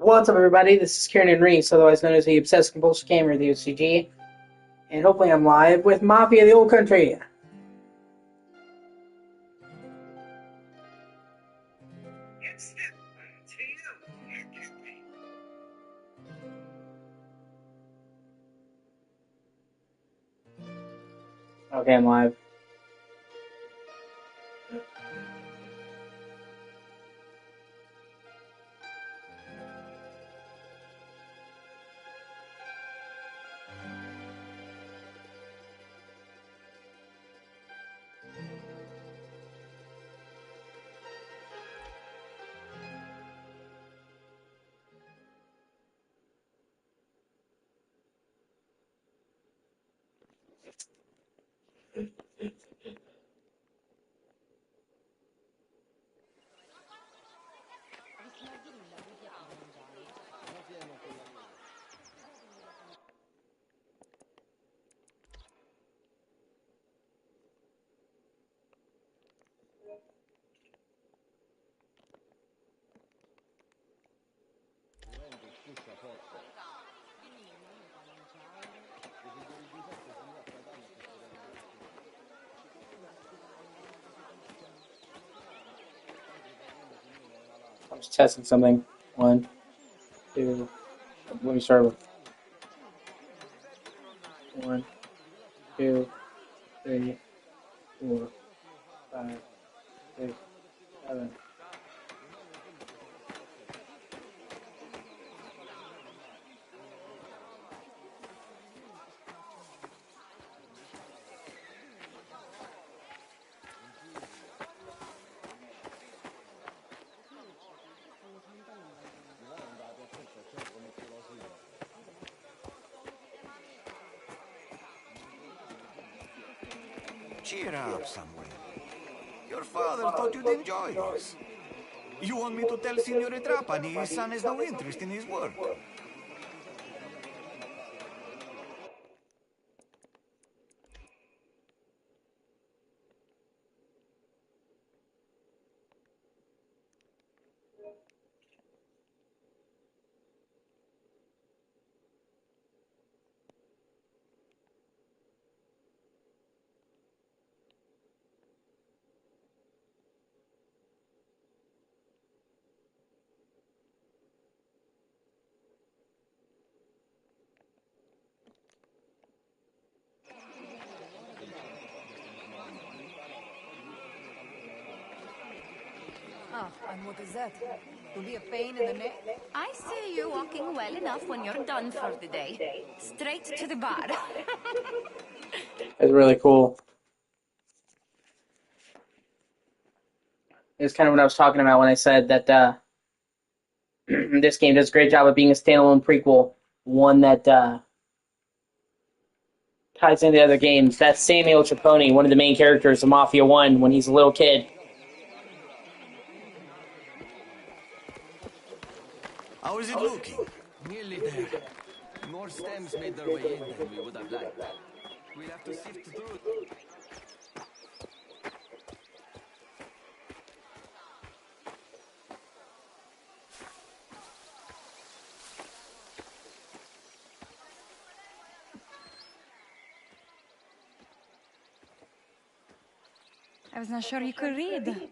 What's up, everybody? This is Kieran Reese, otherwise known as the Obsessive Compulsive Gamer of the O.C.G. And hopefully I'm live with Mafia, the Old Country. Okay, I'm live. I'm just testing something. One, two, let me start with 1, 2, 3, 4, 5, 6, 7. Cheer up, Samuel. Your father thought you'd enjoy this. You want me to tell Signore Trapani his son has no interest in his work? Ah, and what is that? To be a pain in the neck? I see you walking well enough when you're done for the day. Straight to the bar. It's really cool. It's kind of what I was talking about when I said that this game does a great job of being a standalone prequel. One that ties into the other games. That's Samuel Trapani, one of the main characters of Mafia 1 when he's a little kid. How is it looking? Nearly there. More stems made their way in than we would have liked. We'll have to sift through. I was not sure you could read.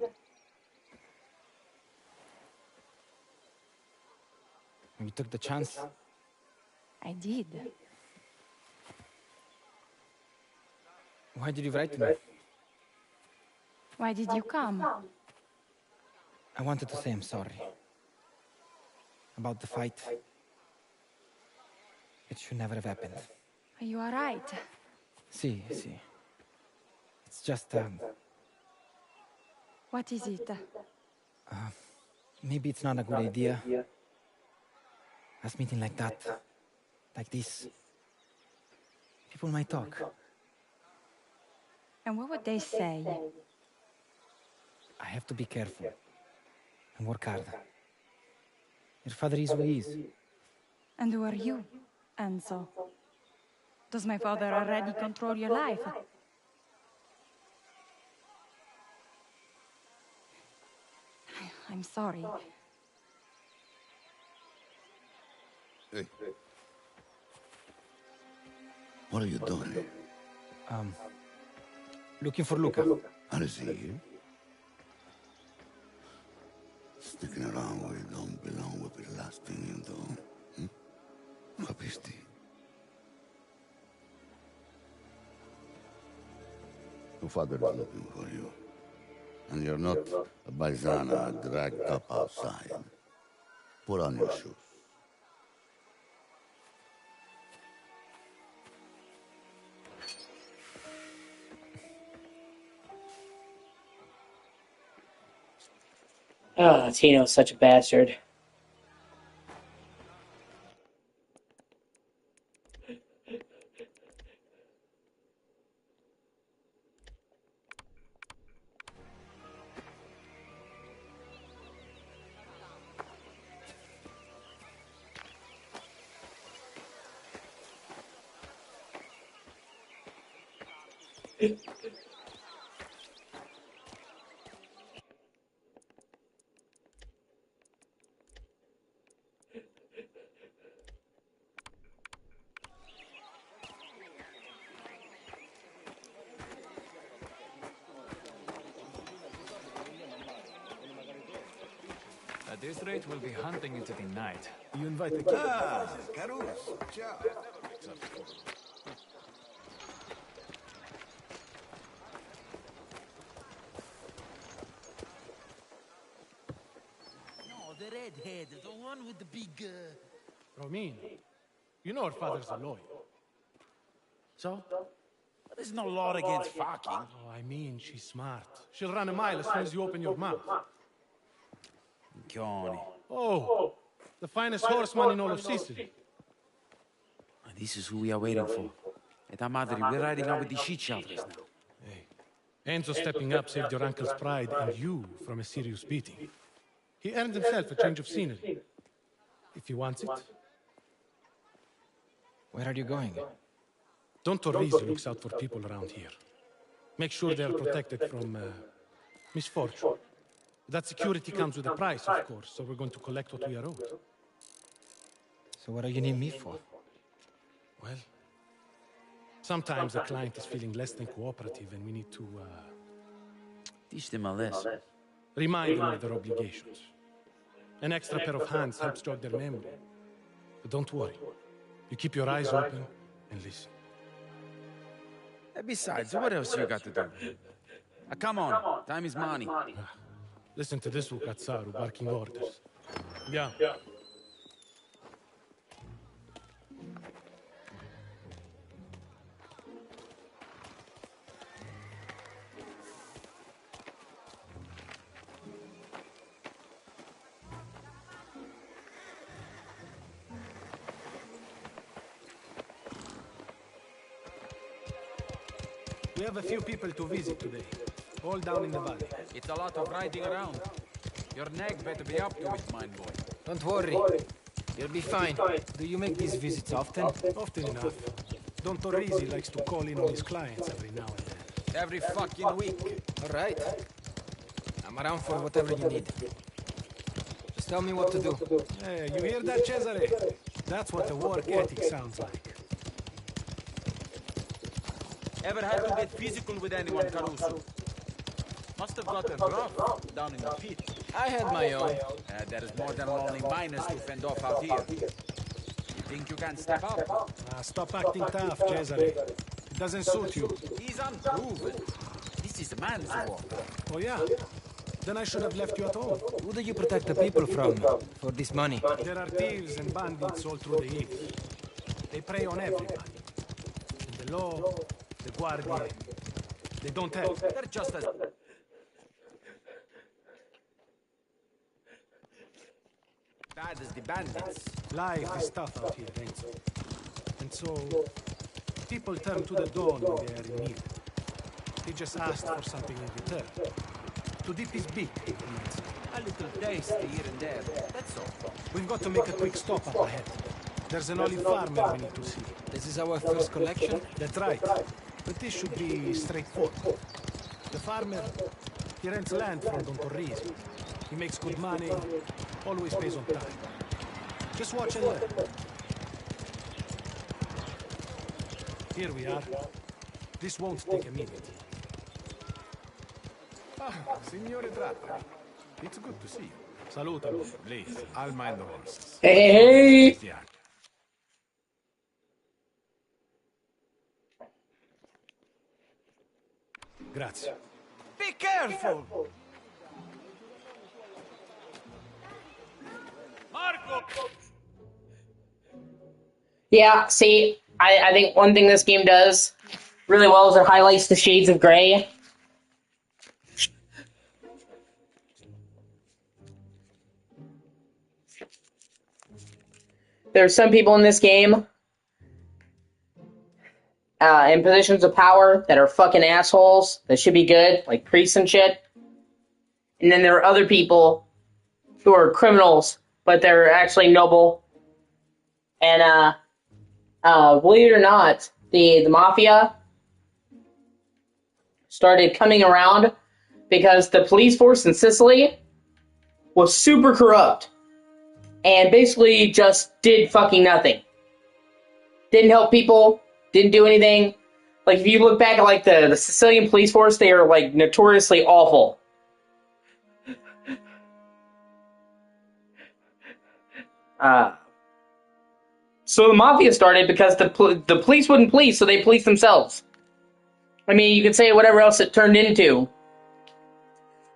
You took the chance. I did. Why did you write to me? Why did you come? I wanted to say I'm sorry. About the fight. It should never have happened. Are you alright? See. It's just, What is it? maybe it's not a good idea. Us meeting like that. Like this. People might talk. And what would they say? I have to be careful. And work hard. Your father is who he is. And who are you, Enzo? Does my father already control your life? I'm sorry. Hey. What are you doing? Looking for Luca. I see you. Sticking around where you don't belong will be the last thing you do. Capisti? Your father is looking for you. And you're not a paisana dragged up outside. Put on your shoes. Oh, Tino's such a bastard. At this rate, we'll be hunting into the night. You invite the kid. Ah, Caruso. Ciao. No, the redhead, the one with the big, Romin, you know her father's a lawyer. So? There's no law against fucking. Oh, I mean, she's smart. She'll run a mile as soon as you open your mouth. Chioni. Oh, the finest horseman in all of Sicily. This is who we are waiting for. At our madre, we're riding out with the shit shovelers now. Hey, Enzo stepping up saved your uncle's pride and you from a serious beating. He earned himself a change of scenery. If he wants it. Where are you going? Don Torrisi looks out for people around here. Make sure they're protected from misfortune. That security comes with a price, of course, so we're going to collect what we are owed. So what do you need me for? Well, sometimes a client is feeling less than cooperative and we need to, Teach them a lesson. remind them of their obligations. An extra pair of hands helps jog their memory. But don't worry. You keep your eyes open and listen. Besides, what else you got to do? Come on, time is money. Listen to this Ukatsaru barking orders. Yeah. We have a few people to visit today, all down in the valley. It's a lot of riding around. Your neck better be up to it, mine boy. Don't worry. You'll be fine. Do you make these visits often? Often enough. Don Torrisi likes to call in on his clients every now and then. Every fucking week. All right. I'm around for whatever you need. Just tell me what to do. Hey, you hear that, Cesare? That's what the work ethic sounds like. Ever had to get physical with anyone, Caruso? Must have gotten rough down in the pit. I had my own. There's more than only miners to fend off out here. You think you can step up? Stop acting tough, Cesare. It doesn't suit you. He's unproven. This is a man's war. Oh, yeah? Then I should have left you at home. Who do you protect the people from for this money? There are thieves and bandits all through the hills. They prey on everybody. And the law, the guardia, they don't help. They're just as... bad as the bandits. Life is tough out here, Enzo. And so, people turn to the dawn when they are in need. He just asked for something in return. To dip his beak, you might say. A little taste here and there, that's all. We've got to make a quick stop up ahead. There's an olive farmer we need to see. This is our first collection? That's right. But this should be straightforward. The farmer, he rents land from Don Torrisi. He makes good money, always pays on time. Just watch and learn. Here we are. This won't take a minute. Ah, Signore Trapani. It's good to see you. Salutami. Please, I'll mind the horses. Hey! Cristiano. Grazie. Be careful! Marco! Yeah, see, I think one thing this game does really well is it highlights the shades of gray. There are some people in this game in positions of power that are fucking assholes that should be good, like priests and shit. And then there are other people who are criminals, but they're actually noble. And believe it or not, the Mafia started coming around because the police force in Sicily was super corrupt and basically just did fucking nothing. Didn't help people, didn't do anything. Like, if you look back at, like, the Sicilian police force, they are, like, notoriously awful. So the Mafia started because the police wouldn't police, so they policed themselves. I mean, you could say whatever else it turned into.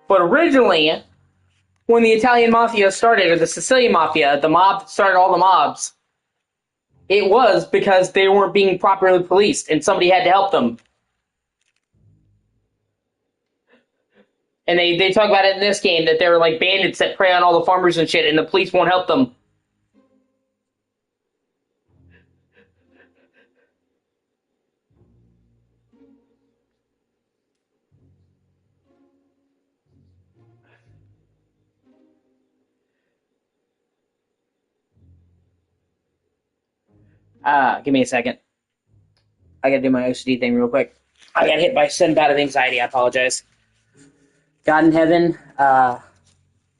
But originally, when the Italian Mafia started, or the Sicilian Mafia, the mob that started all the mobs, it was because they weren't being properly policed, and somebody had to help them. And they talk about it in this game, that they're like bandits that prey on all the farmers and shit, and the police won't help them. Give me a second. I gotta do my O.C.G thing real quick. I got hit by a sudden bout of anxiety. I apologize. God in heaven,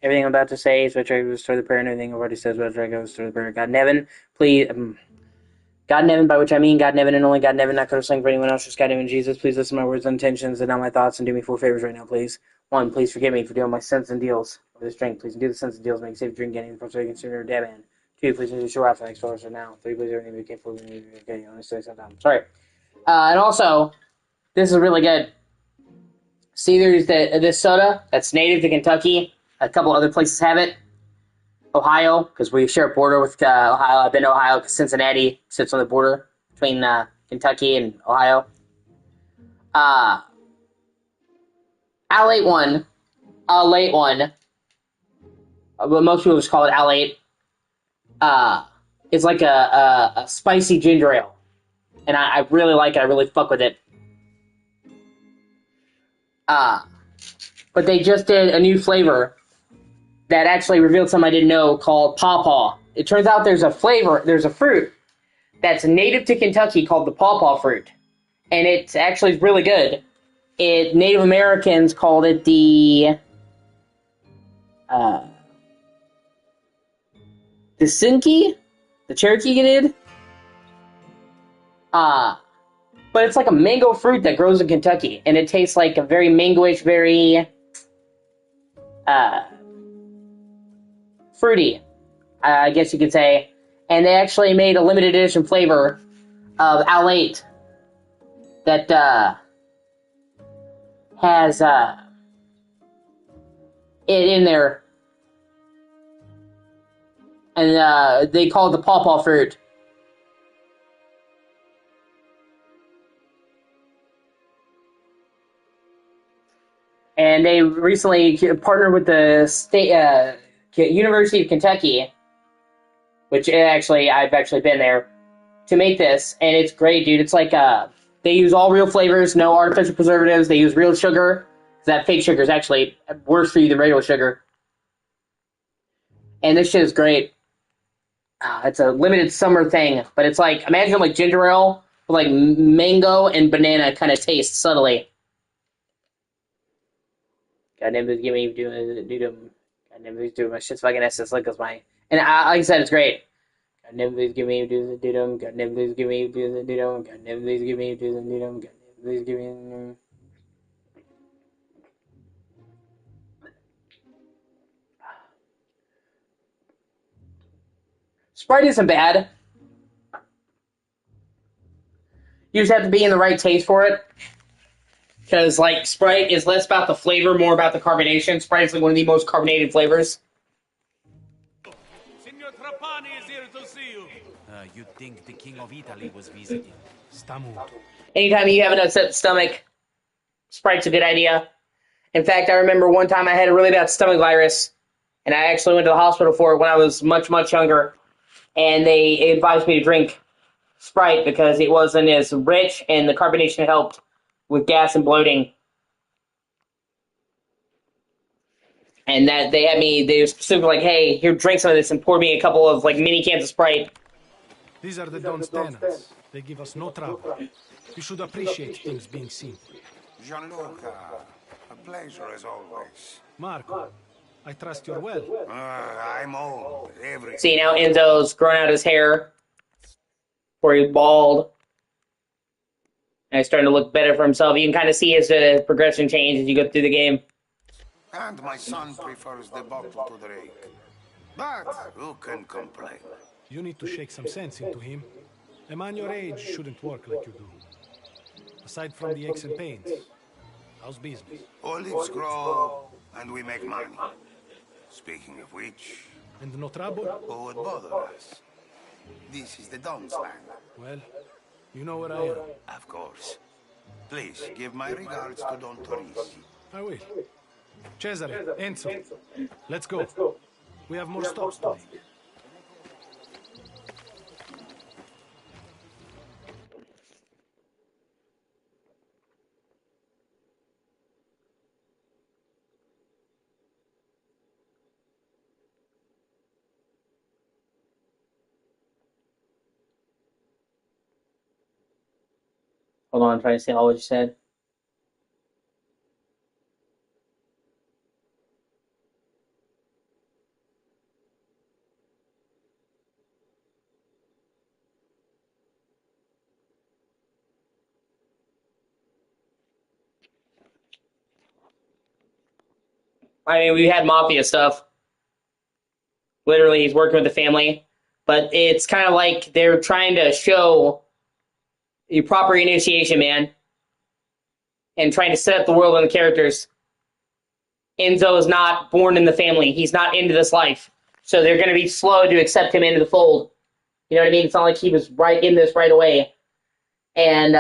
everything I'm about to say is what I restore the prayer, and everything I've already said is what I restore the prayer. God in heaven, please, God in heaven, by which I mean God in heaven and only God in heaven, not counseling for anyone else, just God in heaven, Jesus, please listen to my words and intentions and not my thoughts, and do me 4 favors right now, please. 1, please forgive me for doing my sins and deals with this drink. Please do the sins and deals, make safe drink getting from so you can sooner or dead man. 2, please do show out for next right now. 3, please everything be careful. Okay, honestly, sometimes. Sorry. And also, this is really good. See, there's this soda that's native to Kentucky. A couple other places have it. Ohio, because we share a border with Ohio. I've been to Ohio because Cincinnati sits on the border between Kentucky and Ohio. Alate one, but most people just call it Alate. It's like a spicy ginger ale, and I really like it. I really fuck with it. But they just did a new flavor that actually revealed something I didn't know called pawpaw. It turns out there's a fruit that's native to Kentucky called the pawpaw fruit. And it's actually really good. Native Americans called it the Sinki? The Cherokee did? But it's like a mango fruit that grows in Kentucky. And it tastes like a very mangoish, very fruity, I guess you could say. And they actually made a limited edition flavor of Alate that has it in there. And they call it the pawpaw fruit. And they recently partnered with the state University of Kentucky, which I've actually been there, to make this, and it's great, dude. It's like they use all real flavors, no artificial preservatives. They use real sugar. That fake sugar is actually worse for you than regular sugar. And this shit is great. It's a limited summer thing, but it's like, imagine like ginger ale with like mango and banana kind of taste subtly. Goddamn, give me doing my shit's fucking essence. Like my, and like I said, it's great. God never please give me do the didum. God never please give me do the didum. God never please give me do the didum. God never please give me. Sprite isn't bad. You just have to be in the right taste for it. Because, like, Sprite is less about the flavor, more about the carbonation. Sprite is like one of the most carbonated flavors. Signor Trapani is here to see you. You'd think the King of Italy was visiting. Stamut. Anytime you have an upset stomach, Sprite's a good idea. In fact, I remember one time I had a really bad stomach virus, and I actually went to the hospital for it when I was much, much younger. And they advised me to drink Sprite because it wasn't as rich, and the carbonation helped with gas and bloating. And that they were specifically like, hey, here, drink some of this, and poured me a couple of like mini cans of Sprite. These are the Don's tenants. They give us no trouble. You should appreciate things being simple. Gianluca, a pleasure as always. Marco, I trust you're well. I'm old. Everything. See, now Enzo's grown out his hair, where he's bald, and he's starting to look better for himself. You can kind of see his progression change as you go through the game. And my son prefers the bottle to drink. But who can complain? You need to shake some sense into him. A man your age shouldn't work like you do. Aside from the aches and pains, how's business? Olives grow, and we make money. Speaking of which... And no trouble? Who would bother us? This is the Don's land. Well, you know where I am. Of course. Please, give my regards to Don Torisi. I will. Cesare, Enzo, let's go. We have more stops to make. Hold on, I'm trying to see all what you said. I mean, we had Mafia stuff. Literally, he's working with the family. But it's kind of like they're trying to show the proper initiation, man. And trying to set up the world and the characters. Enzo is not born in the family. He's not into this life. So they're going to be slow to accept him into the fold. You know what I mean? It's not like he was right in this right away. And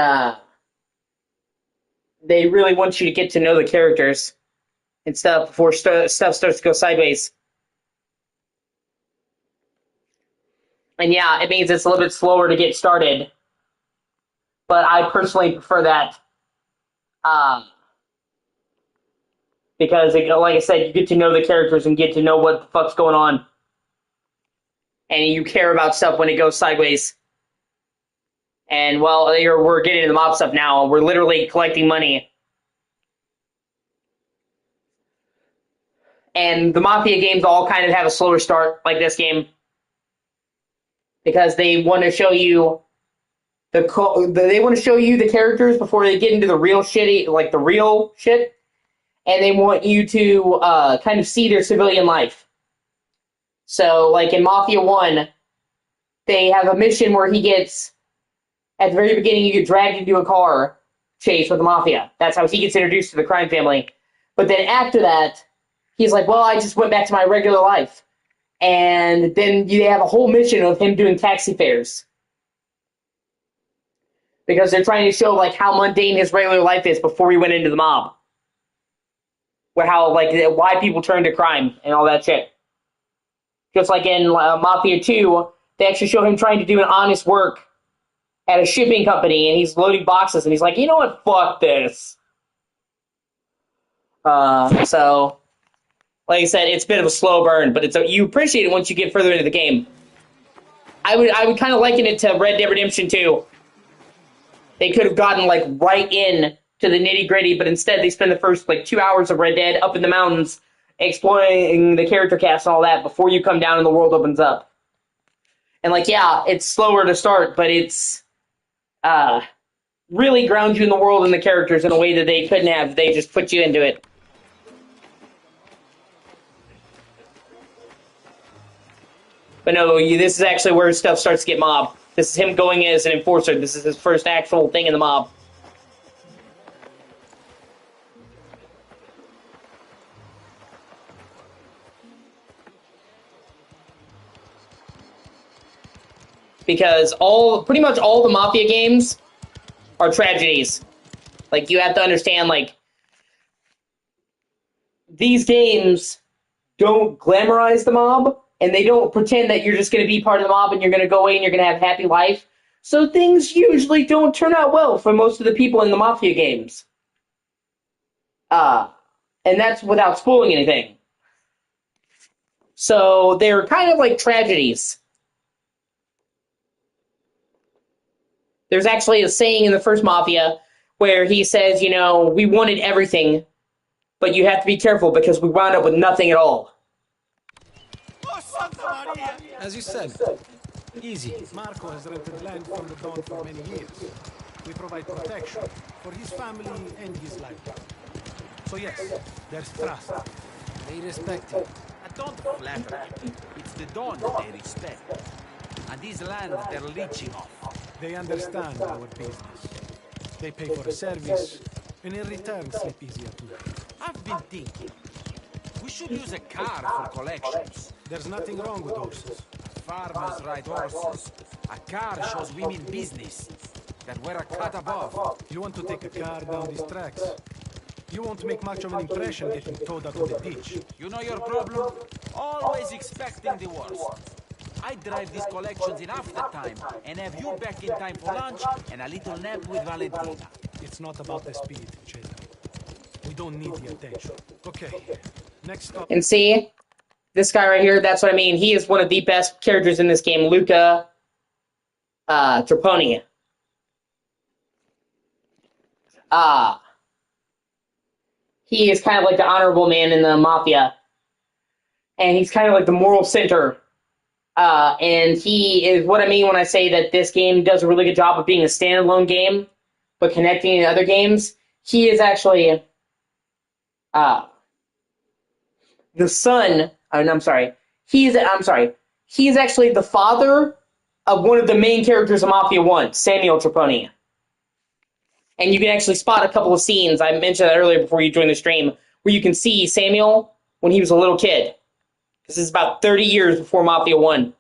they really want you to get to know the characters and stuff before stuff starts to go sideways. And yeah, it means it's a little bit slower to get started. But I personally prefer that. Because, like I said, you get to know the characters and get to know what the fuck's going on. And you care about stuff when it goes sideways. And, well, we're getting into the mob stuff now. We're literally collecting money. And the Mafia games all kind of have a slower start, like this game. Because they want to show you the characters before they get into the real shitty, like the real shit. And they want you to kind of see their civilian life. So, like in Mafia 1, they have a mission where he gets, at the very beginning, you get dragged into a car chase with the Mafia. That's how he gets introduced to the crime family. But then after that, he's like, well, I just went back to my regular life. And then they have a whole mission of him doing taxi fares. Because they're trying to show like how mundane his regular life is before he went into the mob. Why people turn to crime and all that shit. Just like in Mafia 2, they actually show him trying to do an honest work at a shipping company, and he's loading boxes, and he's like, you know what, fuck this. So, like I said, it's a bit of a slow burn, but you appreciate it once you get further into the game. I would kind of liken it to Red Dead Redemption 2. They could have gotten like right in to the nitty gritty, but instead they spend the first 2 hours of Red Dead up in the mountains, exploring the character cast and all that before you come down and the world opens up. And like, yeah, it's slower to start, but it's really grounds you in the world and the characters in a way that they couldn't have. They just put you into it. But no, this is actually where stuff starts to get mob. This is him going as an enforcer. This is his first actual thing in the mob. Because pretty much all the Mafia games are tragedies. Like, you have to understand, like, these games don't glamorize the mob, and they don't pretend that you're just going to be part of the mob and you're going to go away and you're going to have a happy life. So things usually don't turn out well for most of the people in the Mafia games. And that's without spoiling anything. So they're kind of like tragedies. There's actually a saying in the first Mafia where he says, you know, we wanted everything, but you have to be careful because we wound up with nothing at all. Oh, Santa Maria! As you said, easy. Marco has rented land from the Don for many years. We provide protection for his family and his livelihood. So yes, there's trust. They respect him. Don't flatter him. It's the Dawn that they respect. And this land they're leeching off. They understand our business. They pay for a service, and in return sleep easier too. I've been thinking. We should use a car for collections. There's nothing wrong with horses. Farmers ride horses. A car shows women business. That we're a cut above. You want to take a car down these tracks? You won't make much of an impression getting towed out of the ditch. You know your problem? Always expecting the worst. I drive these collections in half the time and have you back in time for lunch and a little nap with Valentina. It's not about the speed, Cesare. We don't need the attention. Okay, next stop. And see, this guy right here, that's what I mean. He is one of the best characters in this game, Luca Traponi. He is kind of like the honorable man in the Mafia. And he's kind of like the moral center. And he is what I mean when I say that this game does a really good job of being a standalone game, but connecting to other games. He is actually the son. I'm sorry. He is actually the father of one of the main characters of Mafia 1, Samuel Traponi. And you can actually spot a couple of scenes, I mentioned that earlier before you joined the stream, where you can see Samuel when he was a little kid. This is about 30 years before Mafia 1.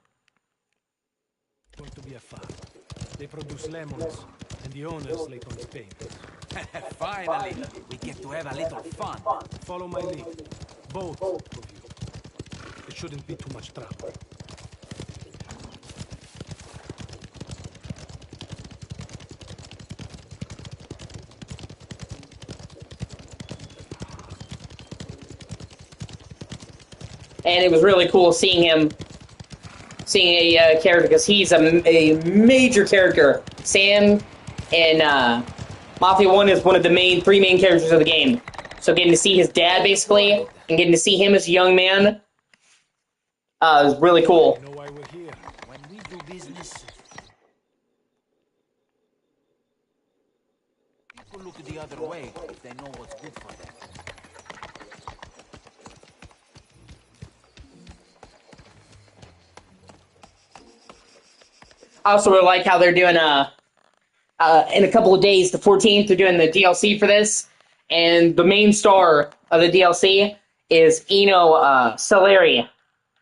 Going to be a farm. They produce lemons, and the owners late on payments. Finally, we get to have a little fun. Follow my lead. Both of you. It shouldn't be too much trouble. And it was really cool seeing a character, because he's a major character. Sam in Mafia 1 is one of the three main characters of the game. So getting to see his dad, basically, and getting to see him as a young man is really cool. You know why we're here. When we do business, people look the other way if they know what's good for them. I also really like how they're doing, in a couple of days, the 14th, they're doing the DLC for this. And the main star of the DLC is Eno Salieri,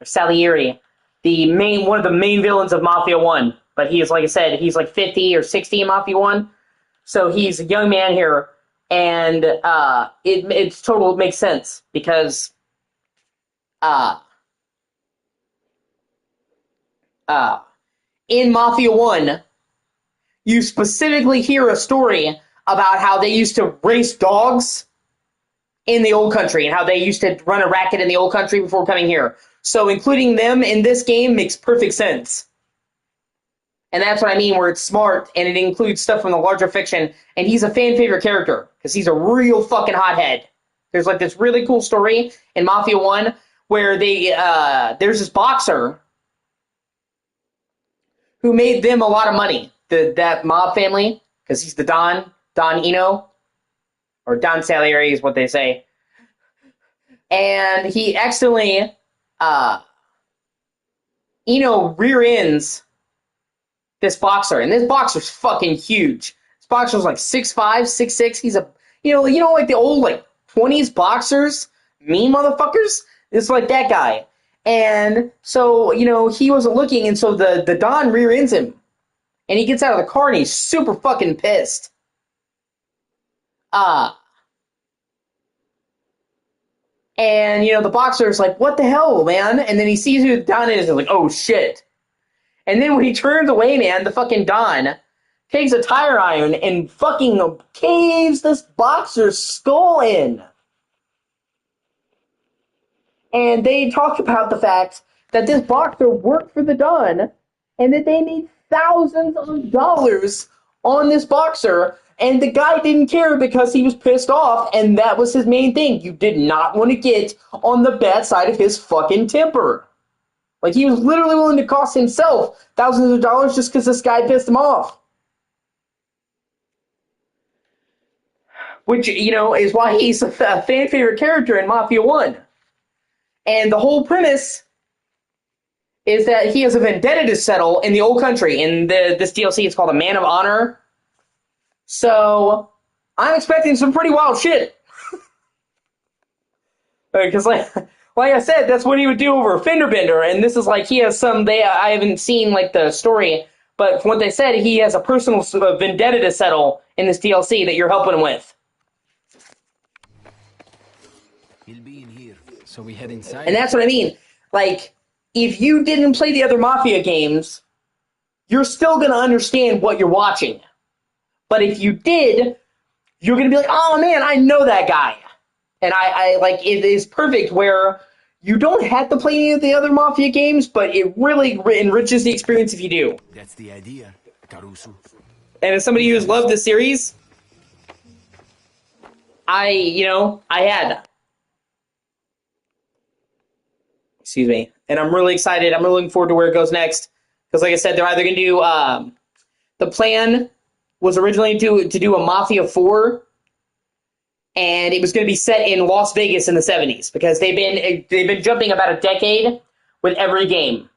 one of the main villains of Mafia 1. But he is, like I said, he's like 50 or 60 in Mafia 1. So he's a young man here. And it totally makes sense because in Mafia 1, you specifically hear a story about how they used to race dogs in the old country and how they used to run a racket in the old country before coming here. So including them in this game makes perfect sense. And that's what I mean, where it's smart and it includes stuff from the larger fiction. And he's a fan favorite character because he's a real fucking hothead. There's like this really cool story in Mafia 1 where there's this boxer who made them a lot of money. That mob family, because he's the Don Eno, or Don Salieri is what they say. And he accidentally, rear ends this boxer, and this boxer's fucking huge. This boxer's like 6'5", 6'6". He's a, like the old like 20s boxers, mean motherfuckers. It's like that guy. And so, he wasn't looking, and so the Don rear ends him. And he gets out of the car and he's super fucking pissed. And, the boxer's like, what the hell, man? And then he sees who the Don is and like, oh shit. And then when he turns away, man, the fucking Don takes a tire iron and fucking caves this boxer's skull in. And they talk about the fact that this boxer worked for the Don and that they made thousands of dollars on this boxer, and the guy didn't care because he was pissed off, and that was his main thing. You did not want to get on the bad side of his fucking temper. Like, he was literally willing to cost himself thousands of dollars just because this guy pissed him off. Which, is why he's a fan favorite character in Mafia 1. And the whole premise is that he has a vendetta to settle in the old country. In this DLC, it's called A Man of Honor. So, I'm expecting some pretty wild shit. Because, like I said, that's what he would do over a fender bender. And this is like, he has I haven't seen, like, the story. But from what they said, he has a personal vendetta to settle in this DLC that you're helping him with. He'll be in here. So we head inside? And that's what I mean. Like, if you didn't play the other Mafia games, you're still going to understand what you're watching. But if you did, you're going to be like, oh man, I know that guy. And I like, it is perfect where you don't have to play any of the other Mafia games, but it really enriches the experience if you do. That's the idea, Caruso. And as somebody who's loved the series, I had. Excuse me. And I'm really excited. I'm really looking forward to where it goes next. Because like I said, they're either going to do, the plan was originally to do a Mafia 4, and it was going to be set in Las Vegas in the 70s, because they've been jumping about a decade with every game.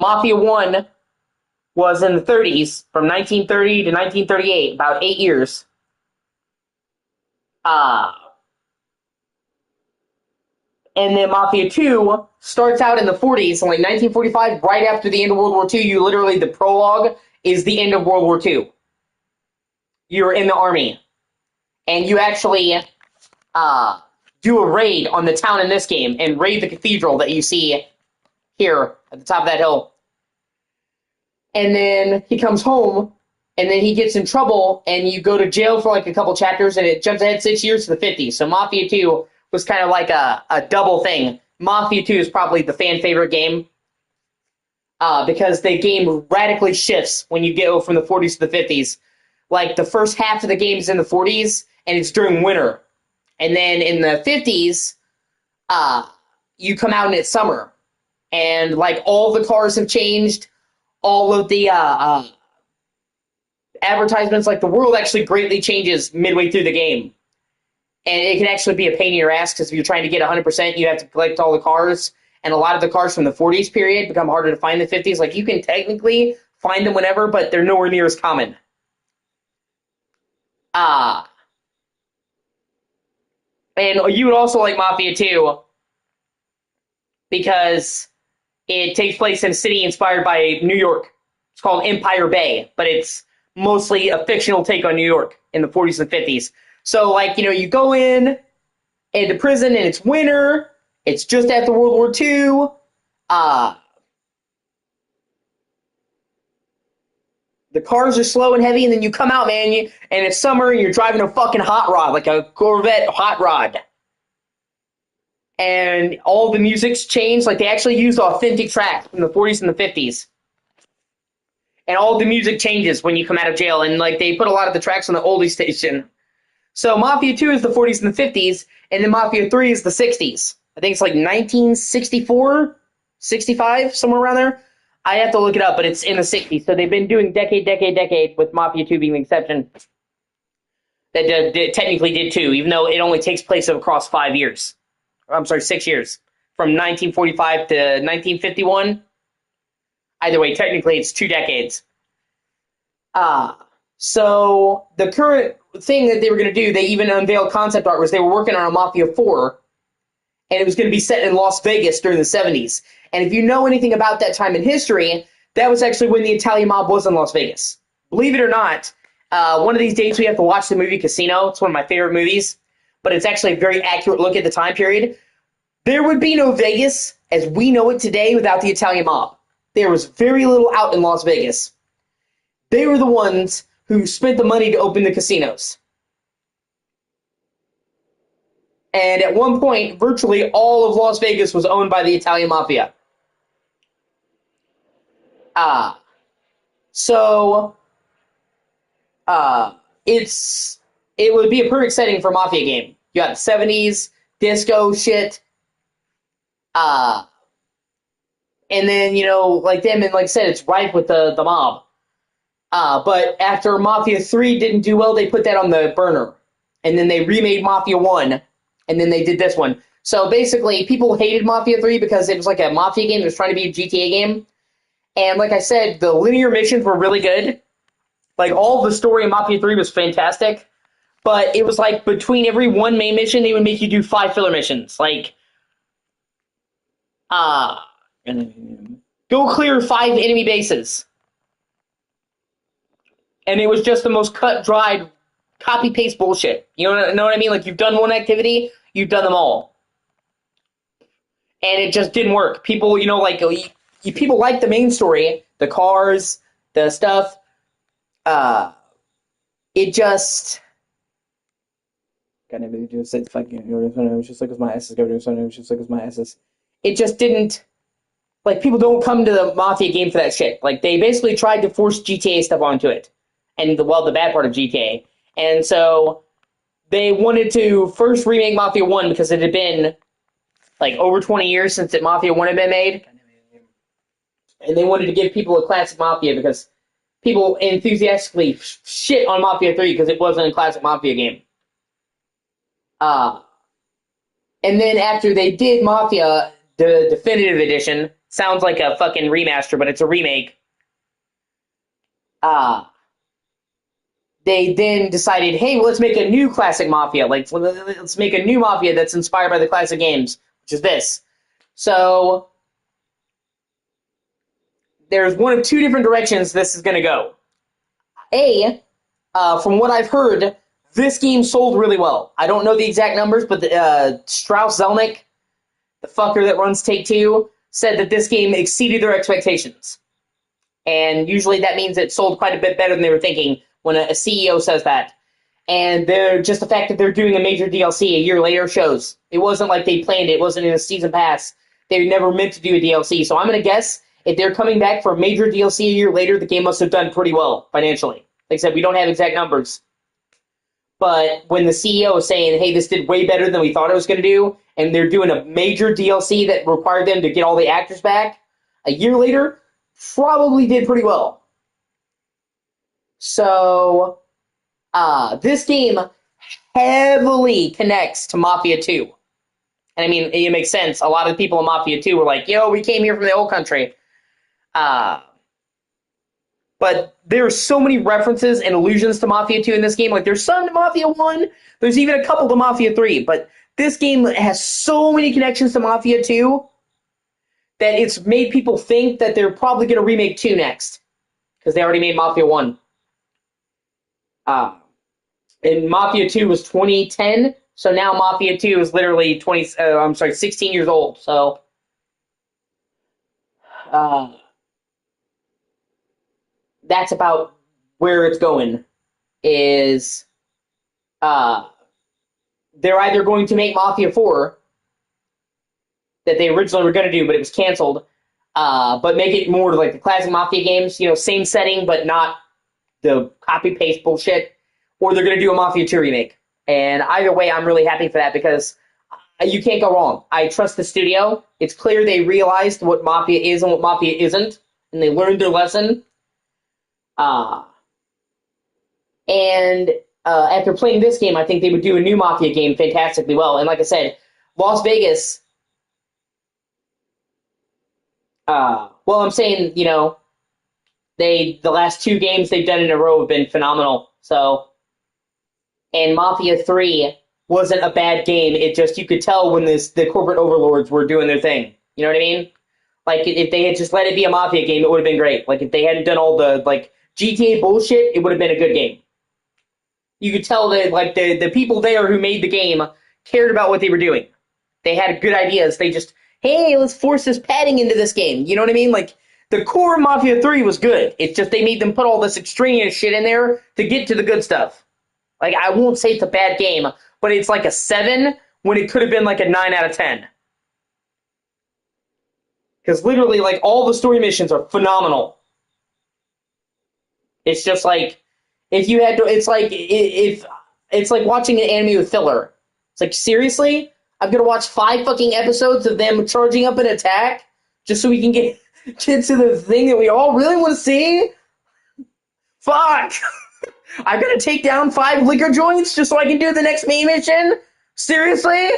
Mafia 1 was in the 30s, from 1930 to 1938, about 8 years. And then Mafia 2 starts out in the 40s, so like 1945, right after the end of World War II. The prologue is the end of World War II. You're in the army. And you actually do a raid on the town in this game, and raid the cathedral that you see here at the top of that hill. And then he comes home, and then he gets in trouble, and you go to jail for like a couple chapters, and it jumps ahead 6 years to the 50s. So Mafia 2 was kind of like a double thing. Mafia 2 is probably the fan favorite game, because the game radically shifts when you go from the 40s to the 50s. Like, the first half of the game is in the 40s, and it's during winter. And then in the 50s, you come out and it's summer. And, like, all the cars have changed. All of the advertisements, like, the world actually greatly changes midway through the game. And it can actually be a pain in your ass, because if you're trying to get 100%, you have to collect all the cars. And a lot of the cars from the 40s period become harder to find in the 50s. Like, you can technically find them whenever, but they're nowhere near as common. And you would also like Mafia 2 because it takes place in a city inspired by New York. It's called Empire Bay, but it's mostly a fictional take on New York in the 40s and 50s. So, like, you go into prison and it's winter. It's just after World War II. The cars are slow and heavy, and then you come out, man, and it's summer, and you're driving a fucking hot rod, like a Corvette hot rod. And all the music's changed. Like, they actually used authentic tracks from the 40s and the 50s. And all the music changes when you come out of jail, and, like, they put a lot of the tracks on the oldie station. So Mafia 2 is the 40s and the 50s, and then Mafia 3 is the 60s. I think it's like 1964, 65, somewhere around there. I have to look it up, but it's in the 60s. So they've been doing decade, with Mafia 2 being the exception. That technically did 2, even though it only takes place across 5 years. I'm sorry, 6 years. From 1945 to 1951. Either way, technically it's 2 decades. So the current thing that they were going to do, they even unveiled concept art, was they were working on a Mafia 4, and it was going to be set in Las Vegas during the 70s. And if you know anything about that time in history, that was actually when the Italian mob was in Las Vegas. Believe it or not, one of these days we have to watch the movie Casino. It's one of my favorite movies, but it's actually a very accurate look at the time period. There would be no Vegas as we know it today without the Italian mob. There was very little out in Las Vegas. They were the ones who spent the money to open the casinos. And at one point, virtually all of Las Vegas was owned by the Italian Mafia. So it would be a perfect setting for a Mafia game. You got 70s, disco shit, and then, like them, and like I said, it's rife with the mob. But after Mafia 3 didn't do well, they put that on the burner. And then they remade Mafia 1, and then they did this one. So basically, people hated Mafia 3 because it was like a Mafia game that was trying to be a GTA game. And like I said, the linear missions were really good. Like, all the story in Mafia 3 was fantastic. But it was like, between every one main mission, they would make you do 5 filler missions. Like, go clear 5 enemy bases. And it was just the most cut-dried, copy-paste bullshit. You know what I mean? Like, you've done one activity, you've done them all. And it just didn't work. People, people like the main story, the cars, the stuff. It just... It just didn't... Like, people don't come to the Mafia game for that shit. Like, they basically tried to force GTA stuff onto it. And, the bad part of GTA. And so, they wanted to first remake Mafia 1 because it had been, like, over 20 years since Mafia 1 had been made. And they wanted to give people a classic Mafia because people enthusiastically shit on Mafia 3 because it wasn't a classic Mafia game. And then after they did Mafia, the definitive edition, sounds like a fucking remaster, but it's a remake. They then decided, hey, well, let's make a new classic Mafia. Like, let's make a new Mafia that's inspired by the classic games, which is this. So, there's one of 2 different directions this is going to go. From what I've heard, this game sold really well. I don't know the exact numbers, but Strauss Zelnick, the fucker that runs Take-Two, said that this game exceeded their expectations. And usually that means it sold quite a bit better than they were thinking when a CEO says that. And just the fact that they're doing a major DLC a year later shows. It wasn't like they planned it. It wasn't in a season pass. They never meant to do a DLC. So I'm going to guess if they're coming back for a major DLC a year later, the game must have done pretty well financially. Like I said, we don't have exact numbers. But when the CEO is saying, hey, this did way better than we thought it was going to do, and they're doing a major DLC that required them to get all the actors back, a year later, probably did pretty well. So, this game heavily connects to Mafia 2. And I mean, it makes sense. A lot of people in Mafia 2 were like, yo, we came here from the old country. But there are so many references and allusions to Mafia 2 in this game. Like, there's some to Mafia 1. There's even a couple to Mafia 3. But this game has so many connections to Mafia 2 that it's made people think that they're probably going to remake 2 next. Because they already made Mafia 1. And Mafia 2 was 2010. So now Mafia 2 is literally 16 years old. So, that's about where it's going. Is they're either going to make Mafia 4 that they originally were going to do, but it was canceled, but make it more like the classic Mafia games, same setting, but not the copy-paste bullshit, or they're going to do a Mafia 2 remake. And either way, I'm really happy for that because you can't go wrong. I trust the studio. It's clear they realized what Mafia is and what Mafia isn't, and they learned their lesson. And after playing this game, I think they would do a new Mafia game fantastically well. And like I said, Las Vegas. Well, I'm saying, you know, the last 2 games they've done in a row have been phenomenal. So, and Mafia 3 wasn't a bad game. It just, you could tell when the corporate overlords were doing their thing. You know what I mean? Like, if they had just let it be a Mafia game, it would have been great. Like, if they hadn't done all the, like, GTA bullshit, it would have been a good game. You could tell that, like, the people there who made the game cared about what they were doing. They had good ideas. They just, hey, let's force this padding into this game. You know what I mean? Like, the core Mafia 3 was good. It's just they made them put all this extraneous shit in there to get to the good stuff. Like, I won't say it's a bad game, but it's like a 7 when it could have been like a 9 out of 10. Because literally, like, all the story missions are phenomenal. It's just like, if you had to, it's like, if it's like watching an anime with filler. It's like, seriously? I'm gonna watch 5 fucking episodes of them charging up an attack just so we can get to the thing that we all really want to see? Fuck! I gotta take down 5 liquor joints just so I can do the next main mission? Seriously?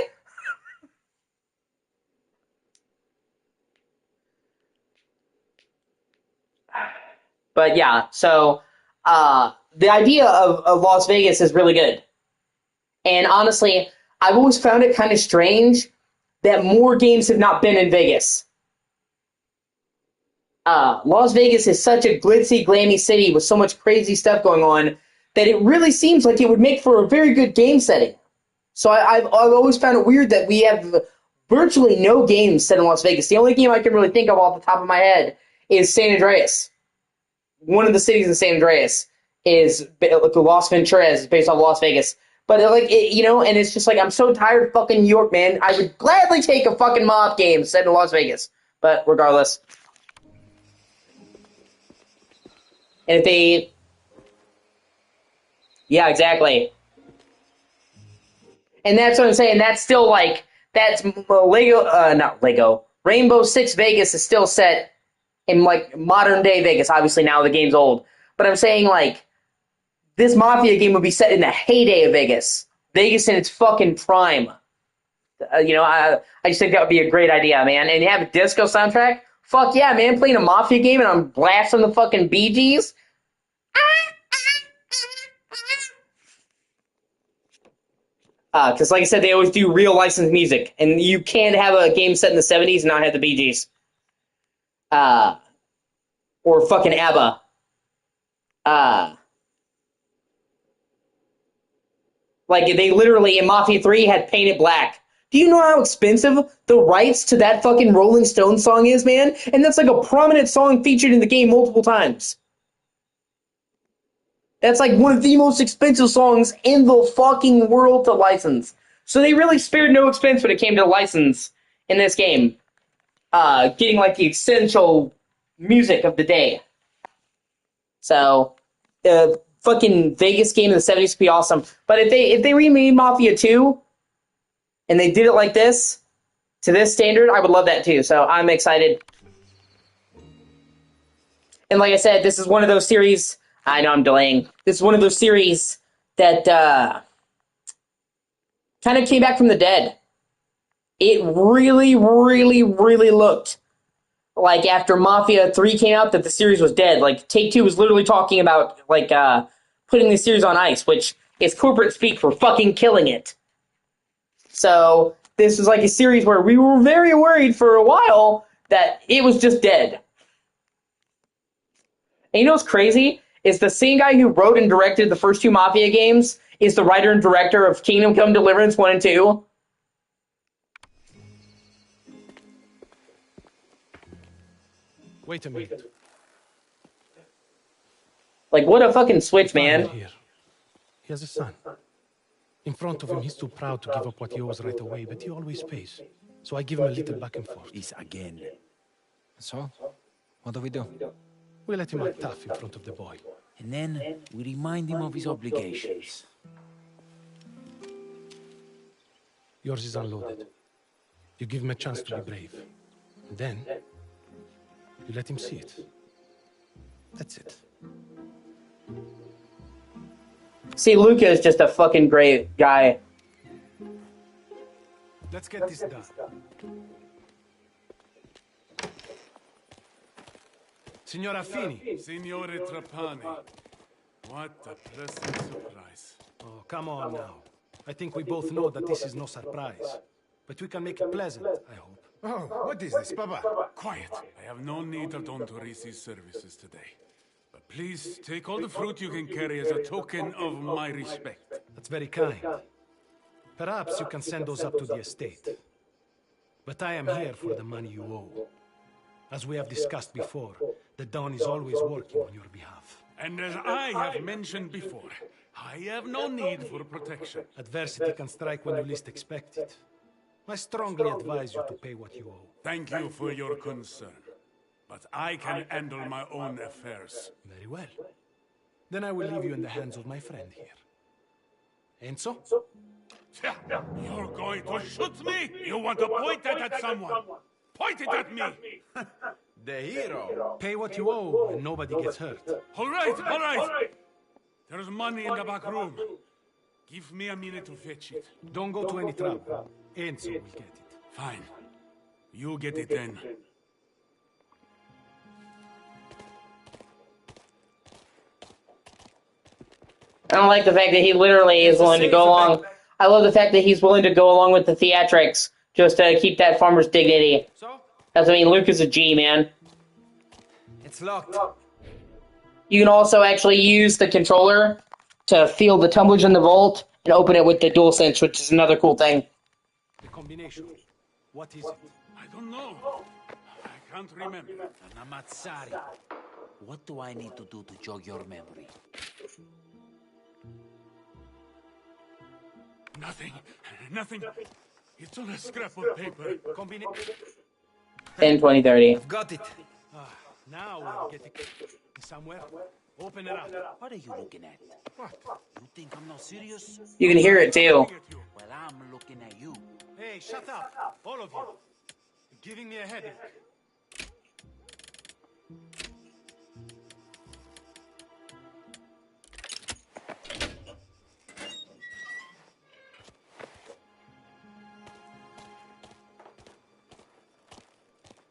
But yeah, so the idea of Las Vegas is really good. And honestly, I've always found it kind of strange that more games have not been in Vegas. Las Vegas is such a glitzy, glammy city with so much crazy stuff going on that it really seems like it would make for a very good game setting. So I've always found it weird that we have virtually no games set in Las Vegas. The only game I can really think of off the top of my head is San Andreas. One of the cities in San Andreas is Las Venturas, is based off Las Vegas. But you know, and it's just like, I'm so tired of fucking New York, man. I would gladly take a fucking mob game set in Las Vegas. But regardless. And if they... Yeah, exactly. And that's what I'm saying. That's still like... That's not Lego. Rainbow Six Vegas is still set in, like, modern-day Vegas. Obviously, now the game's old. But I'm saying, like, this Mafia game would be set in the heyday of Vegas. Vegas in its fucking prime. You know, I just think that would be a great idea, man. And you have a disco soundtrack? Fuck yeah, man. Playing a Mafia game and I'm blasting the fucking Bee Gees? Because, like I said, they always do real licensed music. And you can't have a game set in the 70s and not have the Bee Gees. Or fucking ABBA. Like, they literally, in Mafia 3, had Paint It Black. Do you know how expensive the rights to that fucking Rolling Stone song is, man? And that's like a prominent song featured in the game multiple times. That's like one of the most expensive songs in the fucking world to license. So they really spared no expense when it came to the license in this game. Getting like the essential music of the day. So, fucking Vegas game in the 70s would be awesome. But if they remade Mafia 2 and they did it like this, to this standard, I would love that too. So I'm excited. And like I said, this is one of those series. I know I'm delaying. This is one of those series that kind of came back from the dead. It really, really, really looked like after Mafia 3 came out that the series was dead. Like, Take-Two was literally talking about, like, putting the series on ice, which is corporate speak for fucking killing it. So, this was like a series where we were very worried for a while that it was just dead. And you know what's crazy? Is the same guy who wrote and directed the first 2 Mafia games is the writer and director of Kingdom Come Deliverance 1 and 2. Wait a minute. Like, what a fucking switch, man. Here. He has a son. In front of him, he's too proud to give up what he owes right away, but he always pays. So I give him a little back and forth. This again. So, what do we do? We let him act tough in front of the boy. And then we remind him of his obligations. Yours is unloaded. You give him a chance to be brave. And then, you let him see it. That's it. See, Luca is just a fucking great guy. Let's get this done. Signora Fini. Signore Trapani. What a pleasant surprise. Oh, come on now. I think we both know that this is no surprise. But we can make it pleasant, I hope. Oh, what is this, Papa? Quiet. I have no need of Don Torisi's services today. But please, take all the fruit you can carry as a token of my respect. That's very kind. Perhaps you can send those up to the estate. But I am here for the money you owe. As we have discussed before, the Don is always working on your behalf. And as I have mentioned before, I have no need for protection. Adversity can strike when you least expect it. I strongly advise you to pay what you owe. Thank you for your concern. But I can handle my own affairs. Very well. Then I will leave you in the hands of my friend here. Enzo? You're going to shoot me? You want to point that at someone? Point it at me! The hero. Pay what you owe and nobody gets hurt. All right. There's money in the back room. Give me a minute to fetch it. Don't go to any trouble. Enzo will get it. Fine. You get it then. I don't like the fact that he literally is willing to go along. I love the fact that he's willing to go along with the theatrics just to keep that farmer's dignity. So? That's, I mean, Luke is a G, man. It's locked. You can also actually use the controller to feel the tumblers in the vault and open it with the DualSense, which is another cool thing. The combination. What is it? I don't know. I can't remember. Namatsari. What do I need to do to jog your memory? Nothing. It's on a scrap of paper. Combination. 10, 20, 30. Got it. Now we're getting somewhere. Open it up. What are you looking at? What? You think I'm not serious? You can hear it, too. Well, I'm looking at you. Hey, shut up. All of you. You're giving me a headache.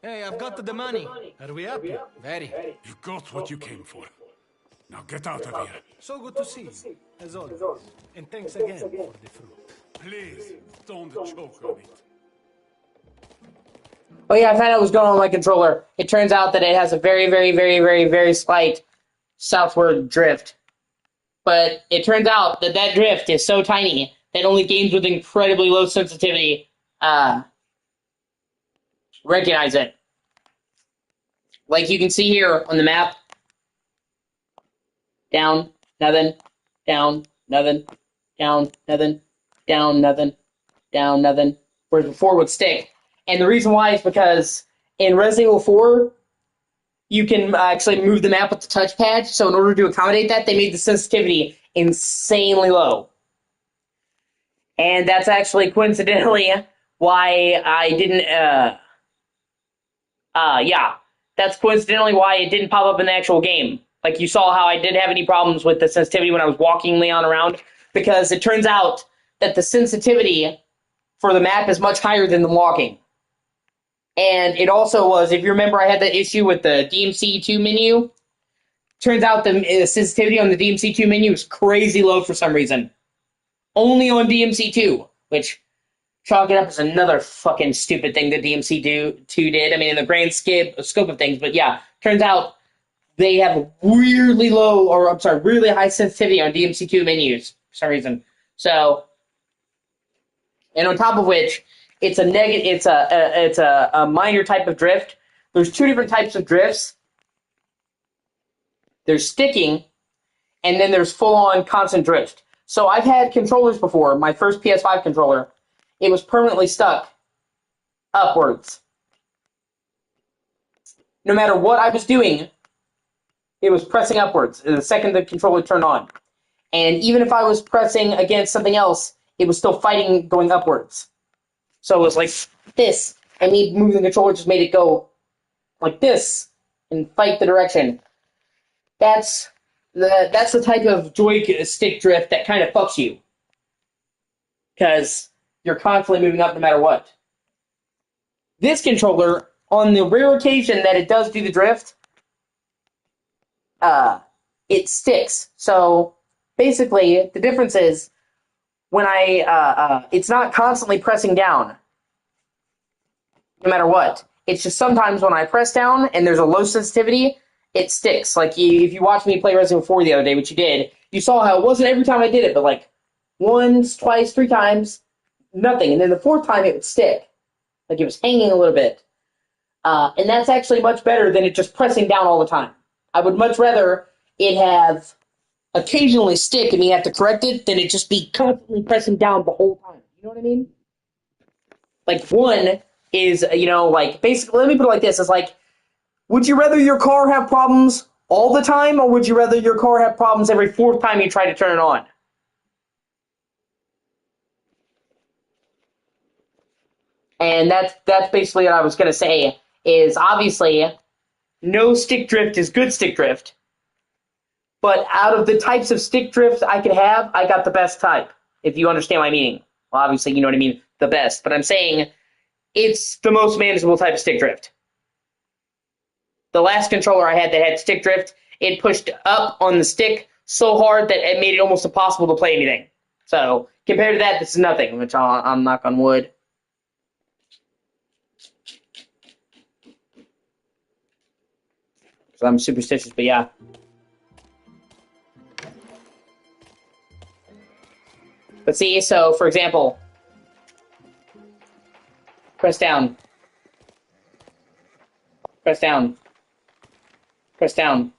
Hey, I've got the money. Are we happy? Very. You got what you came for. Now get out of here. So good to see you, as always. And thanks again for the fruit. Please, don't choke on it. Oh yeah, I found out what was going on with my controller. It turns out that it has a very, very, very, very, very slight southward drift. But it turns out that that drift is so tiny that only games with incredibly low sensitivity recognize it. Like you can see here on the map. Down, nothing. Down, nothing. Down, nothing. Down, nothing. Down, nothing. Whereas before would stick. And the reason why is because in Resident Evil 4, you can actually move the map with the touchpad. So in order to accommodate that, they made the sensitivity insanely low. And that's actually coincidentally why I didn't, that's coincidentally why it didn't pop up in the actual game. Like you saw how I didn't have any problems with the sensitivity when I was walking Leon around, because it turns out that the sensitivity for the map is much higher than the walking. And it also was, if you remember, I had that issue with the DMC2 menu. Turns out the sensitivity on the DMC2 menu is crazy low for some reason. Only on DMC2, which chalk it up as another fucking stupid thing that DMC2 did. I mean, in the grand scope of things, but yeah, turns out they have really really high sensitivity on DMC2 menus for some reason. So, and on top of which, it's a minor type of drift. There's two different types of drifts. There's sticking, and then there's full-on constant drift. So I've had controllers before. My first PS5 controller, it was permanently stuck upwards. No matter what I was doing, it was pressing upwards the second the controller turned on. And even if I was pressing against something else, it was still fighting going upwards. So it was like this, and me moving the controller just made it go like this and fight the direction. that's the type of joystick drift that kind of fucks you. Because you're constantly moving up no matter what. This controller, on the rare occasion that it does do the drift, it sticks. So basically, the difference is when it's not constantly pressing down, no matter what. It's just sometimes when I press down and there's a low sensitivity, it sticks. Like if you watched me play Resident Evil 4 the other day, which you did, you saw how it wasn't every time I did it, but like once, twice, 3 times, nothing. And then the 4th time it would stick. Like it was hanging a little bit. And that's actually much better than it just pressing down all the time. I would much rather it have occasionally stick and you have to correct it than it just be constantly pressing down the whole time. You know what I mean? Like, one is, like, basically, let me put it like this. It's like, would you rather your car have problems all the time, or would you rather your car have problems every 4th time you try to turn it on? And that's basically what I was going to say, is obviously no stick drift is good stick drift. But out of the types of stick drift I could have, I got the best type, if you understand my meaning. Well, obviously, you know what I mean, the best. But I'm saying it's the most manageable type of stick drift. The last controller I had that had stick drift, it pushed up on the stick so hard that it made it almost impossible to play anything. So, compared to that, this is nothing, which I'm knock on wood. So I'm superstitious, but yeah. But see, so, for example, press down. Press down. Press down.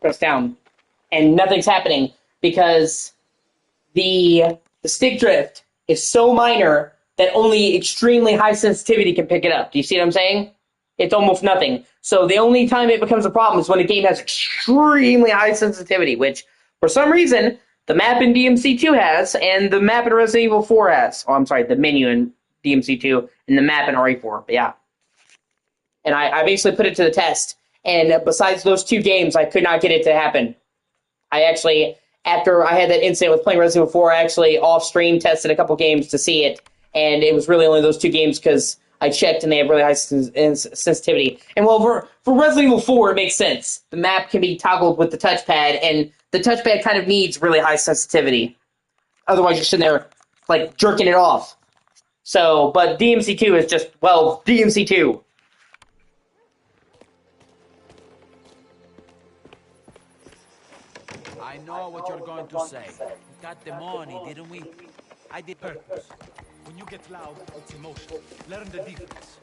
Press down. And nothing's happening because the stick drift is so minor that only extremely high sensitivity can pick it up. Do you see what I'm saying? It's almost nothing. So the only time it becomes a problem is when a game has extremely high sensitivity, which, for some reason, the map in DMC2 has, and the map in Resident Evil 4 has. Oh, I'm sorry, the menu in DMC2 and the map in RE4. But yeah. And I basically put it to the test. And besides those 2 games, I could not get it to happen. I actually, after I had that incident with playing Resident Evil 4, I actually off-stream tested a couple games to see it. And it was really only those 2 games because I checked and they have really high sensitivity. And well, for Resident Evil 4, it makes sense. The map can be toggled with the touchpad, and the touchpad kind of needs really high sensitivity. Otherwise, you're sitting there, like, jerking it off. So, but DMC2 is just, well, DMC2. I know what you're going to say. We got the money, didn't we? I did Purpose. When you get loud, it's emotion. Learn the difference.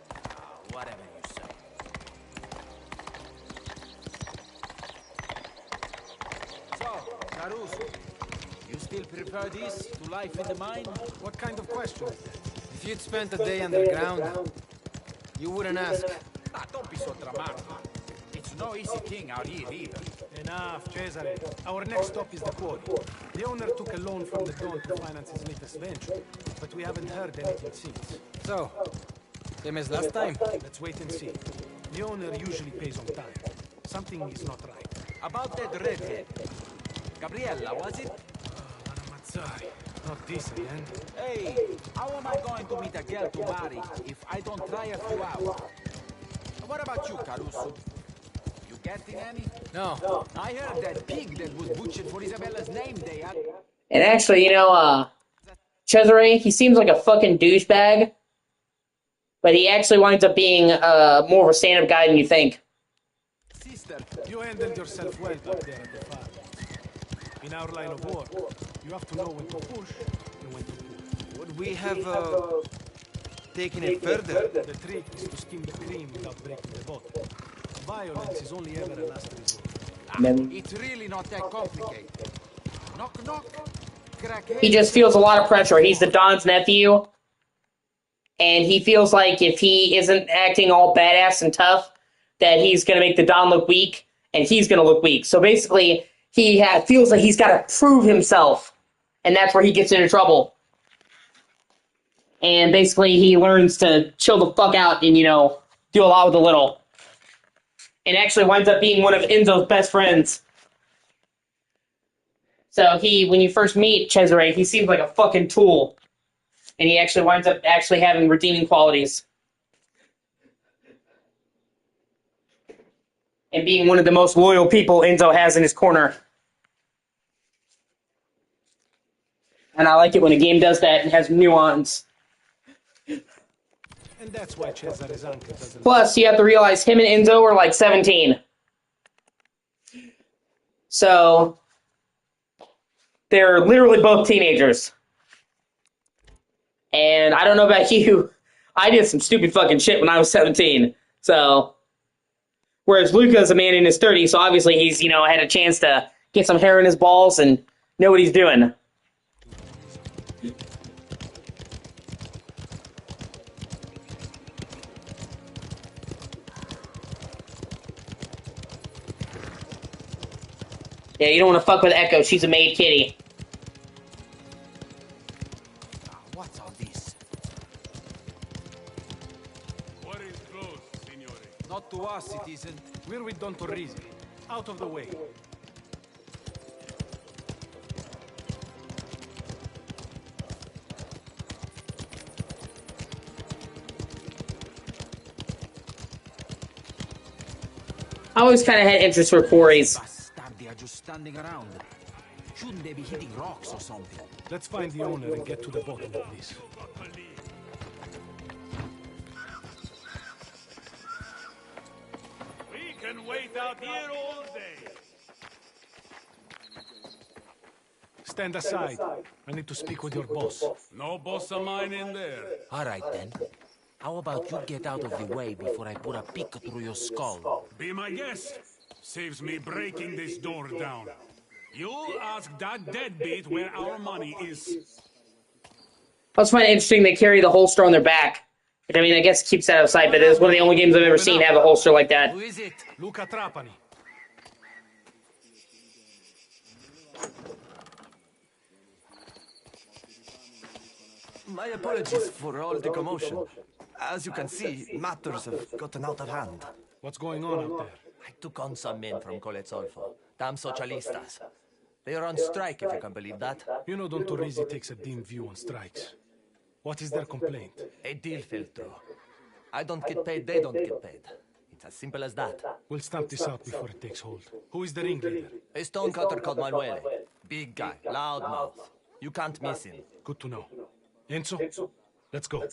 Whatever you say. So, Caruso, you still prefer this to life in the mine? What kind of question is that? If you'd spent a day underground, you wouldn't ask. Don't be so dramatic. It's no easy thing out here either. Enough, Cesare. Our next stop is the quarry. The owner took a loan from the Don to finance his latest venture, but we haven't heard anything since. So, same as last time? Let's wait and see. The owner usually pays on time. Something is not right. About that redhead. Gabriella, was it? Mazzari. Not this again. Hey, how am I going to meet a girl to marry if I don't try a few hours? What about you, Caruso? You getting any? No. I heard that pig that was butchered for Isabella's name day had... And actually, Cesare, he seems like a fucking douchebag, but he actually winds up being more of a stand-up guy than you think. Sister, you handled yourself well back there at the farm. In our line of work, you have to know when to push and when to pull. Would we have, taken it further? The trick is to skim the cream without breaking the bottle. Violence is only ever a last resort. It's really not that complicated. Knock, knock. Crackhead. He just feels a lot of pressure. He's the Don's nephew, and he feels like if he isn't acting all badass and tough, that he's going to make the Don look weak, and he's going to look weak. So basically, he feels like he's got to prove himself, and that's where he gets into trouble. And basically, he learns to chill the fuck out and, do a lot with a little. and actually winds up being one of Enzo's best friends. So when you first meet Cesare, he seems like a fucking tool, and he actually winds up actually having redeeming qualities. And being one of the most loyal people Enzo has in his corner. And I like it when a game does that and has nuance. And that's why Cesare's uncle doesn't... Plus, you have to realize him and Enzo are like 17. So, they're literally both teenagers. And I don't know about you, I did some stupid fucking shit when I was 17. So, whereas Luca's a man in his 30s, so obviously he's, had a chance to get some hair in his balls and know what he's doing. Yeah, you don't want to fuck with Echo. She's a maid kitty. What's all this? What is closed, signore? Not to us, it isn't. We're with Don Torrisi. Out of the way. I always kind of had interest for quarries. Bastardi are just standing around. Shouldn't they be hitting rocks or something? Let's find the owner and get to the bottom of this. We can wait out here all day. Stand aside. I need to speak with your boss. No boss of mine in there. All right, then. How about you get out of the way before I put a pick through your skull? Be my guest. Saves me breaking this door down. You ask that deadbeat where our money is. I also find it interesting they carry the holster on their back. Which, I guess keeps that out of sight, but it is one of the only games I've ever seen have a holster like that. Who is it? Luca Trapani. My apologies for all the commotion. As you can see, matters have gotten out of hand. What's going on out there? I took on some men from Colezzolfo. Damn socialistas. They are on strike, if you can believe that. You know Don Torrisi takes a dim view on strikes. What is their complaint? A deal fell through. I don't get paid, they don't get paid. It's as simple as that. We'll stamp this out before it takes hold. Who is the ringleader? A stonecutter called Manuele. Big guy, loud mouth. You can't miss him. Good to know. Enzo, let's go.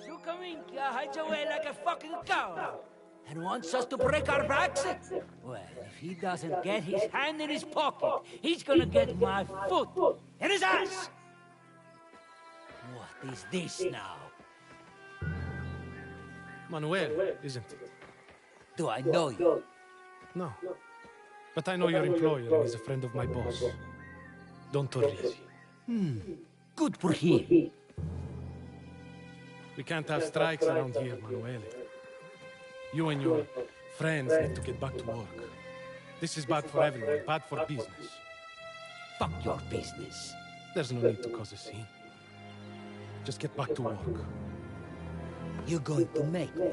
Sukaminka hides away like a fucking cow and wants us to break our backs? Well, if he doesn't get his hand in his pocket, he's gonna get my foot in his ass! What is this now? Manuel, isn't it? Do I know you? No. But I know your employer and he's a friend of my boss. Don Torrisi. Good for him. We can't have strikes around here, Manuele. You and your friends need to get back to work. This is bad for everyone, bad for business. Fuck your business. There's no need to cause a scene. Just get back to work. You're going to make me.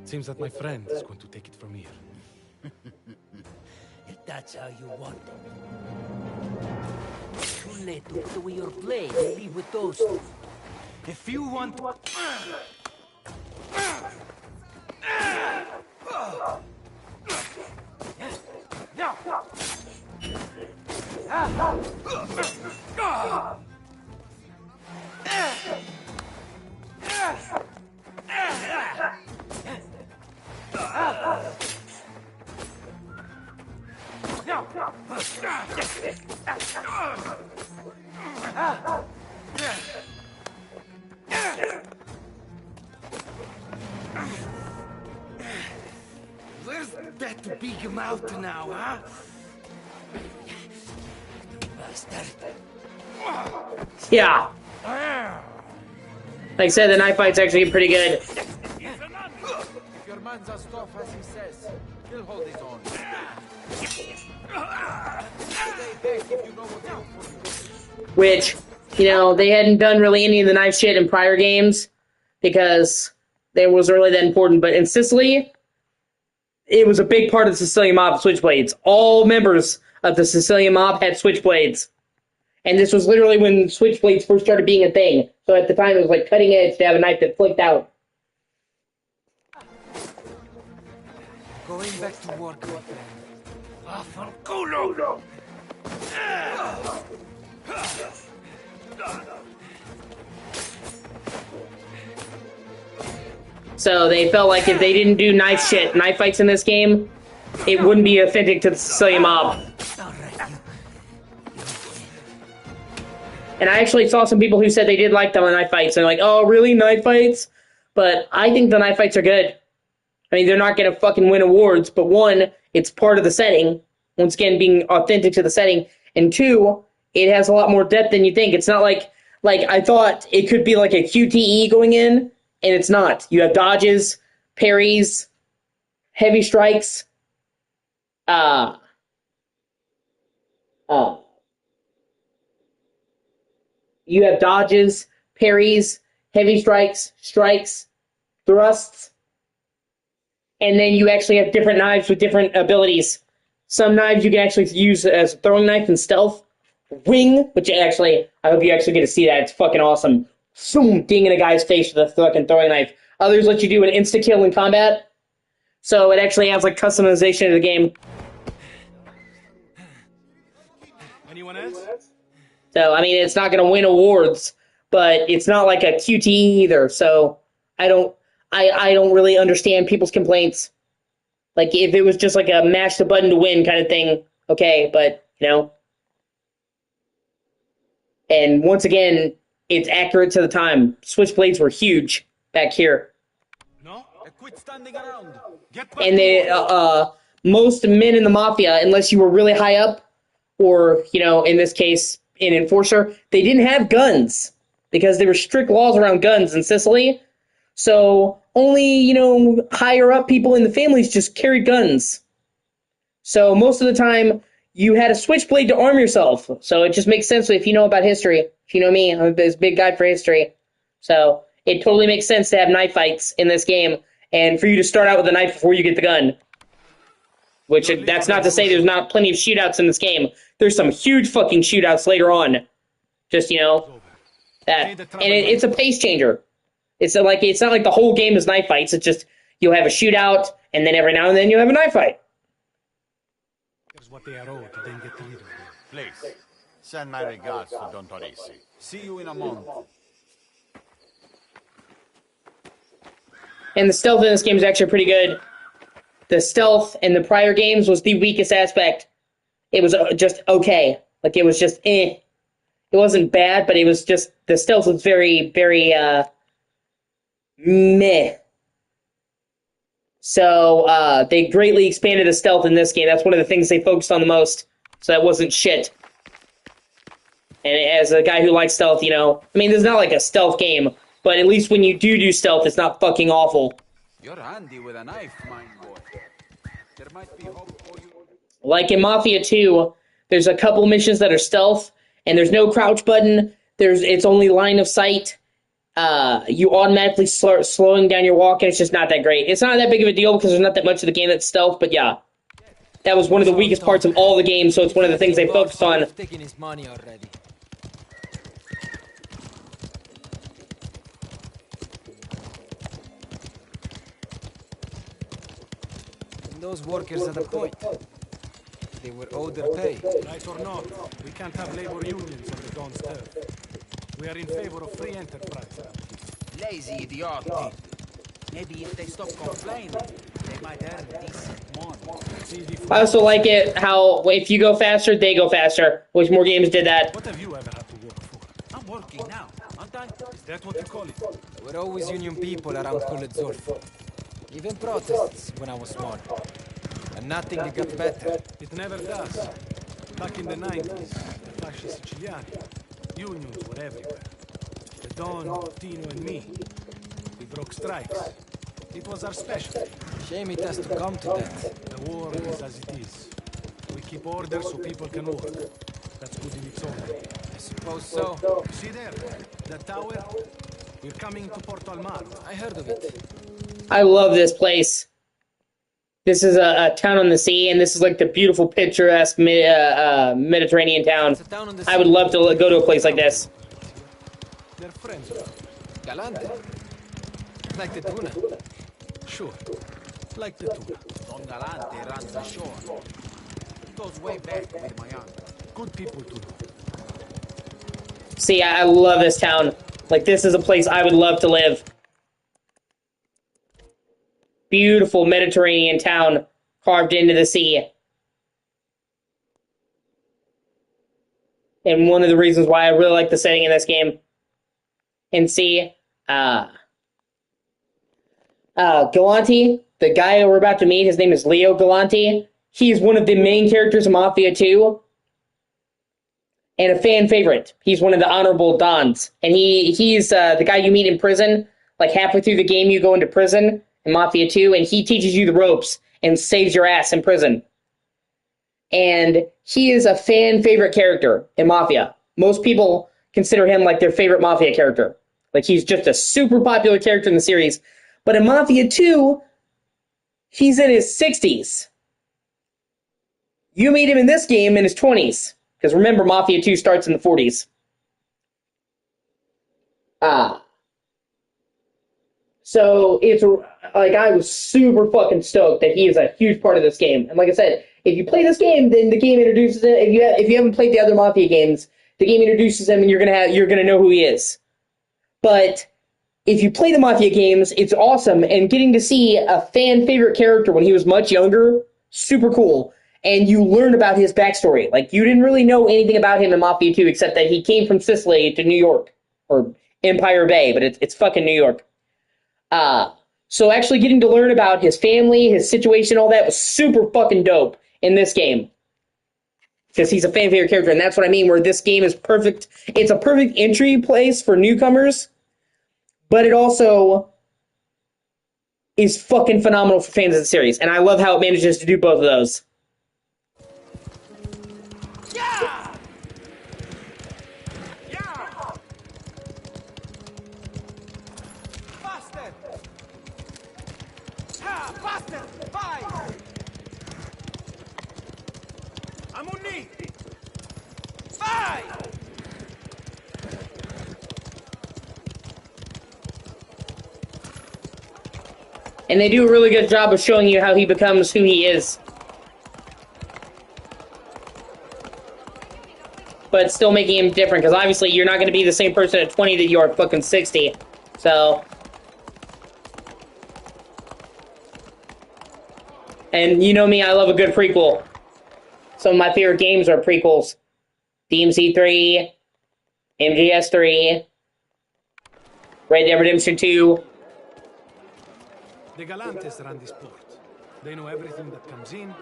Seems that my friend is going to take it from here. If that's how you want it. Too late to put away your blade and leave with those two. If you want... Where's that big mouth now, huh? Bastard. Yeah. Like I said, the knife fight's actually pretty good. If your man's as tough as he says, he'll hold his own. Stay back if you know what to do for you. Which, you know, they hadn't done really any of the knife shit in prior games because it wasn't really that important. But in Sicily, it was a big part of the Sicilian mob, switchblades. All members of the Sicilian mob had switchblades. And this was literally when switchblades first started being a thing. So at the time, it was like cutting edge to have a knife that flicked out. Going back to work, my friend. Vaffanculo! So they felt like if they didn't do knife fights in this game, it wouldn't be authentic to the Sicilian mob. And I actually saw some people who said they did like the knife fights. And they're like, oh, really? Knife fights? But I think the knife fights are good. I mean, they're not going to fucking win awards, but one, it's part of the setting. Once again, being authentic to the setting. And two, it has a lot more depth than you think. It's not like I thought it could be like a QTE going in, and it's not. You have dodges, parries, heavy strikes, you have dodges, parries, heavy strikes, thrusts, and then you actually have different knives with different abilities. Some knives you can actually use as a throwing knife and stealth. Wing, which actually, I hope you actually get to see that. It's fucking awesome. Boom, dinging a guy's face with a fucking throwing knife. Others let you do an insta-kill in combat. So it actually has like customization of the game. Anyone else? So, I mean, it's not going to win awards, but it's not like a QTE either. So I don't really understand people's complaints. Like, if it was just like a mash the button to win kind of thing, okay, but, you know. And once again, it's accurate to the time. Switchblades were huge back here. No, quit standing around. And they, most men in the Mafia, unless you were really high up, or, you know, in this case, an enforcer, they didn't have guns because there were strict laws around guns in Sicily. So only, you know, higher up people in the families just carried guns. So most of the time, you had a switchblade to arm yourself. So it just makes sense if you know about history. If you know me, I'm this big guy for history. So it totally makes sense to have knife fights in this game and for you to start out with a knife before you get the gun. Which, that's not to say there's not plenty of shootouts in this game. There's some huge fucking shootouts later on. Just, you know, that. And it's a pace changer. It's not like the whole game is knife fights. It's just, you'll have a shootout, and then every now and then you'll have a knife fight. Here's what they are owed, then get rid of them. Please, send my regards to Don Torisi. See you in a month. And the stealth in this game is actually pretty good. The stealth in the prior games was the weakest aspect. It was just okay. Like, it was just eh. It wasn't bad, but it was just, the stealth was very, very, meh. So, they greatly expanded the stealth in this game. That's one of the things they focused on the most. So that wasn't shit. And as a guy who likes stealth, you know, I mean, there's not like a stealth game, but at least when you do stealth, it's not fucking awful. You're handy with a knife, mine boy. There might be hope for you. Like in Mafia 2, there's a couple missions that are stealth, and there's no crouch button. It's only line of sight. You automatically start slowing down your walk, and it's just not that great. It's not that big of a deal because there's not that much of the game that's stealth, but yeah. That was one of the weakest parts of all the games, so it's one of the things they focused on. Taking his money already. Those workers at the point. They were owed their pay. Right or not, we can't have labor unions on the Don's turf. We are in favor of free enterprise. Lazy idiot. Maybe if they stop complaining, they might earn decent money. I also like it how if you go faster, they go faster. Wish more games did that. What have you ever had to work for? I'm working now, aren't I? Is that what you call it? There were always union people around Kuledzorf. Even protests when I was small. And nothing got better. It never does. Back in the 90s, the Fasci Siciliani, unions were everywhere. The Don, Tino and me, we broke strikes. It was our specialty. Shame it has to come to that. The war is as it is. We keep order so people can work. That's good in its own way. I suppose. Suppose so. See there? The tower? We're coming to Porto Almaro. I heard of it. I love this place. This is a town on the sea, and this is like the beautiful, picturesque Mediterranean town. Town on the I would sea. love to go to a place like this. They're friends of ours. Galante. Like the tuna. Sure. Like the tuna. Don Galante runs the shore. Goes way back with my uncle. Good people to know. See, I love this town. Like, this is a place I would love to live. Beautiful Mediterranean town carved into the sea. And one of the reasons why I really like the setting in this game. And see, Galante, the guy we're about to meet, his name is Leo Galante. He's one of the main characters of Mafia 2. And a fan favorite. He's one of the honorable Dons. And he's the guy you meet in prison. Like, halfway through the game, you go into prison in Mafia 2, and he teaches you the ropes and saves your ass in prison. And he is a fan favorite character in Mafia. Most people consider him like their favorite Mafia character. Like, he's just a super popular character in the series. But in Mafia 2, he's in his 60s. You meet him in this game in his 20s. Because remember, Mafia 2 starts in the 40s. So it's like, I was super fucking stoked that he is a huge part of this game. And like I said, if you play this game, then the game introduces it. If you haven't played the other Mafia games, the game introduces him, and you're gonna know who he is. But if you play the Mafia games, it's awesome, and getting to see a fan favorite character when he was much younger, super cool. And you learn about his backstory. Like, you didn't really know anything about him in Mafia 2, except that he came from Sicily to New York, or Empire Bay, but it's fucking New York. So actually getting to learn about his family, his situation, all that was super fucking dope in this game. Because he's a fan favorite character, and that's what I mean, where this game is perfect. It's a perfect entry place for newcomers, but it also is fucking phenomenal for fans of the series. And I love how it manages to do both of those. Yeah! Yeah! Faster! Ha! Faster! Five! I'm on knee! Five! And they do a really good job of showing you how he becomes who he is. But still making him different, because obviously you're not going to be the same person at 20 that you are at fucking 60. So... And you know me, I love a good prequel. Some of my favorite games are prequels. DMC 3, MGS 3, Red Dead Redemption 2. The Galantes run this port. They know everything that comes in,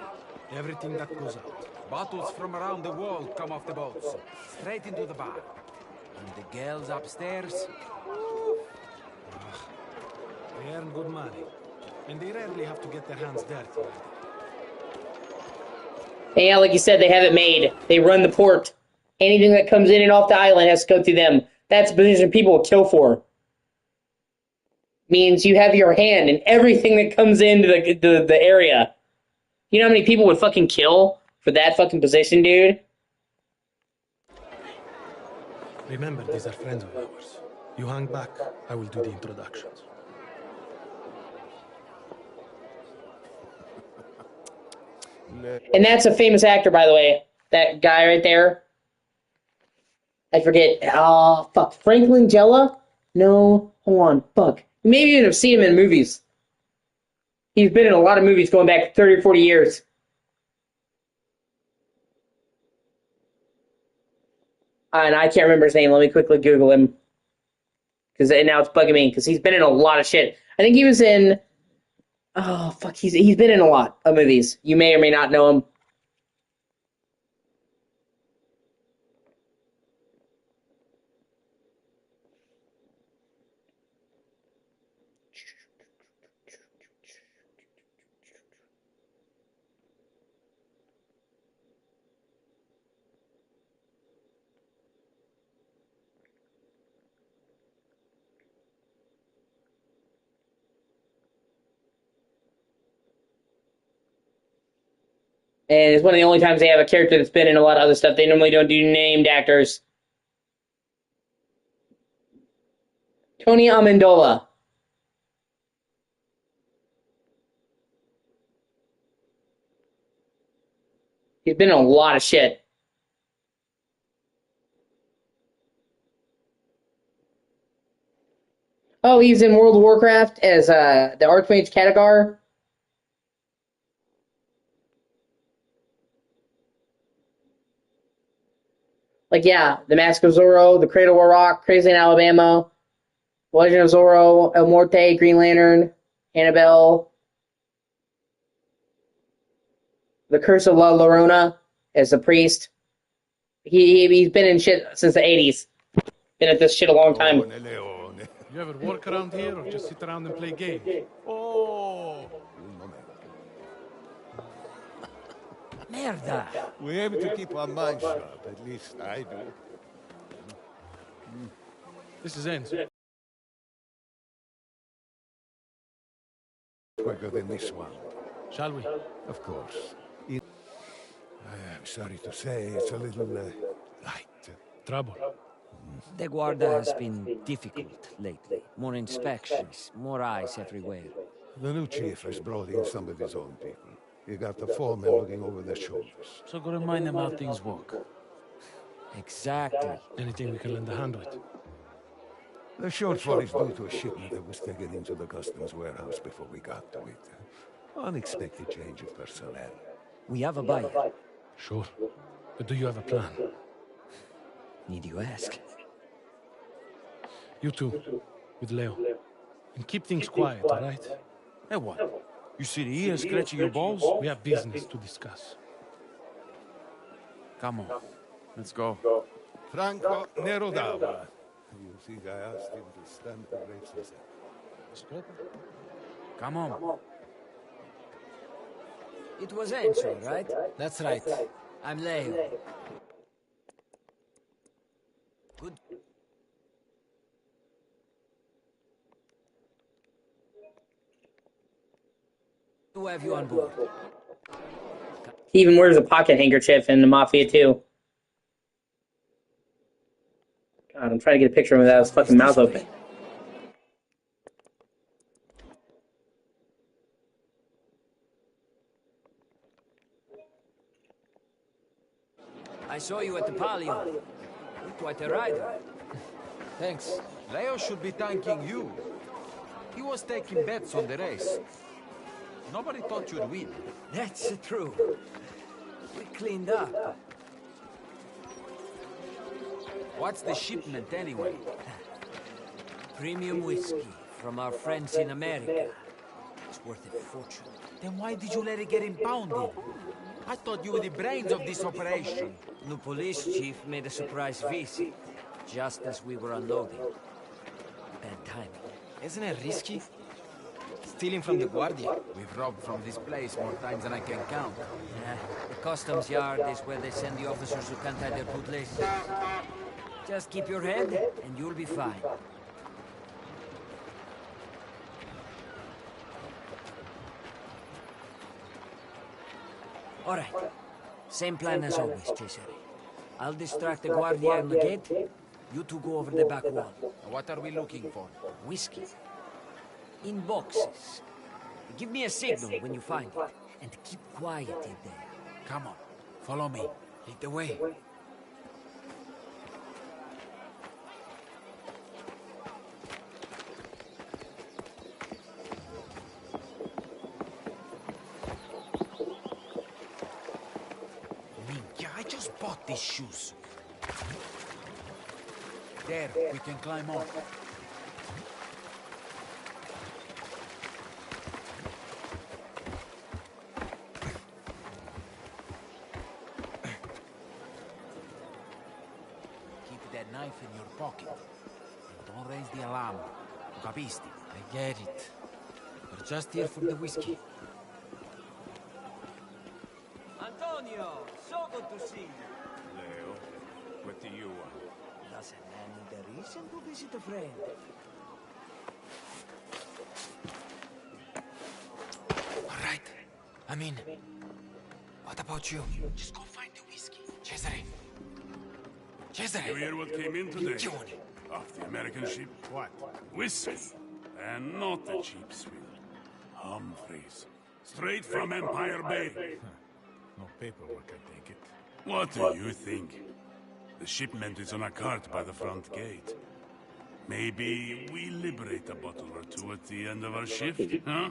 everything that goes out. Bottles from around the world come off the boats, straight into the bar. And the girls upstairs... They earn good money, and they rarely have to get their hands dirty. And yeah, like you said, they have it made. They run the port. Anything that comes in and off the island has to go through them. That's a position people will kill for. Means you have your hand in everything that comes into the area. You know how many people would fucking kill for that fucking position, dude? Remember, these are friends of ours. You hang back, I will do the introductions. And that's a famous actor, by the way. That guy right there. I forget. Oh, fuck. Franklin Jella? No. Hold on. Fuck. You maybe even have seen him in movies. He's been in a lot of movies going back 30 or 40 years. And I can't remember his name. Let me quickly Google him. Because now it's bugging me. Because he's been in a lot of shit. I think he was in... Oh, fuck. He's been in a lot of movies. You may or may not know him. And it's one of the only times they have a character that's been in a lot of other stuff. They normally don't do named actors. Tony Amendola. He's been in a lot of shit. Oh, he's in World of Warcraft as the Archmage Khadgar. Like, yeah, The Mask of Zorro, The Cradle of Rock, Crazy in Alabama, Legend of Zorro, El Morte, Green Lantern, Annabelle, The Curse of La Llorona as a priest. He's been in shit since the 80s. Been at this shit a long time. You ever work around here or just sit around and play games? Oh! Merda! We aim to keep our minds sharp, at least I do. This is Enzo. Quicker than this one. Shall we? Of course. I am sorry to say it's a little light. Trouble. The Guarda has been difficult lately. More inspections, more eyes everywhere. The new chief has brought in some of his own people. You got the foremen looking over their shoulders. So go remind them how things work. Exactly. Anything we can lend a hand with? The shortfall is due to a shipment that was taken into the customs warehouse before we got to it. Unexpected change of personnel. We have a buyer. Sure. But do you have a plan? Need you ask? You two, with Leo. And keep things quiet, all right? Hey, what? You sit here scratching your balls? We have business to discuss. Come on. Let's go. Franco Nerodava. You think I asked him to stand the race himself? Come on. It was Enzo, right? That's right. I'm Leo. Good. To have you on board. He even wears a pocket handkerchief in the Mafia too. God, I'm trying to get a picture of him without his fucking mouth open. I saw you at the Palio. You're quite a rider. Thanks. Leo should be thanking you. He was taking bets on the race. Nobody thought you'd win. That's true. We cleaned up. What's the shipment anyway? Premium whiskey from our friends in America. It's worth a fortune. Then why did you let it get impounded? I thought you were the brains of this operation. The police chief made a surprise visit, just as we were unloading. Bad timing. Isn't it risky? Stealing from the Guardia. We've robbed from this place more times than I can count. The customs yard is where they send the officers who can't tie their bootlaces. Just keep your head, and you'll be fine. All right. Same plan as always, Cesare. I'll distract the Guardia on the gate. You two go over the back wall. What are we looking for? Whiskey. In boxes. Give me a signal when you find it. And keep quiet in there. Come on. Follow me. Lead the way. I just bought these shoes. There, we can climb up. Keep that knife in your pocket. And don't raise the alarm. Capisti? I get it. We're just here for the whiskey. Antonio, so good to see you. Leo, what do you want? Does a man need a reason to visit a friend? All right. I'm in. What about you? Just go find the whiskey. Cesare! Cesare! You hear what came in today? Piccione. Off the American ship? What? Whiskey. And not a cheap swill. Humphreys. Straight from Empire Bay. No paperwork, I take it. What do you think? The shipment is on a cart by the front gate. Maybe we liberate a bottle or two at the end of our shift, huh?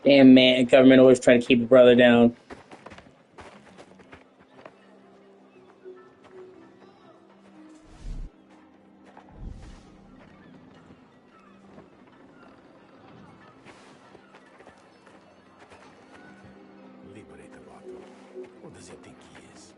Damn, man, government always trying to keep a brother down. Liberate the bottle. Who does he think he is?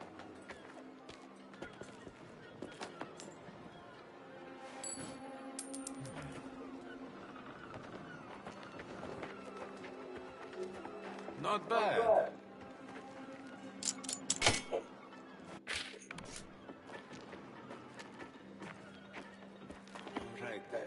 Not bad. Right then.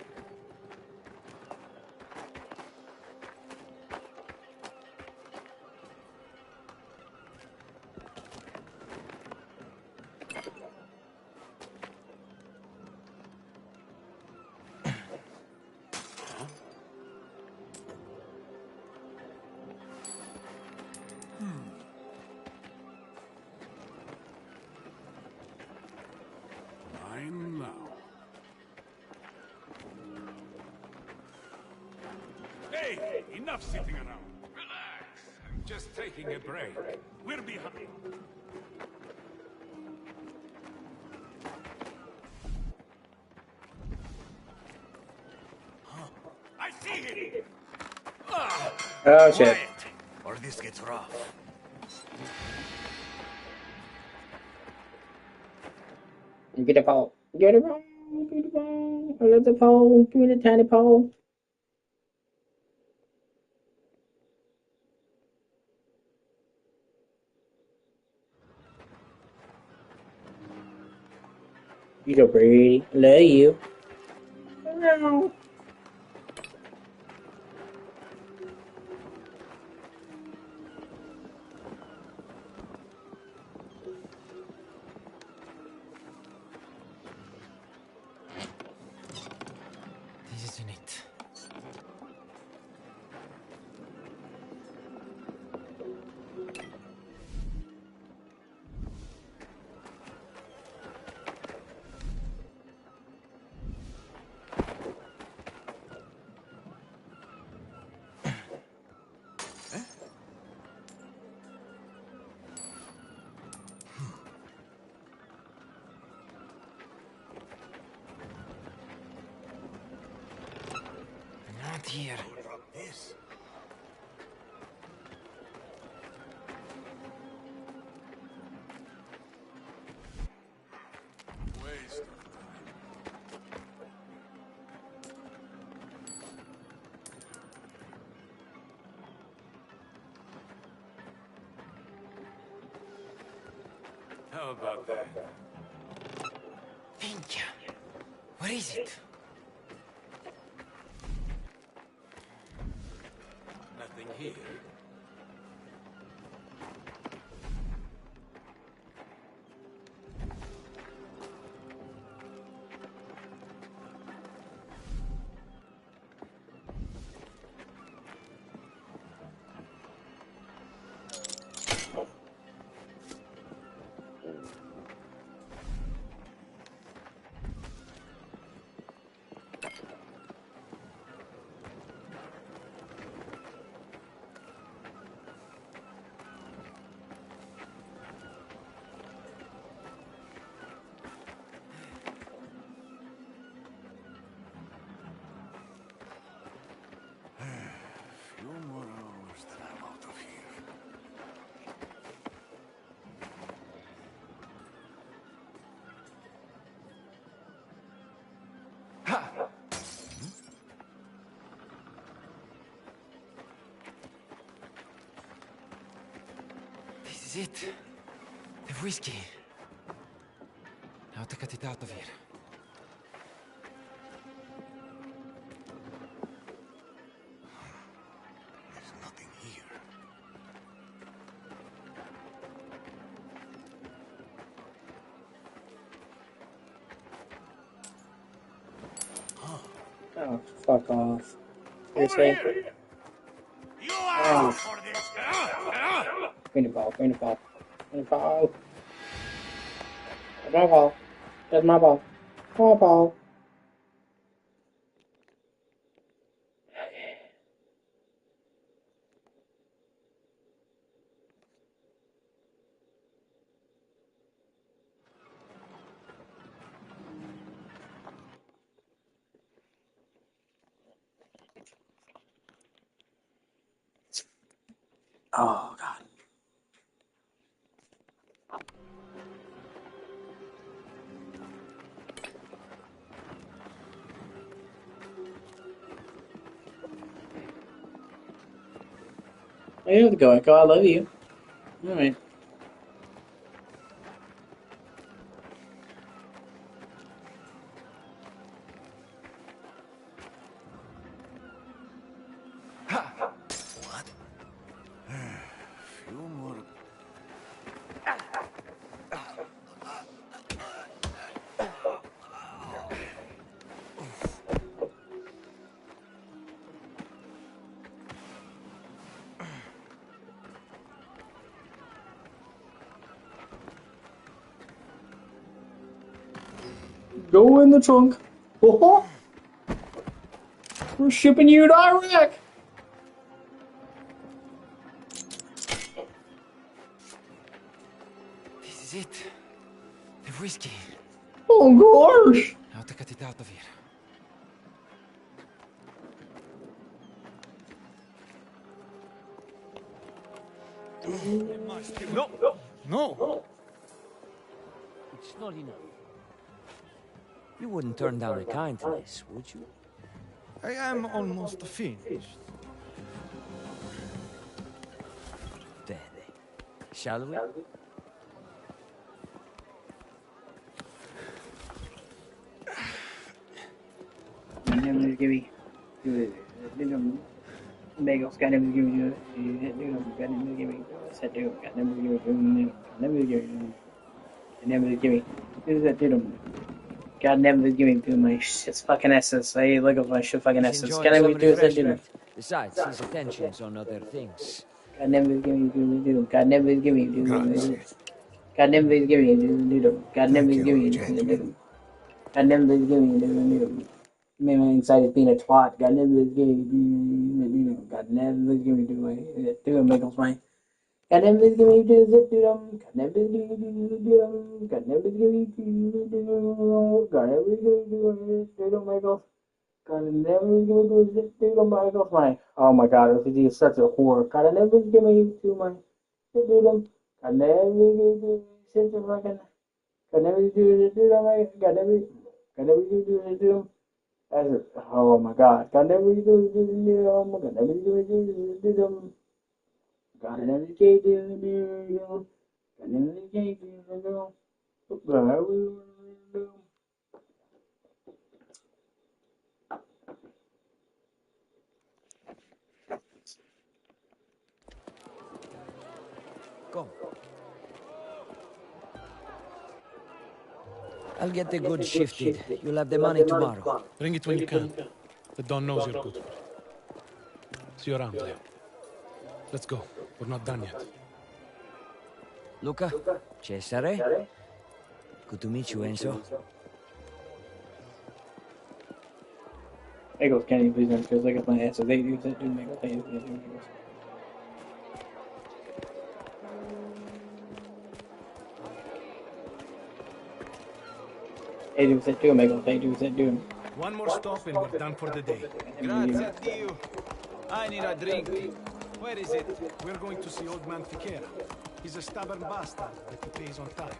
Mine now. Hey, enough sitting around. Relax. I'm just taking a break. We're behind. I see him. Oh, shit. Quiet, or this gets rough. Get a pole. Get a pole. Get a pole. I love the pole. Give me the tiny pole. You're so pretty. Love you. No. This isn't it. Not here. This. Waste. How about that? Minchia. Where is it? Nothing here. Few more hours, then I'm out of here. This is it. The whiskey. Now to get it out of here. Oh, fuck off. Over Seriously? here! You Oh. asked for this! Green the ball, green the ball. Green the ball. That's my ball. That's my ball. My ball. Oh, God. I have to go, Echo. I love you. Alright. Few more. Go in the trunk. Oh, we're shipping you to Iraq. This is it. The whiskey. Oh, gosh. Now to get it out of here. No! No! It's not enough. You wouldn't turn down a kindness, would you? I am almost finished. Bene. Shall we? Give me. Bagels got never give me got never give me said do got never give me never give me never give me who's that dude God never give me to my shit's fucking essence. Hey, look at my shit fucking He's essence. enjoying God never some do that dude. refreshment. Besides, his attention's on other things. God never give me to God never give me to Grazie. God never give me to God never Thank give you, me gentlemen. God never give me to man, my anxiety being a twat. God never give me God never give me to my do make us my God never give me to the dum. God never give me to the dum. God never give me to the dum. God never give me to the Michael. God never give me to the dum. Michael. My oh my God, OCG is such a whore. God never give me to my dum. God never give me such a fucking. God never do the dum. God never. God never do the dum. Oh my God. God never do the dum. God never do the dum. God never gave you. God never gave you. Come. I'll get the goods shifted. You'll have the money tomorrow. Bring it when you can. The Don knows you're good for it. See you around, Leo. Let's go. We're not done yet. Luca? Cesare? Good to meet you, Enzo. Bagels, can you please because look at my ass. They use that dude bagels. They use that dude bagels. They do that too, bagels. They do that too. One more stop and we're done for the day. Grazie a Dio. I need a drink. Where is it? We're going to see old man Fichera. He's a stubborn bastard, but he pays on time.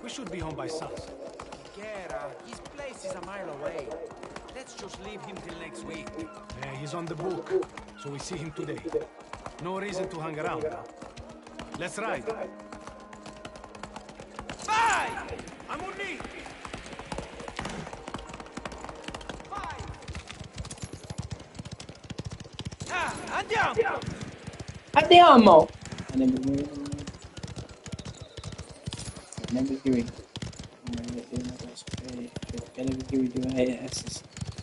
We should be home by sunset. Gera, his place is a mile away. Let's just leave him till next week. He's on the book, so we see him today. No reason to hang around now. Let's ride. Vai! Ammonì! Ah, andiamo! Andiamo! I never give me. I never give me to my asses.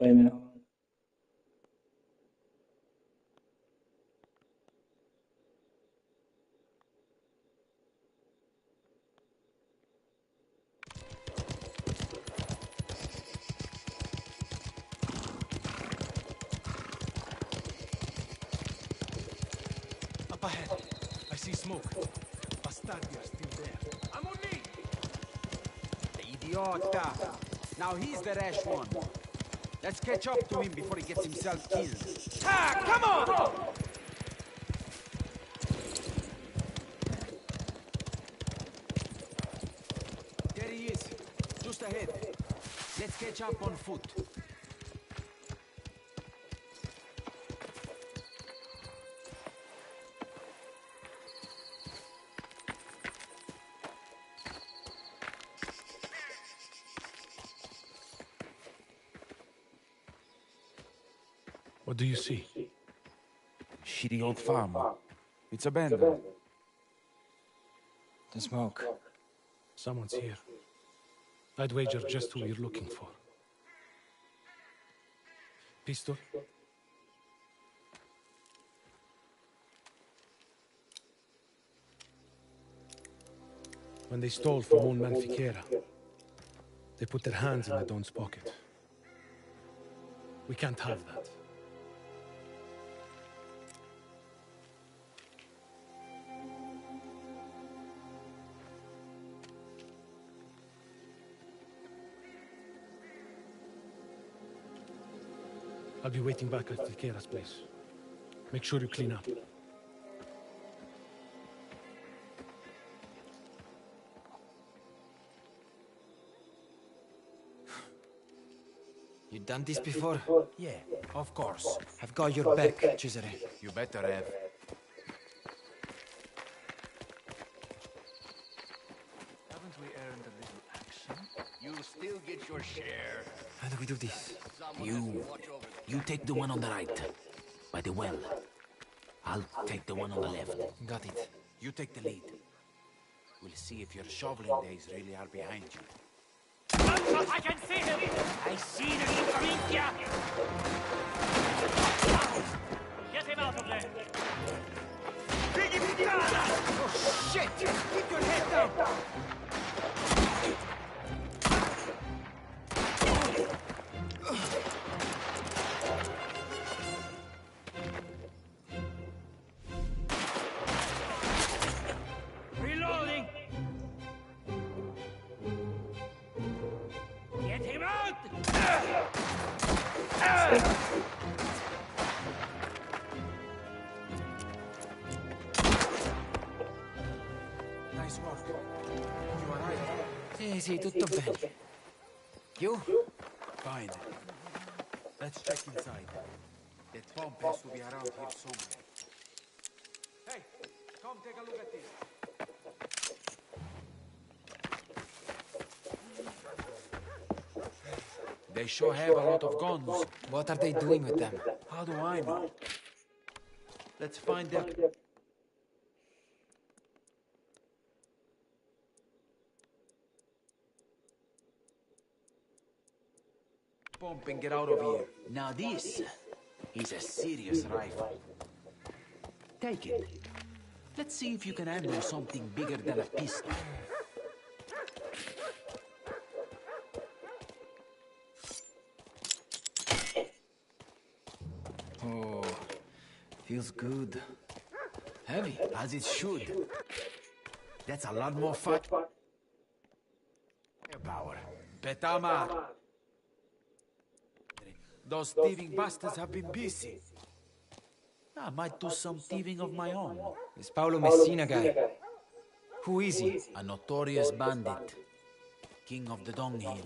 Wait a minute. Up ahead. I see smoke. Bastardi are still there. I'm on me! Idiota! Now he's the rash one. Let's catch up to him before he gets himself killed. Ah, come on! There he is. Just ahead. Let's catch up on foot. What do you see? Shitty old farm. It's abandoned. The smoke. Someone's here. I'd wager just who you're looking for. Pistol? When they stole from old man Fiquera, they put their hands in the Don's pocket. We can't have that. I'll be waiting back at Fiquera's place. Make sure you clean up. You done this before? Yeah, of course. I've got your back, Cesare. You better have. Haven't we earned a little action? You still get your share. How do we do this? You take the one on the right, by the well. I'll take the one on the left. Got it. You take the lead. We'll see if your shoveling days really are behind you. I can see him! I see the Mafia! Get him out of there! Oh, shit! Keep your head down! Reloading! Get him out! Nice work. You all right? Sì, tutto bene. You? Fine. Let's check inside. That bomb has to be around here somewhere. Hey, come take a look at this. They sure have a lot of guns. What are they doing with them? How do I know? Let's find them. Pump and get out of here. Now this is a serious rifle. Take it. Let's see if you can handle something bigger than a pistol. Oh, feels good. Heavy, as it should. That's a lot more fun. Power. Betama! Those thieving bastards have been busy. I might do some thieving of my own. This Paolo Messina guy. Who is he? A notorious bandit. King of the dunghill.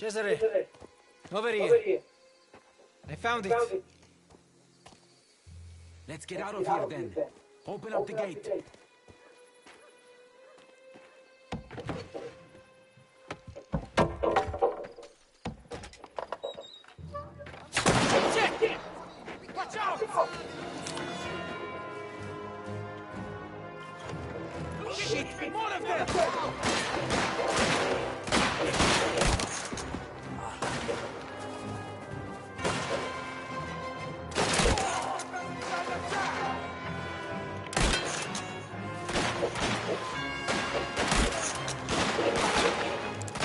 Cesare, over here. I found it. Let's get out of here then. Open up the gate. Shit! Watch out! Shit! More of them!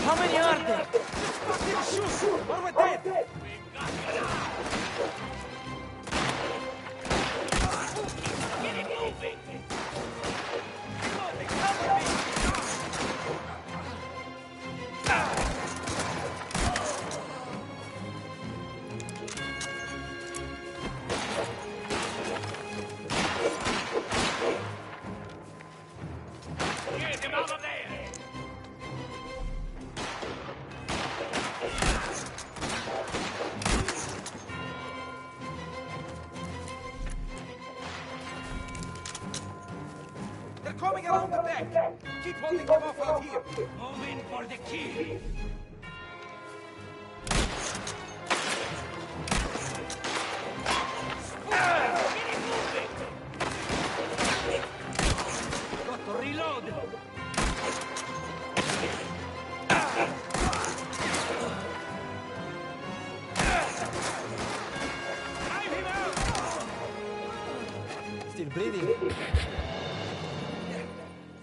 How many are there? Shoot! Or we're dead! Get it moving! Get him out of there! They're coming around the back! Keep holding them off out here! Move in for the kill! Get it moving! Got to reload! Drive him out! Still bleeding.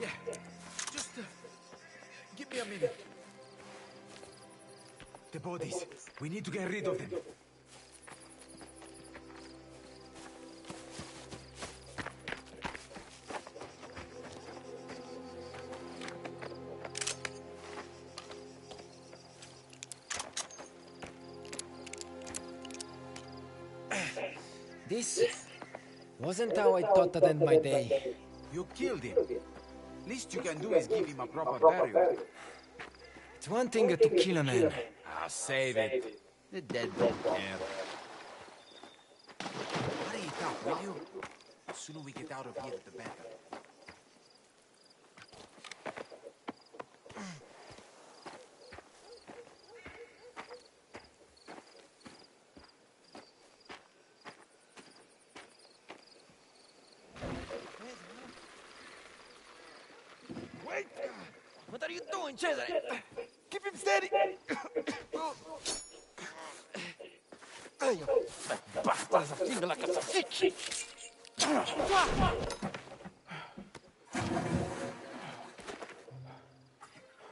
Yeah. Just give me a minute. The bodies. We need to get rid of them. This wasn't how I thought I'd end my day. You killed him. Least you can do is give him a proper burial. It's one thing to kill a man. Ah, save it. The dead don't care. Hurry it up, will you? The sooner we get out of here, the better. Wait! What are you doing, Cesare? Keep him steady! Bastards are feeling like a sausage!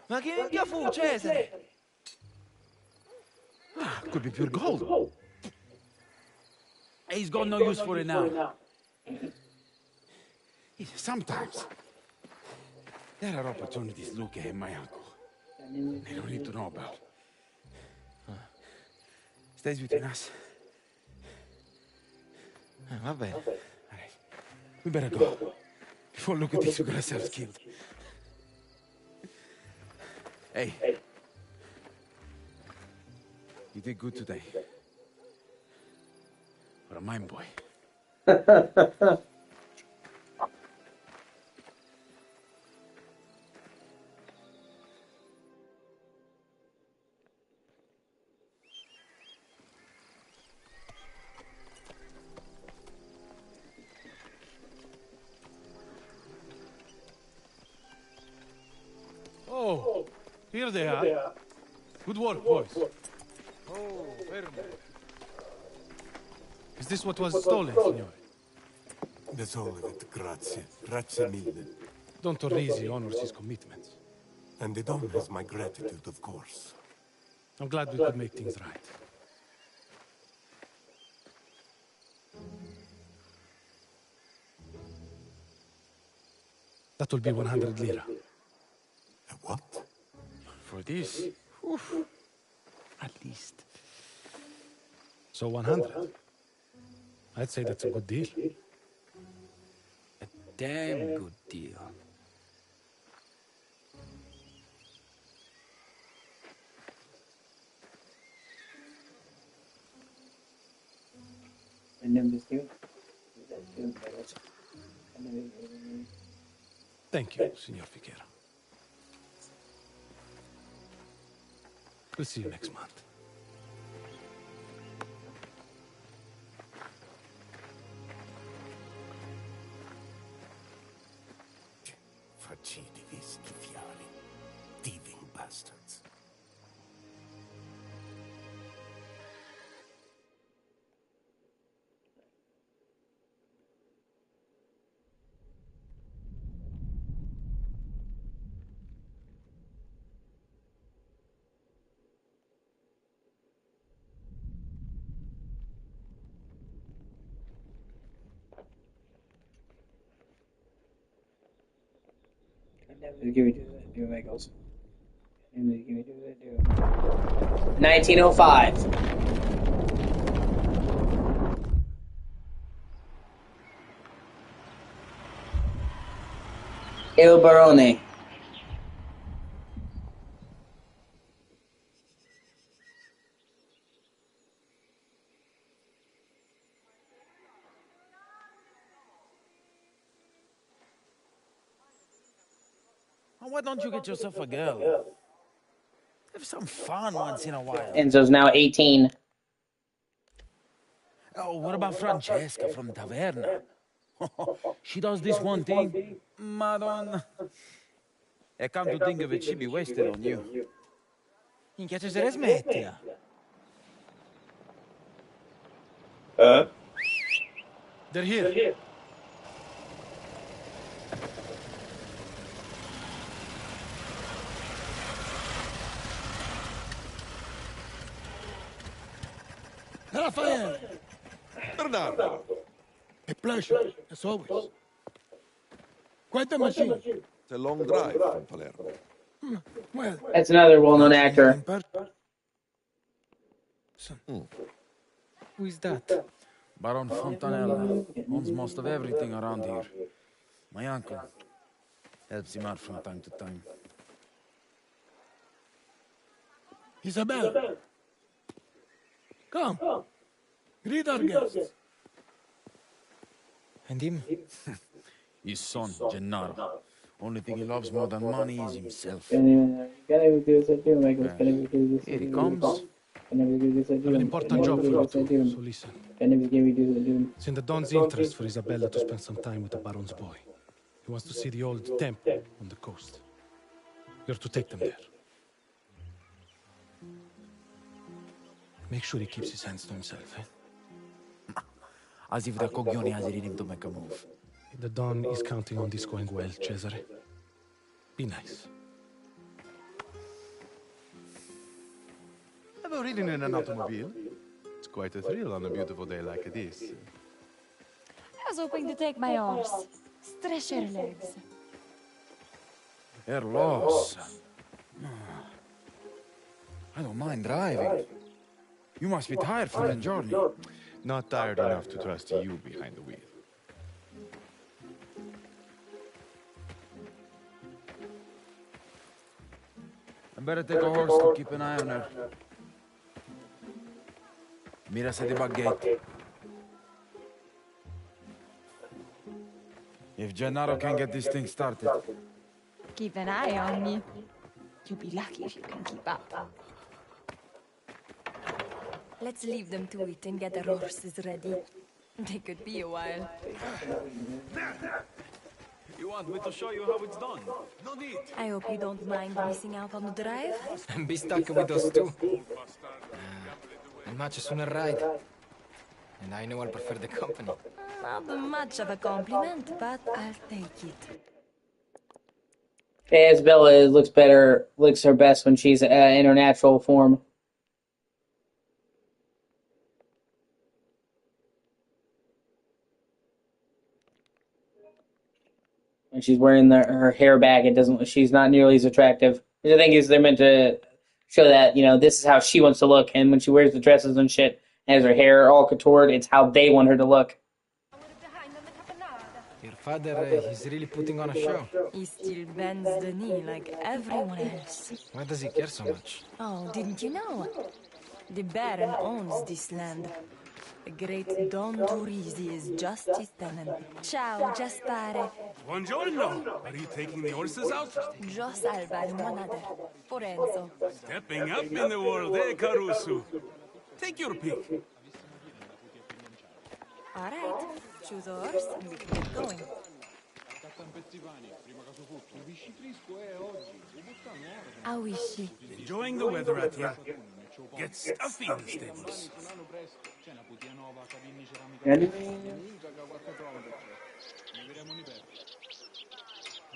Ma che minchia fu, Cesare? Could be pure gold. He's got no use for it now. Sometimes there are opportunities Luke and my uncle they don't need to know about. Stays between us. Va bene. All right. We better go before Luke thinks we got ourselves killed. Hey. You did good today. For a mine boy. Oh, here they are. Good work, boys. Oh, fermo. Is this what was stolen, signore? That's all of it, grazie. Grazie mille. Don Torrisi honors his commitments. And the Don has my gratitude, of course. I'm glad we could make things right. That will be 100 lira. What? For this? Oof. At least. So 100. I'd say that's a good deal. A damn good deal. Thank you, Signor Figuera. We'll see you next month. Facitevi schifiari, thieving bastards. Give me do Michaels. 1905. Il Barone. Why don't you get yourself a girl? Have some fun once in a while. Enzo's now 18. Oh, what about Francesca from Taverna? She does this one thing. Madonna. E come to think of it, she'd be wasted on you. Minchia, ce se smettila. They're here. Raphael! Bernardo! A pleasure, as always. Quite a machine. It's a long drive from Palermo. Well, That's another well-known actor. Who is that? Baron Fontanella owns most of everything around here. My uncle helps him out from time to time. Isabel. Come. Greet our guests. And him? His son, Gennaro. Only thing he loves more than money is himself. Here he comes. I have an important job for you two, so listen. It's in the Don's interest for Isabella to spend some time with the Baron's boy. He wants to see the old temple on the coast. You're to take them there. Make sure he keeps his hands to himself, eh? As if the coglione has it in him to make a move. The Don is counting on this going well, Cesare. Be nice. Ever ridden in an automobile? It's quite a thrill on a beautiful day like this. I was hoping to take my horse. Stretch your legs. Her loss. I don't mind driving. You must be tired from the journey. Not tired enough to trust you behind the wheel. I better take a horse to keep an eye on her. Mirase di baguette. If Gennaro can get this thing started. Keep an eye on me. You'll be lucky if you can keep up. Let's leave them to it and get their horses ready. They could be a while. You want me to show you how it's done? No need. I hope you don't mind missing out on the drive. And be stuck with us too. Much sooner ride. And I know I'll prefer the company. Not much of a compliment, but I'll take it. Isabella looks better, looks her best when she's in her natural form. When she's wearing her hair back, it doesn't. She's not nearly as attractive. The thing is, they're meant to show that this is how she wants to look, and when she wears the dresses and shit, and has her hair all contoured, it's how they want her to look. Your father, he's really putting on a show. He still bends the knee like everyone else. Why does he care so much? Oh, didn't you know? The Baron owns this land. The great Don Turisi is just his tenant. Ciao, Gaspare. Buongiorno. Are you taking the horses out? Jo salva il monade. For Enzo. Stepping up in the world, eh, Caruso? Take your pick. All right. Choose a horse and we can get going. How is she? Enjoying the weather out here. Get stuffy in the stables.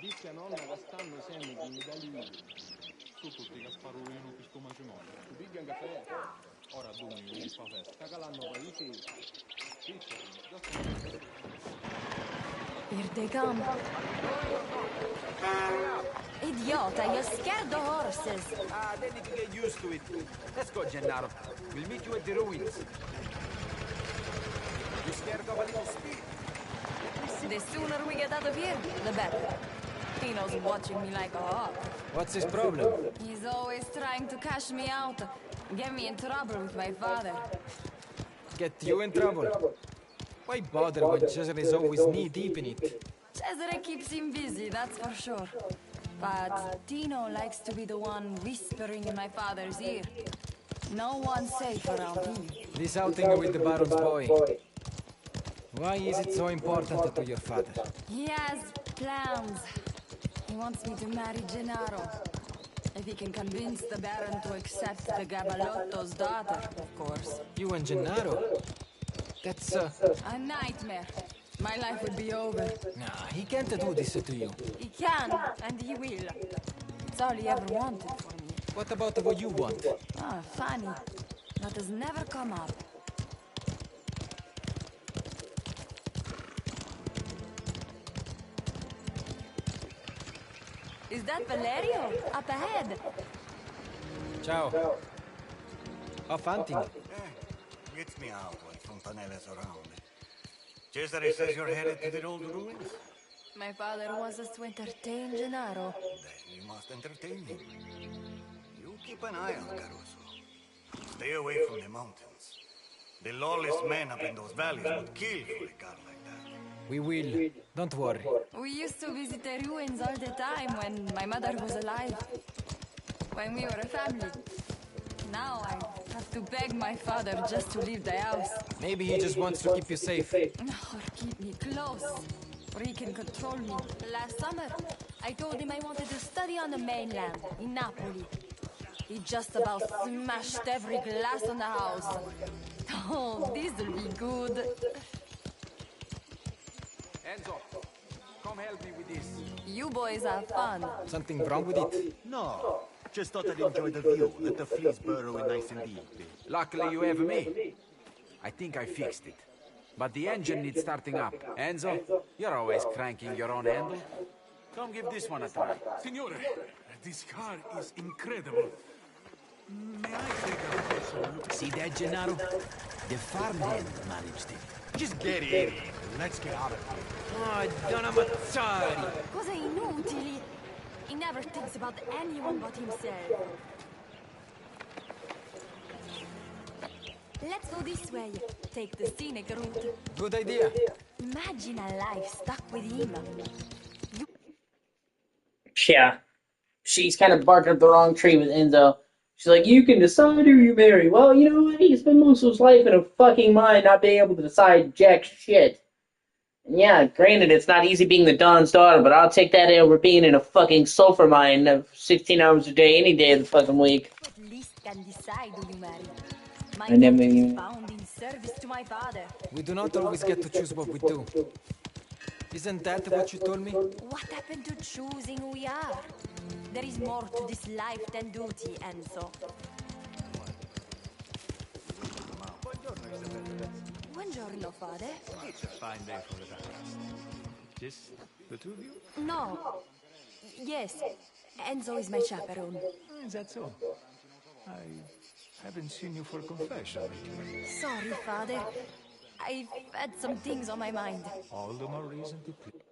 Disse a nonna quest'anno semi che mi dà lui. Su tutti che sparuino questo matrimonio. Tu piglia un caffè. Ora dunque mi fa festa. Calando paesi. Here they come. Idiota, you're scared of horses. Ah, they need to get used to it. Let's go, Gennaro. We'll meet you at the ruins. You scared of a little speed? The sooner we get out of here, the better. Tino's watching me like a hawk. What's his problem? He's always trying to cash me out. Get me in trouble with my father. Get you in trouble? Why bother when Cesare's always knee-deep in it? Cesare keeps him busy, that's for sure. But Tino likes to be the one whispering in my father's ear. No one's safe around him. This outing with the Baron's boy. Why is it so important to your father? He has plans. He wants me to marry Gennaro. If he can convince the Baron to accept the Gabalotto's daughter, of course. You and Gennaro? That's, A nightmare. My life would be over. Nah, he can't do this to you. He can, and he will. It's all he ever wanted for me. What about what you want? Ah, funny. That has never come up. Is that Valerio? Up ahead. Ciao. Off hunting. Gets me out when Fontanella's around. Cesare says you're headed to the old ruins? My father wants us to entertain Gennaro. Then you must entertain him. You keep an eye on Caruso. Stay away from the mountains. The lawless men up in those valleys would kill for a car like that. We will. Don't worry. We used to visit the ruins all the time when my mother was alive. When we were a family. Now I have to beg my father just to leave the house. Maybe he just wants to keep you safe. Or keep me close. Or he can control me. Last summer, I told him I wanted to study on the mainland, in Napoli. He just about smashed every glass on the house. Oh, this'll be good. Enzo, come help me with this. You boys have fun. Something wrong with it? No. Just thought I'd enjoy the view. Let the fleas burrow in nice and deep. Luckily you have me. I think I fixed it. But the engine needs starting up. Enzo, you're always cranking your own handle. Come give this one a try. Signore, this car is incredible. May I take a closer look? See that, Gennaro? The farmhand managed it. Just get in. Let's get out of here. Oh, Donna Mazzari! Cose inutili. He never thinks about anyone but himself. Let's go this way. Take the scenic route. Good idea. Imagine a life stuck with him. Yeah. She's kind of barking up the wrong tree with Enzo. She's like, you can decide who you marry. Well, you know what? He spent most of his life in a fucking mine not being able to decide jack shit. And yeah, granted, it's not easy being the Don's daughter, but I'll take that over being in a fucking sulfur mine of 16 hours a day, any day of the fucking week. At least can decide who you marry. My I never life even- is bound in service to my father. We do not always get to choose what we do. Isn't that what you told me? What happened to choosing who we are? There is more to this life than duty, Enzo. Buongiorno, father. It's a fine day for the dance. Just the two of you? No. Yes, Enzo is my chaperone. Is that so? I haven't seen you for confession lately. Sorry, father. I've had some things on my mind. All the more reason to plead.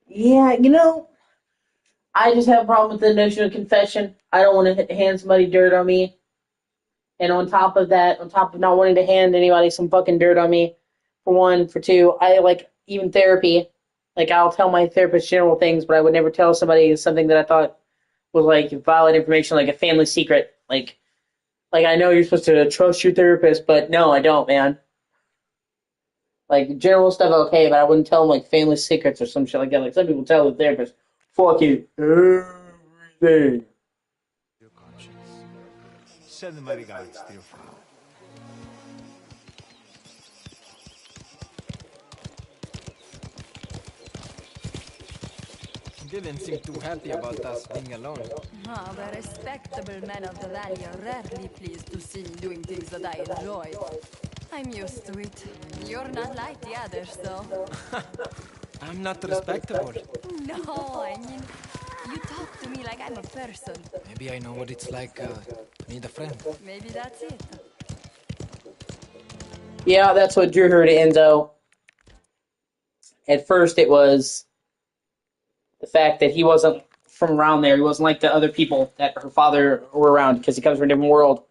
Yeah, you know, I just have a problem with the notion of confession. I don't want to hand somebody dirt on me. And on top of that, on top of not wanting to hand anybody some fucking dirt on me, for one, for two, I like even therapy. Like I'll tell my therapist general things, but I would never tell somebody something that I thought was like valid information, like a family secret. Like I know you're supposed to trust your therapist, but no, I don't, man. Like general stuff, okay, but I wouldn't tell them like family secrets or some shit like that. Like some people tell the therapist, fucking everything. Your conscience. Send my regards to your father. Didn't seem too happy about us being alone. Ah, the respectable men of the valley are rarely pleased to see me doing things that I enjoy. I'm used to it. You're not like the others, though. I'm not respectable. No, I mean, you talk to me like I'm a person. Maybe I know what it's like to need a friend. Maybe that's it. Yeah, that's what drew her to Enzo. At first, it was the fact that he wasn't from around there. He wasn't like the other people that her father were around because he comes from a different world.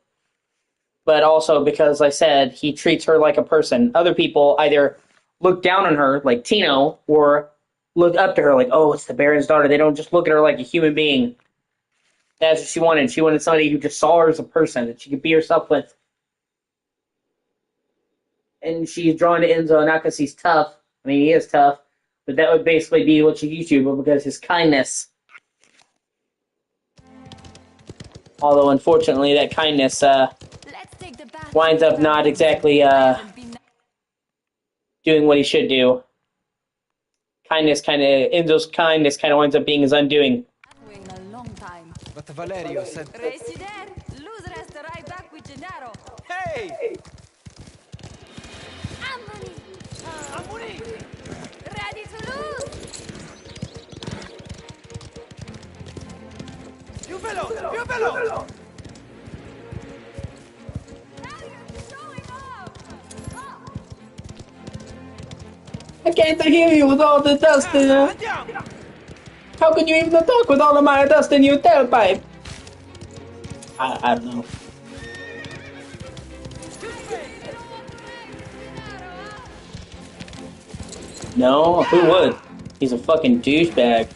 But also because, like I said, he treats her like a person. Other people either look down on her, like Tino, or look up to her, like, oh, it's the Baron's daughter. They don't just look at her like a human being. That's what she wanted. She wanted somebody who just saw her as a person that she could be herself with. And she's drawn to Enzo not because he's tough. I mean, he is tough. But that would basically be what she used to, but because his kindness. Although, unfortunately, that kindness winds up not exactly doing what he should do. Enzo's kindness kind of winds up being his undoing. A long time. But Valerio said... Race you there, lose rest right back with Gennaro. Hey! Amuni! Ready to lose! Più veloce! Più veloce! I can't hear you with all the dust in you. How can you even talk with all of my dust in your tailpipe? I don't know. No, who would? He's a fucking douchebag.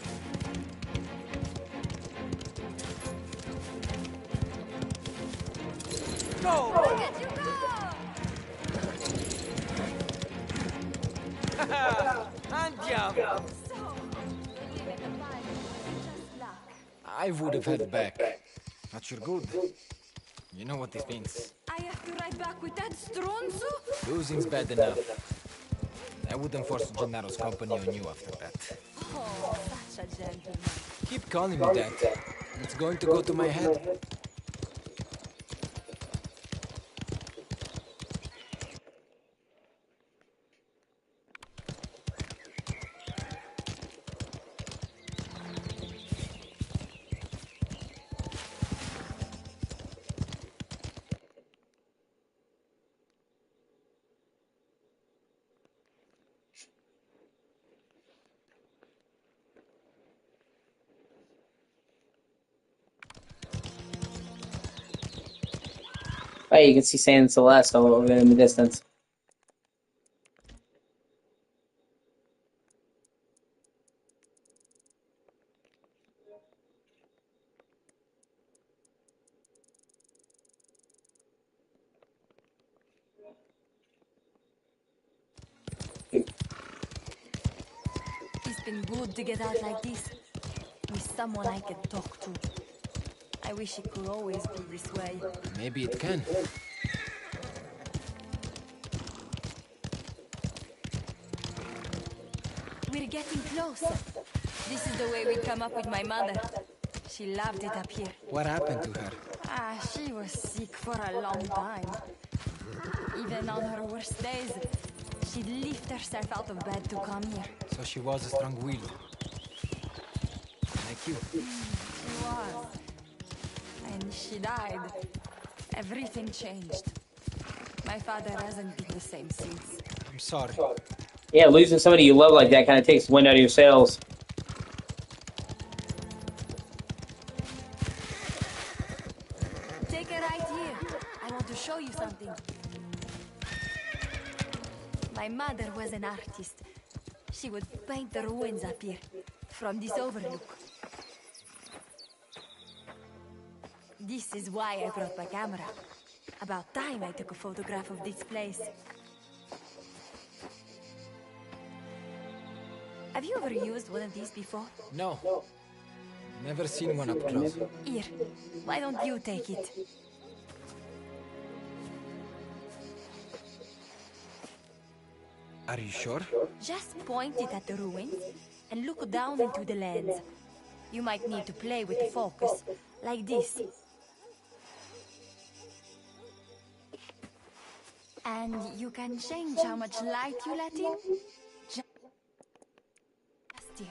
Andiamo! I would have had back. But you're good. You know what this means. I have to ride back with that stronzo? Losing's bad enough. I wouldn't force Gennaro's company on you after that. Oh, such a gentleman. Keep calling me that. It's going to go to my head. Oh, you can see San Celeste all over there in the distance. It's been good to get out like this, with someone I can talk to. I wish it could always be this way. Maybe it can. We're getting close. This is the way we come up with my mother. She loved it up here. What happened to her? She was sick for a long time. Even on her worst days, she'd lift herself out of bed to come here. So she was strong-willed. Like you. She was. And she died. Everything changed. My father hasn't been the same since. I'm sorry. Yeah, losing somebody you love like that kind of takes the wind out of your sails. My mother was an artist. She would paint the ruins up here, from this overlook. This is why I brought my camera. About time I took a photograph of this place. Have you ever used one of these before? No. Never seen one up close. Here, why don't you take it? Are you sure? Just point it at the ruins and look down into the lens. You might need to play with the focus, like this. And you can change how much light you let in. Just here.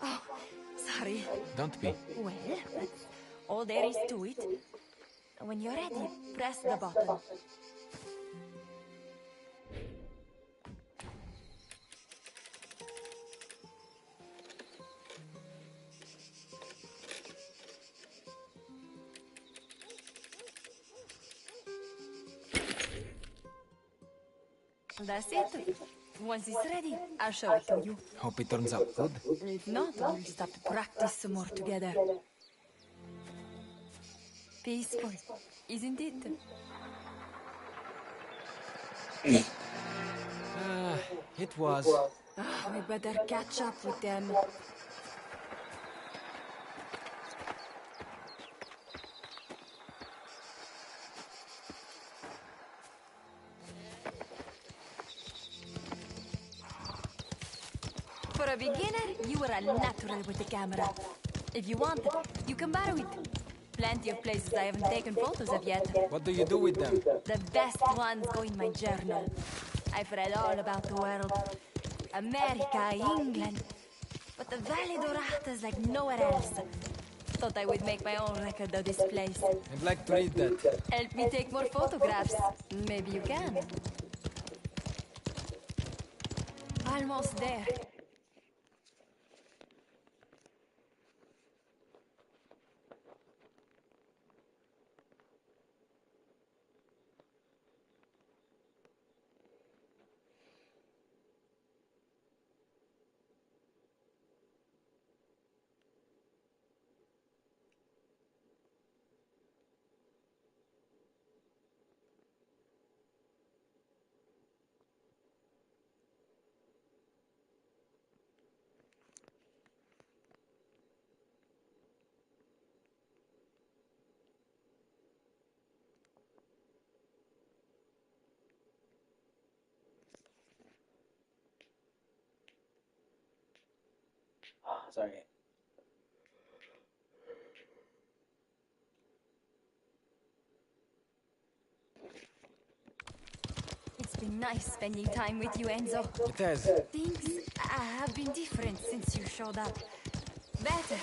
Oh, sorry. Don't be. Well, that's all there is to it. When you're ready, press the button. That's it. Once it's ready, I'll show it to you. Hope it turns out good. If not, we'll stop to practice some more together. Peaceful, isn't it? It was. We better catch up with them. For a beginner, you are a natural with the camera. If you want, you can borrow it. Plenty of places I haven't taken photos of yet. What do you do with them? The best ones go in my journal. I've read all about the world. America, England. But the Valley Dorata's like nowhere else. Thought I would make my own record of this place. I'd like to read that. Help me take more photographs. Maybe you can. Almost there. Sorry. It's been nice spending time with you, Enzo. It has. Things have been different since you showed up. Better.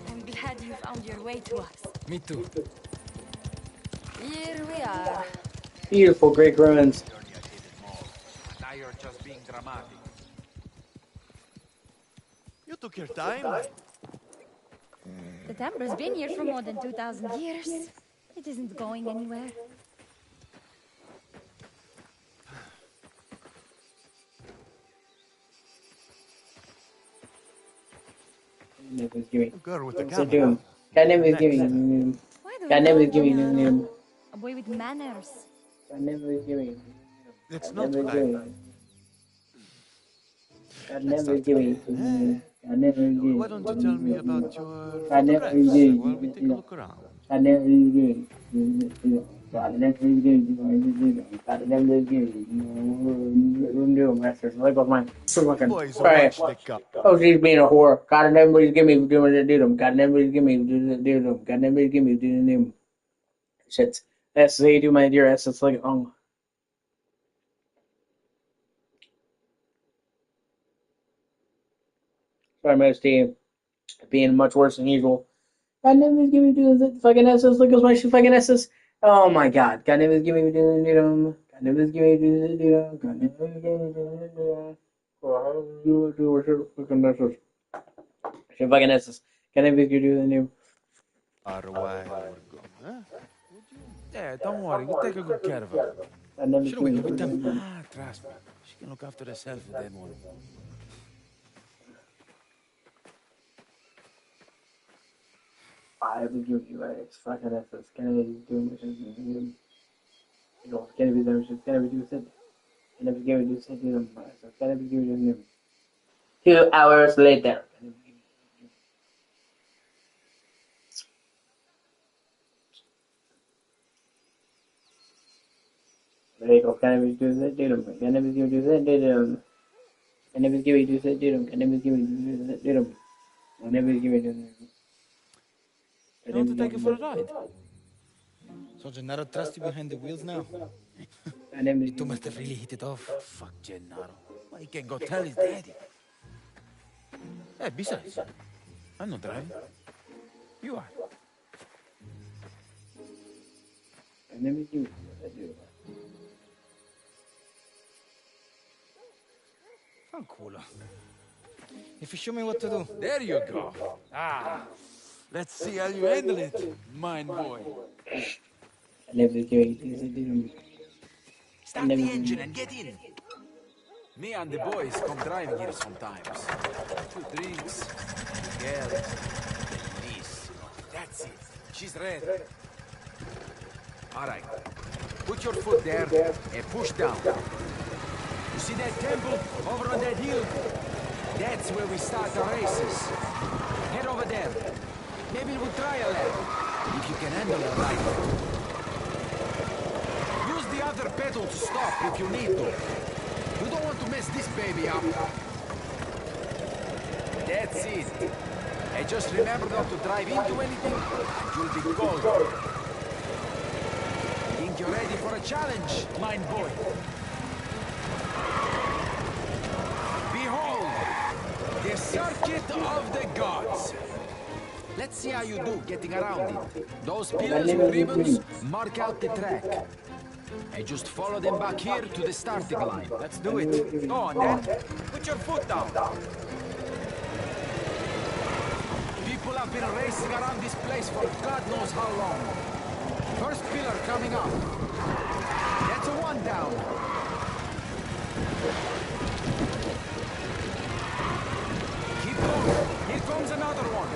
I'm glad you found your way to us. Me too. Here we are. Beautiful, great ruins. Now you're just being dramatic. You took your time. The Temper's been here for more than 2,000 years. It isn't going anywhere. Girl with the So camera. doom. God never give me. God never give me no. A boy with manners. God never give me. It's God not never give bad. me. God never give me. God never give me. Why don't you tell me about your God never photographs give while we take a look around? God never give me. God never give me. God never give me. Masters. Like with mine. Boys, Sorry. watch the cup. Oh, she's being a whore. God never give me doing the doom. God never give me doing the doom. God never give me doing the doom. Shit. That's they do my dear ass. It's like, oh. Sorry, Mosty. Being much worse than usual. God never give me doing the fucking S's. Look at my fucking S's. Oh my god. God never give me doing the doom. God never give me doing the doom. God never give me doing the doom. Fucking S's. Fucking S's. God never give me doing the doom. Our while we're gone. huh? Yeah, don't worry. We'll take a good care of her. I never Shouldn't we give go you with them? them. Ah, trust me. She can look after herself with that one. I will give you a fucking essence. Can I do missions? You know, can I be there? Can I do it? Can I be given to send you? Can I be given them? 2 hours later. There you go. Can I be doing that? Can I be given to that? Can I be given to that? Can I be given to that? Can I be given to that? You want to take her for a ride? So Gennaro trusts you behind the wheels now? You two must have really hit it off. Fuck Gennaro. Well, he can go tell his daddy. Hey, besides, I'm not driving. You are. Can I be given to that? Fanculo. If you show me what to do. There you go. Ah, let's see how you handle it, mine boy. Start the engine and get in. Me and the boys come driving here sometimes. 2 drinks, girl, bellissimo. That's it. She's ready. All right. Put your foot there and push down. You see that temple over on that hill? That's where we start the races. Head over there. Maybe we'll try a lap. If you can handle it right. Use the other pedal to stop if you need to. You don't want to mess this baby up. That's it. And just remember not to drive into anything, and you'll be golden. Think you're ready for a challenge, mine boy? Behold, the circuit of the gods. Let's see how you do getting around it. Those pillars with ribbons mark out the track. And just follow them back here to the starting line. Let's do it. Go on, then. Put your foot down. People have been racing around this place for God knows how long. First pillar coming up. That's a 1 down. Keep going. Here comes another one.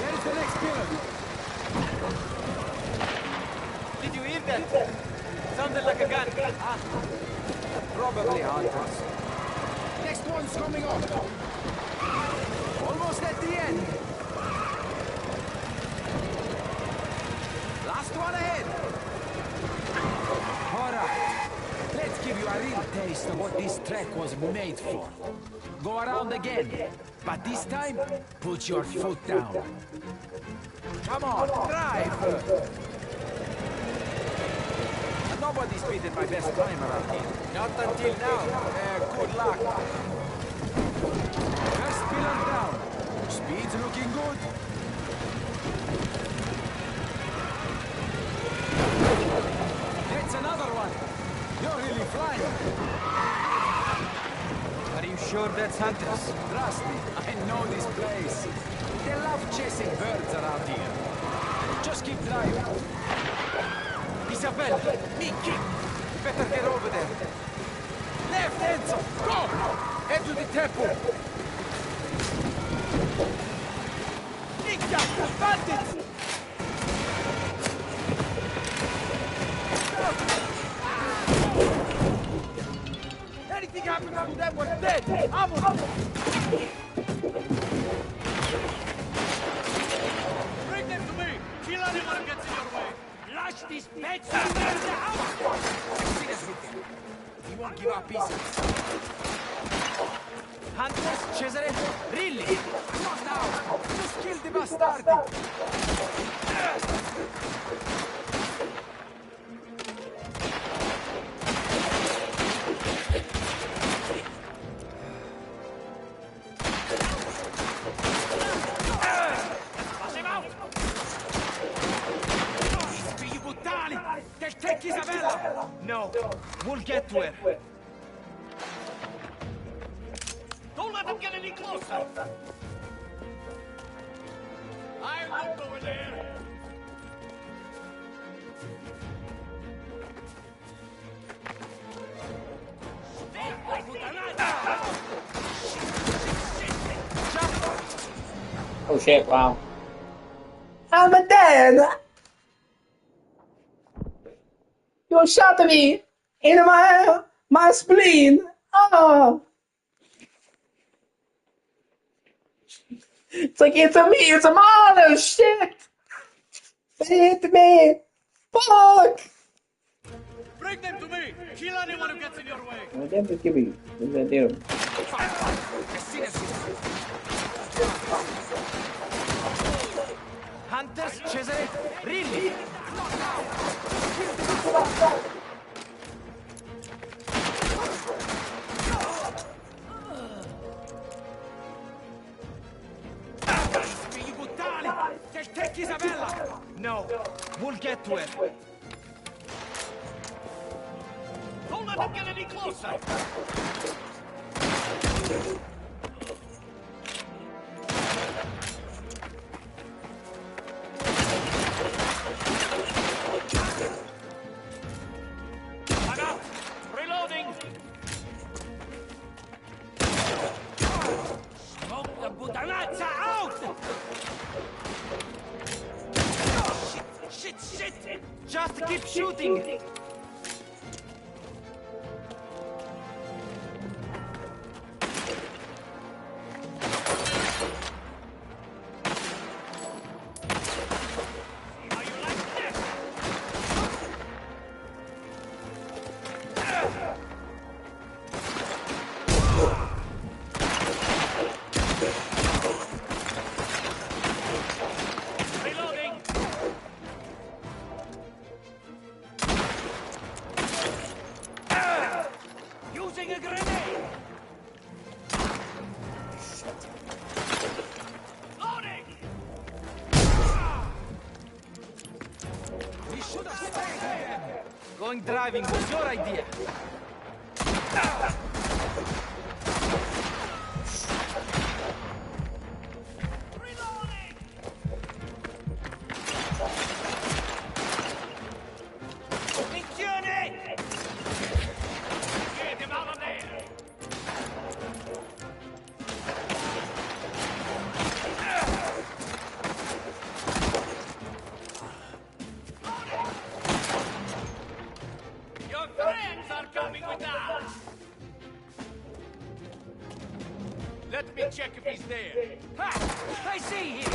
There's the next pillar. Did you hear that? Sounded like a gun. Ah. Probably hunters. Next one's coming up. Almost at the end. Last one ahead. All right. Let's give you a real taste of what this track was made for. Go around again. But this time, put your foot down. Come on, drive! Nobody's beaten my best time around here. Not until now. Good luck. First pillar down. Speed's looking good. That's another one. You're really flying. Are you sure that's hunters? Trust me, I know this place. They love chasing birds around here. Just keep driving. Isabel! Mickey! Better get over there. Left, Enzo! Go! Head to the temple! Nicchia! Bandits! Anything happens to them, we're dead! Vamos! Bring them to me! Kill anyone who gets in your way! Lash these pets out of the house! See us with him. He won't give up easy. Hunters, Cesare? Really? Not now! Just kill the bastardi! They'll take Isabella! No, we'll get to her. Don't let them get any closer! I look over there! shit! Wow. I'm dead. You shot me in my spleen. Oh. It's like, it's a me, it's a monster, shit! It hit me! Fuck! Bring them to me! Kill anyone who gets in your way! What the fuck is that do? Hunters, Cesare? Really? Figli puttani! Che take Isabella! No, we'll get to it. Don't let them get any closer! Reloading! Smoke the puttanazza out! Shit! Just keep shooting! Using a grenade! Loading! We should have stayed here! Going driving was your idea. Your friends are coming with us! Let me check if he's there. Ha! I see him!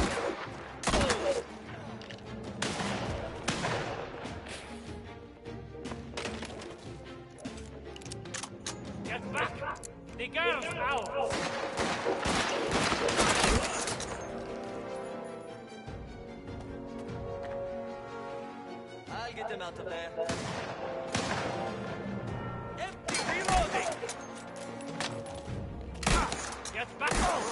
Get back! The girl's ours! I'll get them out of there. Reloading! Get back out!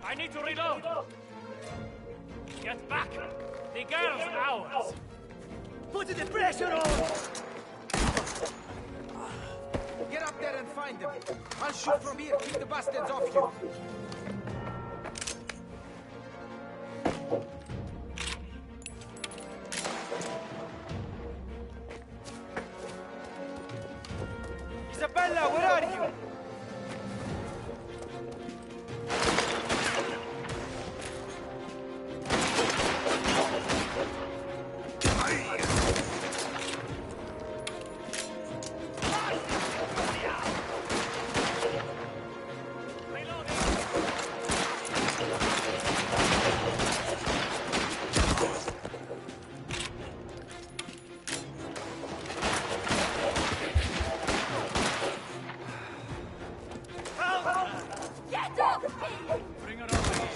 I need to reload! Get back! The girl's ours! Put the pressure on! Get up there and find them. I'll shoot from here. Keep the bastards off you. Isabella, where are you? Get up! Bring her over here.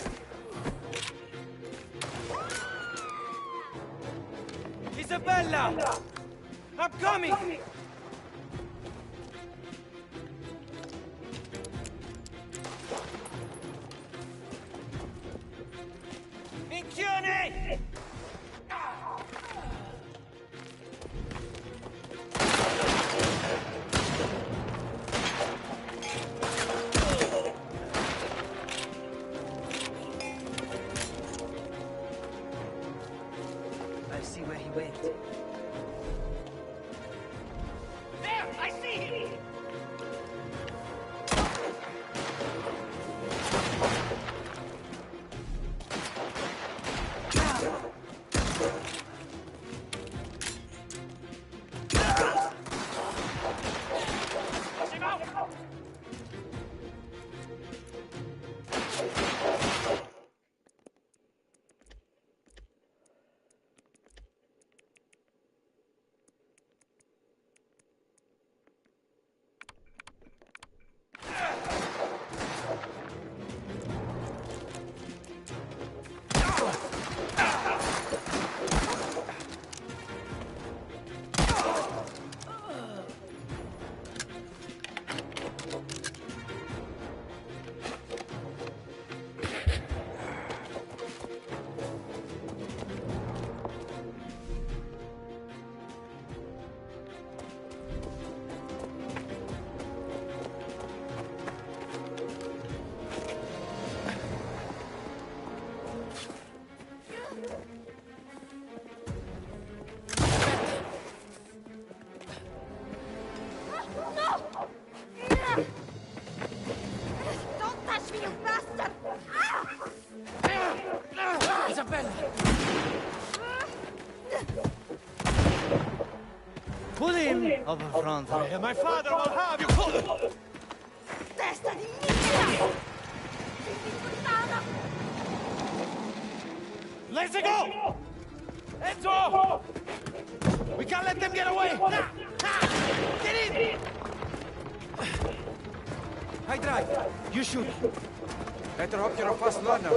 Isabella! I'm coming! Minchione! of Franza. My father will have you! Testa di mierda! Let's go! Enzo! We can't let them get away! Get in! I drive. You shoot. Better hope you're a fast learner.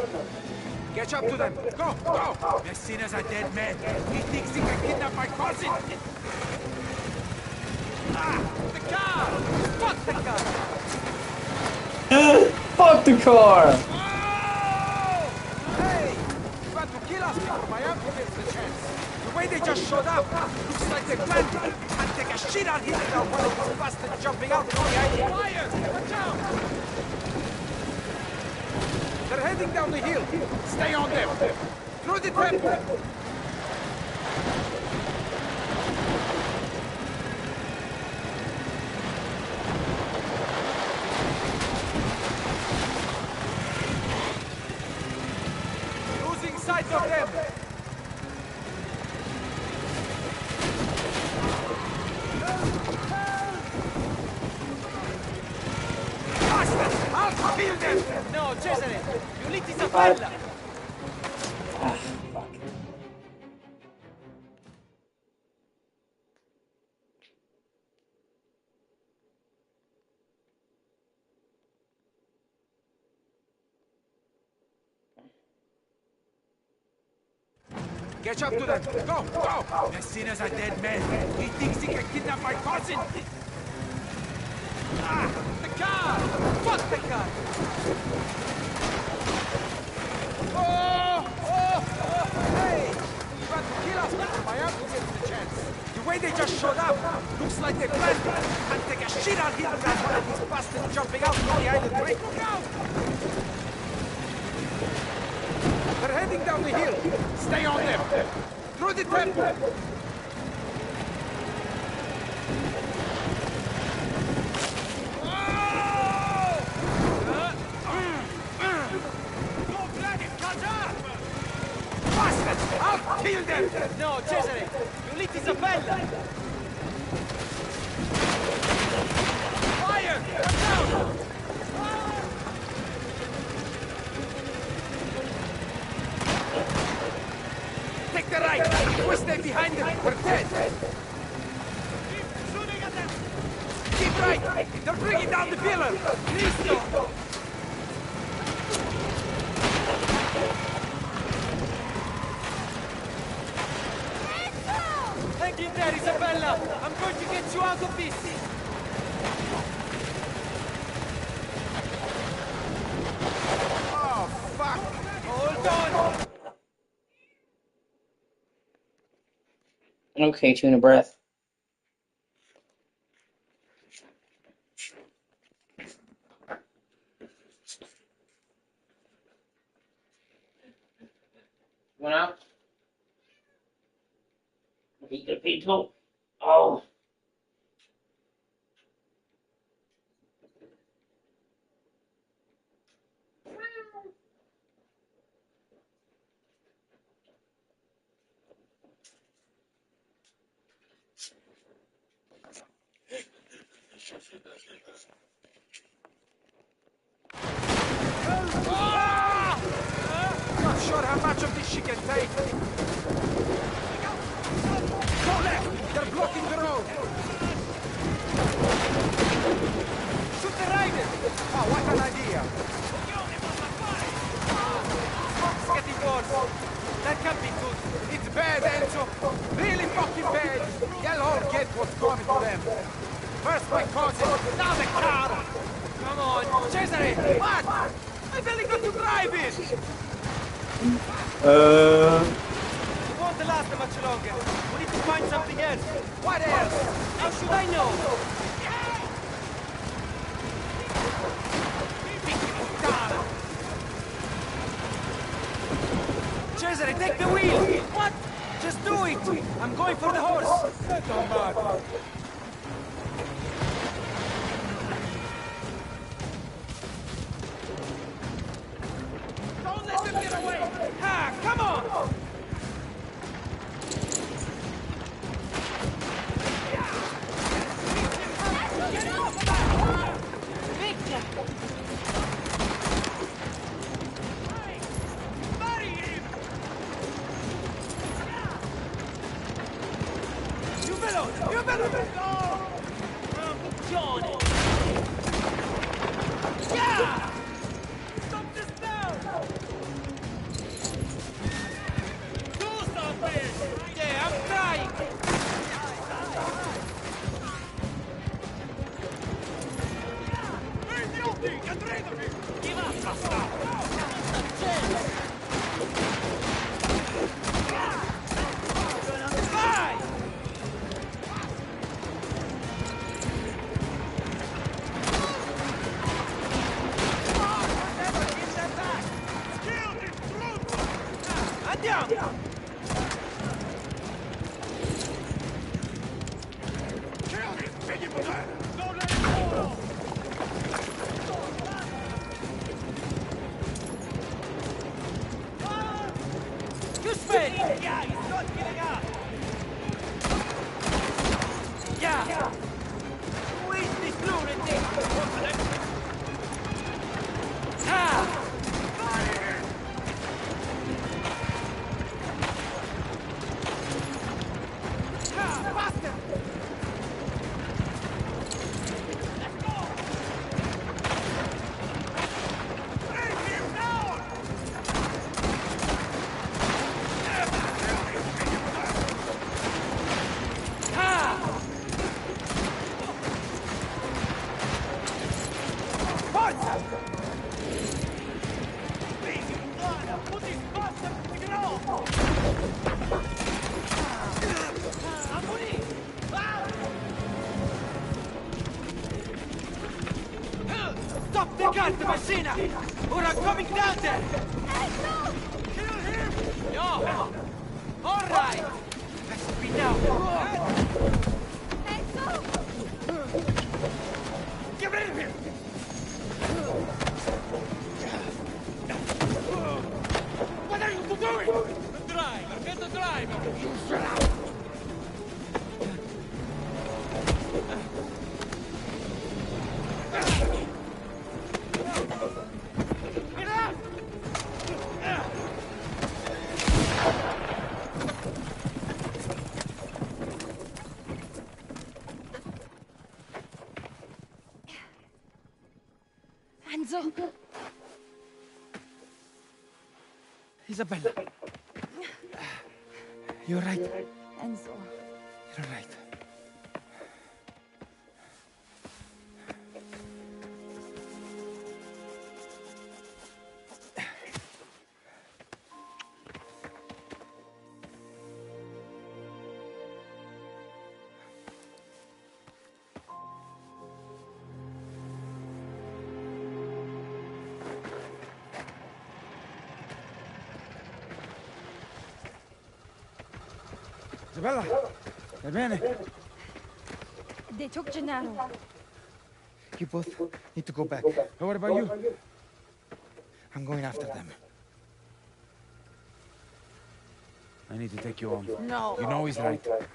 Catch up to them. Go, go! Messina's a dead man. He thinks he can kidnap my cousin. The car! Fuck the car! Fuck the car! Hey! You want to kill us before my uncle gets the chance. The way they just showed up, looks like they planned it. And take a shit out here now one of these bastards jumping out from behind you. Fire! Watch out! They're heading down the hill. Stay on them. Through the temple. Losing sight of them. Bastards! I'll kill them! No, Cesare! Uliti Zapella! Catch up to them. Go, go! Messina's a dead man. He thinks he can kidnap my cousin. The car! Fuck the car! Hey! You want to kill us before my uncle gets the chance. The way they just showed up, looks like they planned it. And take a shit out here and one of these bastards jumping out from behind the tree. Look out! They're heading down the hill. Stay on them. Through the temple. Bastards! I'll kill them! No, Cesare! Uliti Zapella! Fire! Come down! Take the right! If we stay behind them, we're dead! Keep shooting at them! Keep right! They're bringing down the pillar! Listo! Hang in there, Isabella! I'm going to get you out of this! Oh, fuck! Hold on! Okay, tuna breath. Went out. Eat the pizza. Oh. Not sure how much of this she can take. Go left! They're blocking the road! Shoot the rider! Oh, what an idea! Smoke's getting worse. That can't be good. It's bad, Enzo. Really fucking bad. They'll all get what's coming to them. First my cousin, now the car! Come on, Cesare! What? I barely got to drive it! It won't last much longer. We need to find something else. What else? How should I know? Cesare, take the wheel! What? Just do it! I'm going for the horse! Come back! Don't let them get away! Ha! Come on! You better go! Johnny! Yeah! Stop this now! Do something! Yeah, I'm trying! Hey, guilty! Get rid of him! Give up, bastard! Fly! Andiamo! Kill this piggy potato! Don't let him go! You spin! Yeah, he's not getting up! Yeah! Who is this lunatic? Ah! Stop the gun, the machine! Or I'm coming down there! Hey, no! Kill him! No! All right! I should be now! Hey, no! Get rid of him! What are you doing? The driver! Get the driver! You shut up! Enzo! Isabella. You're right. Enzo. You're right. Isabella, va bene? They took Gennaro. You both need to go back. What about you? I'm going after them. I need to take you home. No. You know he's right. What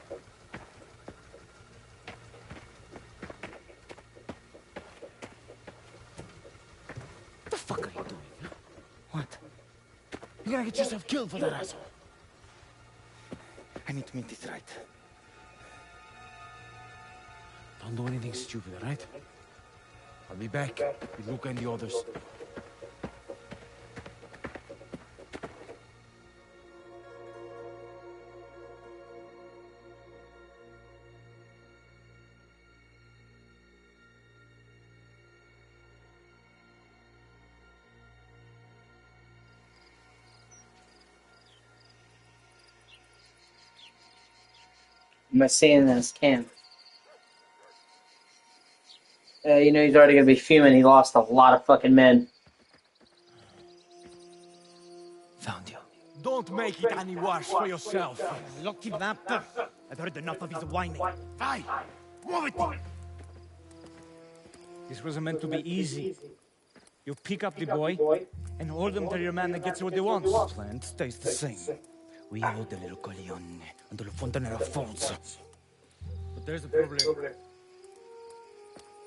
the fuck are you doing? Huh? What? You're gonna get yourself killed for that asshole. I need to make this right. Don't do anything stupid, all right? I'll be back with Luca and the others. Am I seeing this camp? You know he's already gonna be fuming. He lost a lot of fucking men. Found you. Don't make it any worse for yourself. Look, kidnapper! I've heard enough of his whining. Hey! Move it! This wasn't meant to be easy. You pick up the boy and hold him till your man gets what he wants. The plan stays the same. We hold the little Coglione until the Fontanella falls. But there's a problem.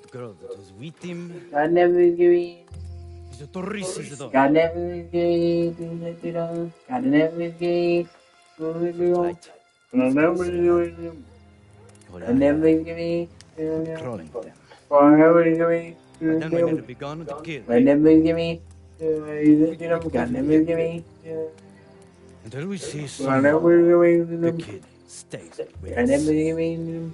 The girl that was with him God never give me. is a Torrisi's daughter. God never give me. God never give me. Right. God never give me. God never give me. Crawling them. Forever give me. And then we need to be gone to kill. God never give me. God never give me. Until we see God someone, never give the me. kid stays with God never us. give me.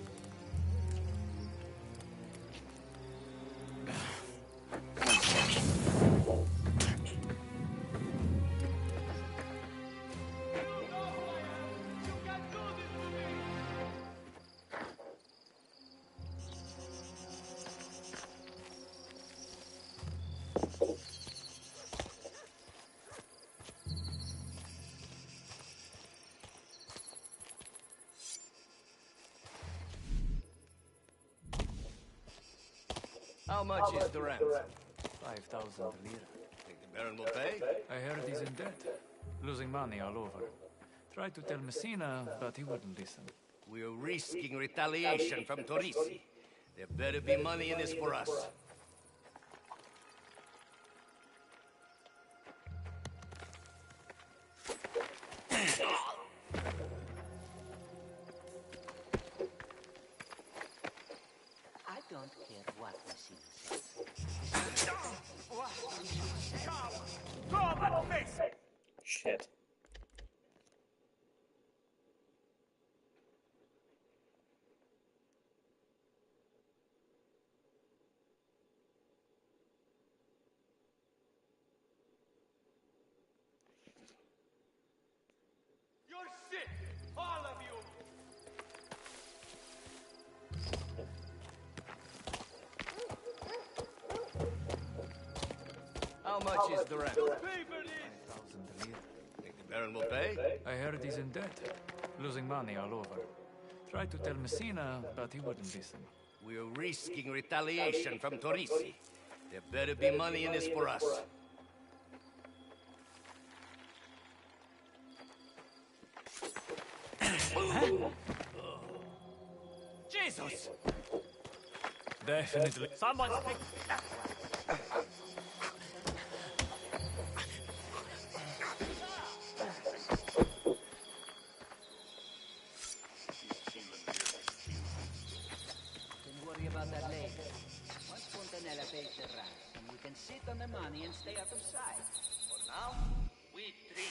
How much is the ransom? 5,000 lira. Think the Baron will pay? I heard he's in debt. Losing money all over. Tried to tell Messina, but he wouldn't listen. We're risking retaliation from Torisi. There better be money in this for us. I don't care what Messina says. Shit. You're sick, all of you! How much is the ransom? 5,000 lira. Think the Baron will pay? I heard he's in debt. Losing money all over. Tried to tell Messina, but he wouldn't listen. We're risking retaliation from Torisi. There better be money in this for us. Jesus! Definitely. Someone's Don't worry about that later. Once Fontanella pays the ransom, you can sit on the money and stay out of sight. For now, we treat it.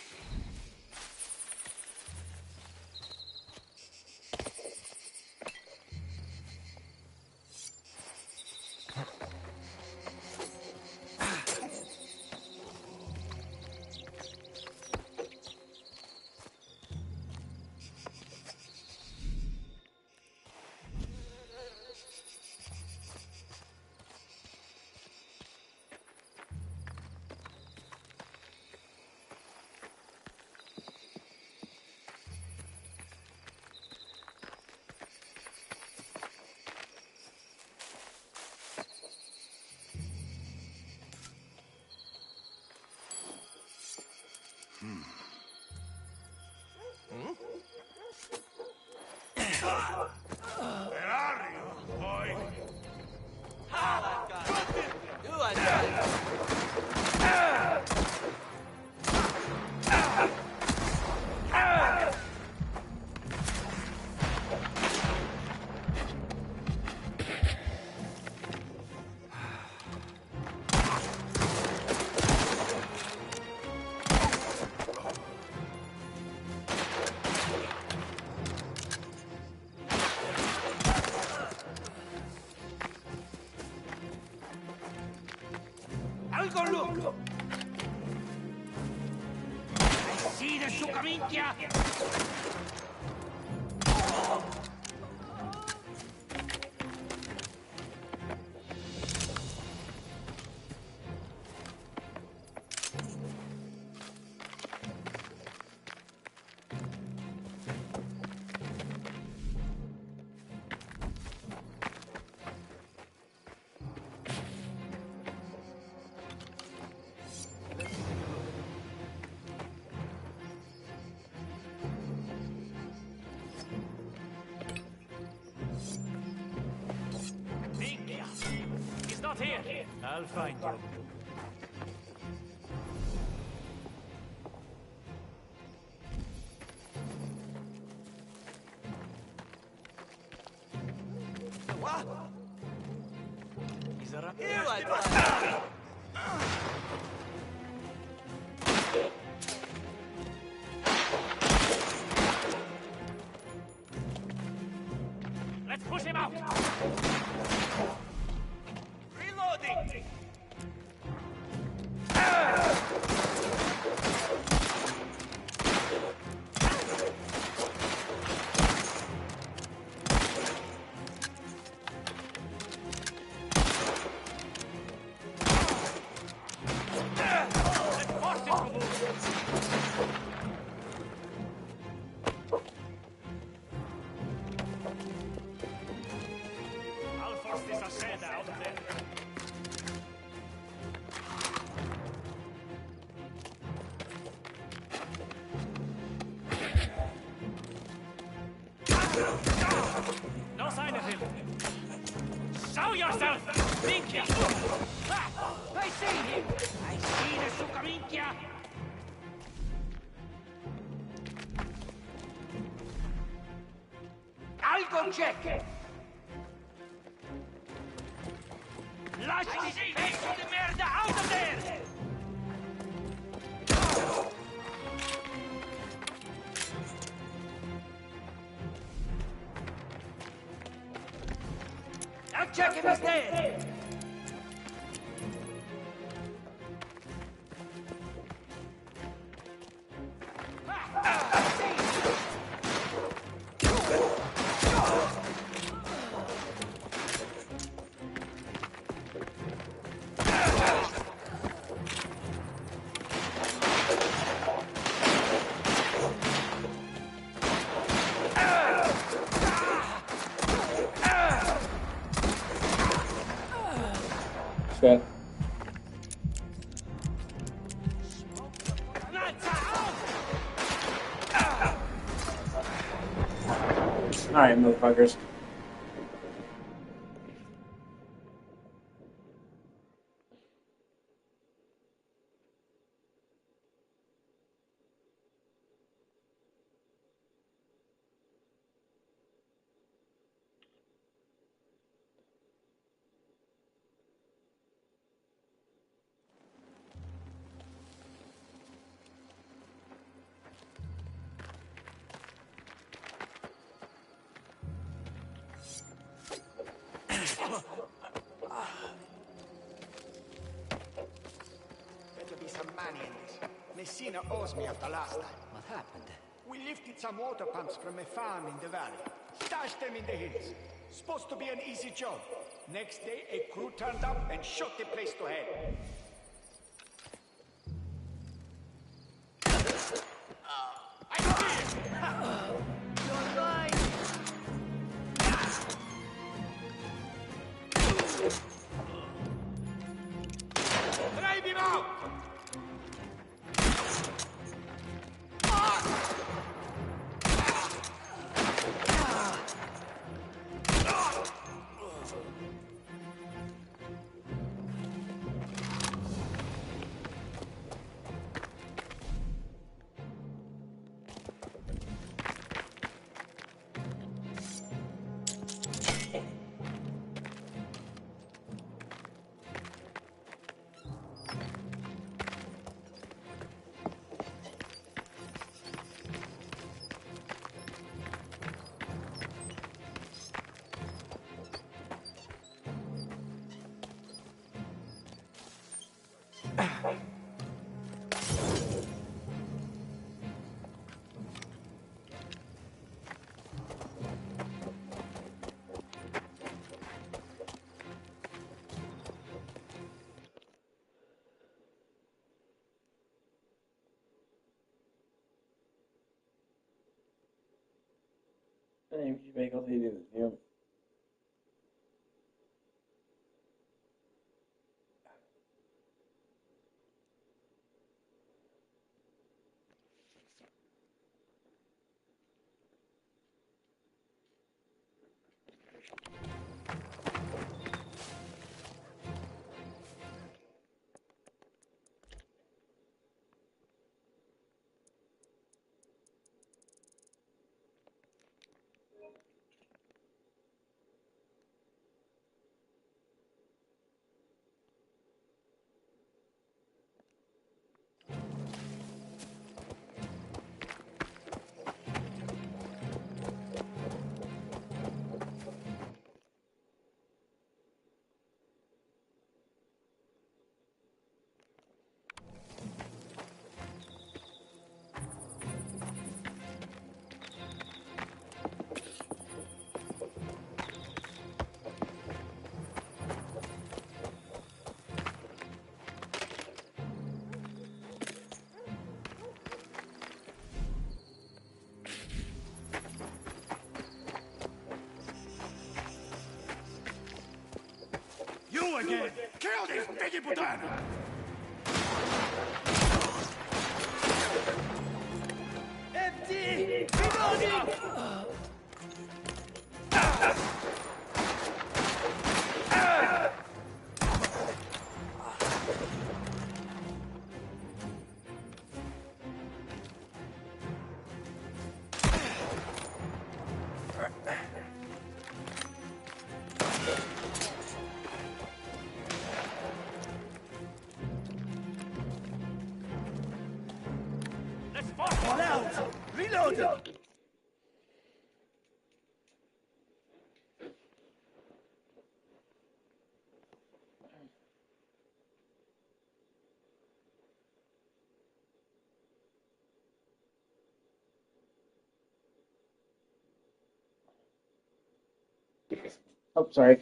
Where are you, boy? I'll go look. I see the sukamintia. not here. I'll find you. What? Is there a... Here I try. Let's push him out! Reloading! Let's force him to move! I'll force this Ascenda out of there. No sign of him. Show yourself, Minchia! Ah, I see him! I see the Sukaminkia! I'll go check! Lasci il pezzo di merda out of there! I'll check if he's dead! Shit. Alright, motherfuckers. Better be some money in this. Messina owes me after last time. What happened? We lifted some water pumps from a farm in the valley. Stashed them in the hills. Supposed to be an easy job. Next day, a crew turned up and shot the place to hell. Drive him out! you again! Kill this piggy putana! Empty! Reloading! Fall out! Reloading! Oh, sorry.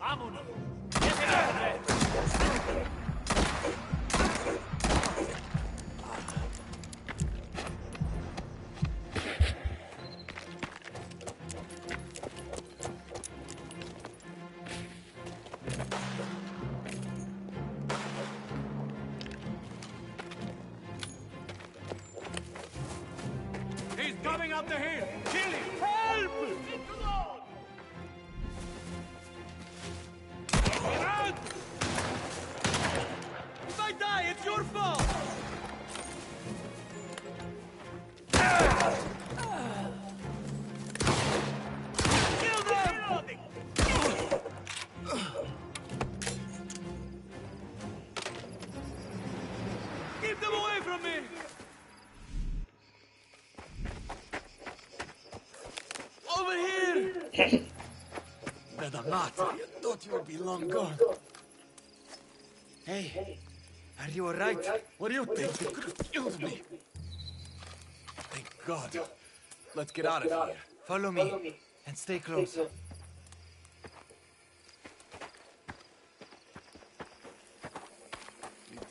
Vámonos! ¡Ese He's coming up the hill! Kill him! Help! Run! If I die, it's your fault! Kill them! Keep them away from me! Over here! Bedamata, you thought you would be long gone. Hey, are you alright? What do you think? You could have killed me. Thank God. Let's get out of here. Follow me, and stay close. You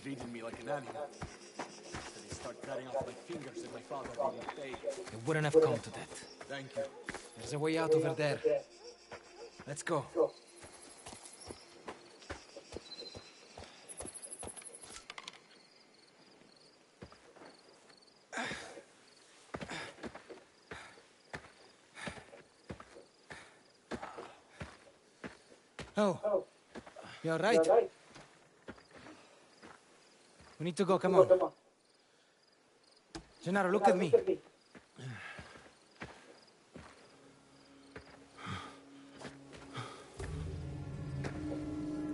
treated me like an animal. So they start cutting off my fingers and my father didn't pay. It wouldn't have come to that. Thank you. There's a way out over there. Let's go. Oh, you all right? We need to go, come on. Gennaro, look at me.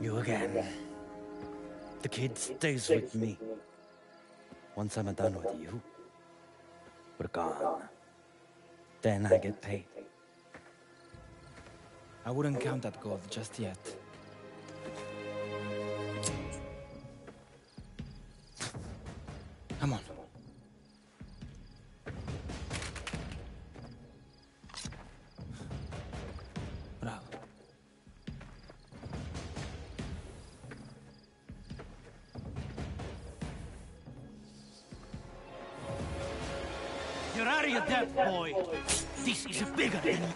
You again. The kid stays with me. Once I'm done with you, we're gone. Then I get paid. I wouldn't count that gold just yet. Come on. Bravo. You're out of your depth, boy. This is bigger than you.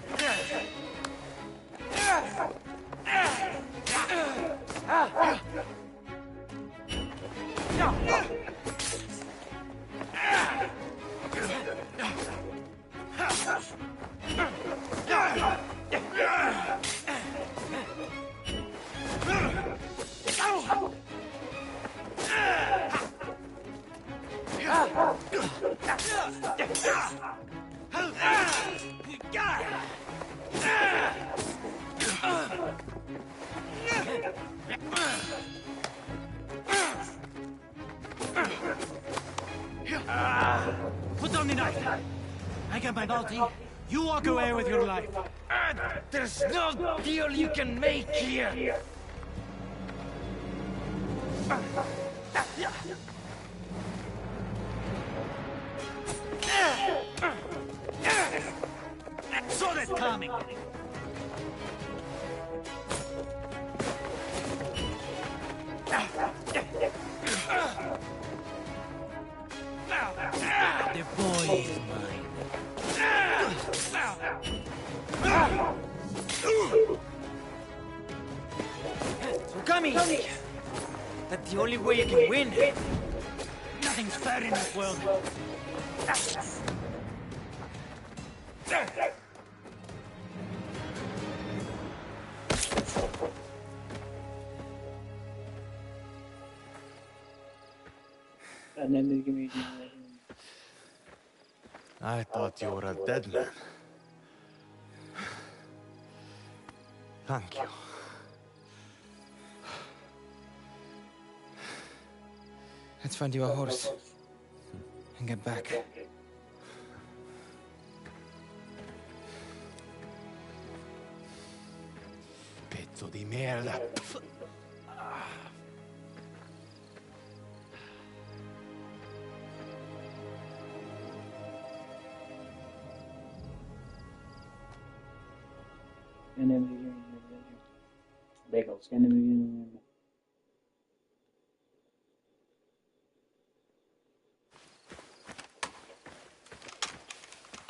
Put down the knife. I get my bounty. You walk away with your life. There's no deal you can make here. Saw that coming. The boy is mine. So come easy. That's the only way you can win. Nothing's fair in this world. And then they give me. I thought you were a dead man. Thank you. Let's find you a horse and get back. Pezzo di merda. And then bagels. And then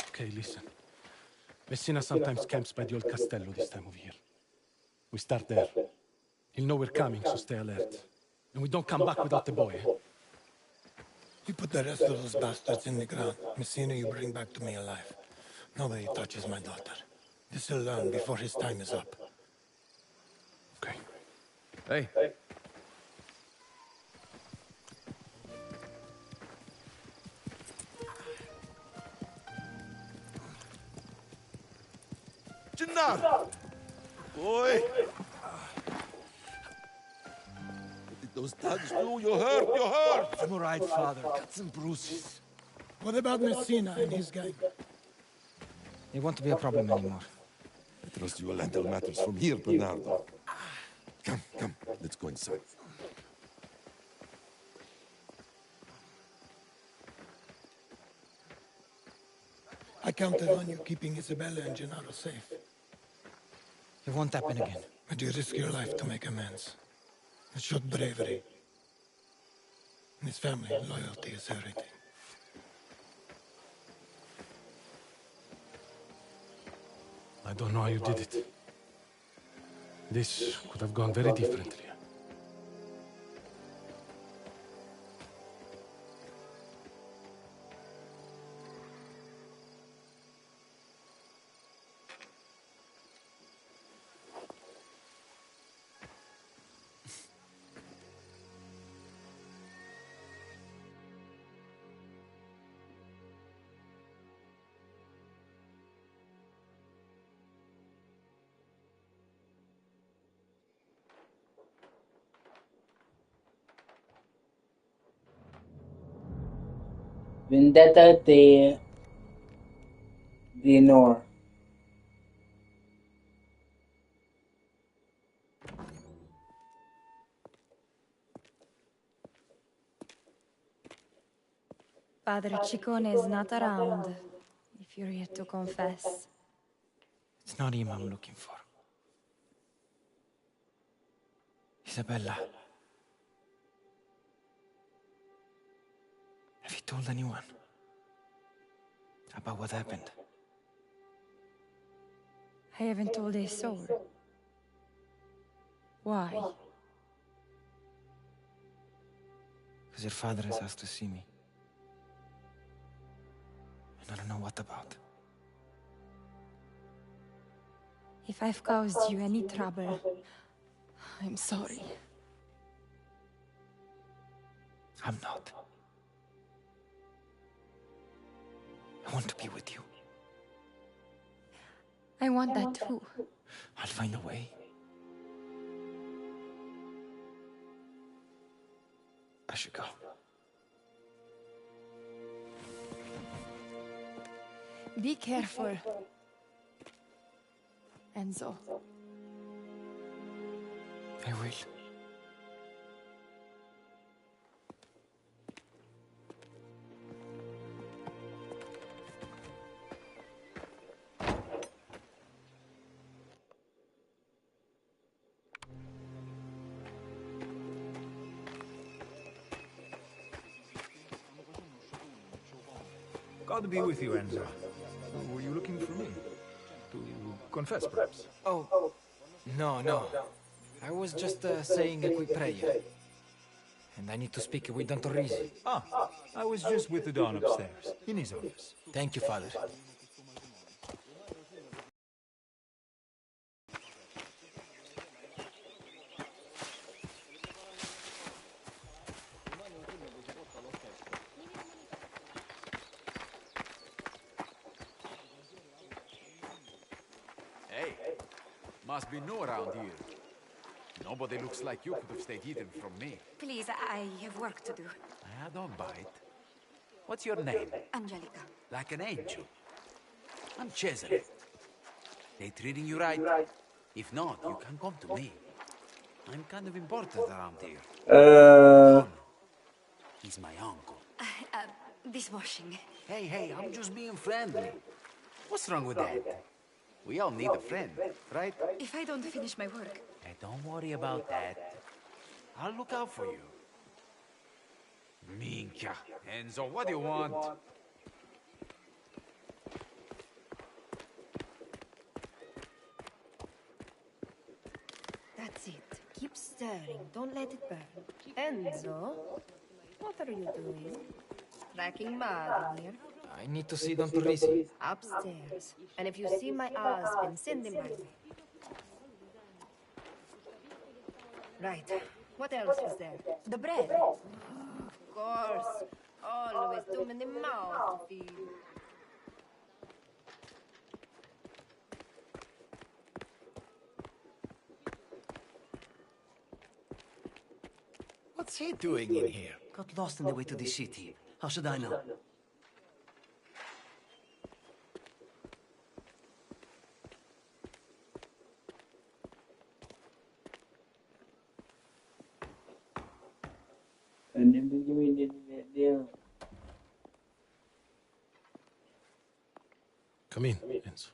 Okay, listen. Messina sometimes camps by the old castello this time of year. We start there. He'll know we're coming, so stay alert. And we don't come back without the boy. You put the rest of those bastards in the ground. Messina you bring back to me alive. Nobody touches my daughter. This he'll learn before his time is up. Okay. Hey. Gennaro! Boy! Those thugs do, you're hurt, you're hurt! I'm all right, father. Cuts and bruises. What about Messina and his gang? They won't be a problem anymore. I trust you will handle matters from here, Bernardo. Come, let's go inside. I counted on you keeping Isabella and Gennaro safe. It won't happen again. But you risk your life to make amends. It showed bravery. In his family, loyalty is everything. I don't know how you did it. This could have gone very differently. Vendetta de Nor. Padre Ciccone is not around, if you're here to confess. It's not him I'm looking for. Isabella. Have you told anyone about what happened? I haven't told a soul. Why? Because your father has asked to see me. And I don't know what about. If I've caused you any trouble, I'm sorry. I'm not. I want to be with you. I want that too. I'll find a way. I should go. Be careful. Enzo. I will. God be with you, Enzo. Were you looking for me? To confess, perhaps? Oh, no. I was just saying a quick prayer. And I need to speak with Don Torrisi. Ah, I was just with the Don upstairs, in his office. Thank you, Father. Hey, must be new around here. Nobody looks like you could have stayed hidden from me. Please, I have work to do. I don't bite. What's your name? Angelica. Like an angel. I'm Cesare. They treating you right? If not, you can come to me. I'm kind of important around here. He's my uncle. Dishwashing. Hey, I'm just being friendly. What's wrong with that? We all need a friend, right? If I don't finish my work. Hey, don't worry about that. I'll look out for you. Minchia. Enzo, what do you want? That's it. Keep stirring. Don't let it burn. Enzo? What are you doing? Tracking mud in here? I need to see Don Torrisi. Upstairs. And if you see my husband, send him my way. Right. What else is there? The bread. Of course. Always too many mouths to feed. What's he doing in here? Got lost on the way to the city. How should I know? Come in, Enzo.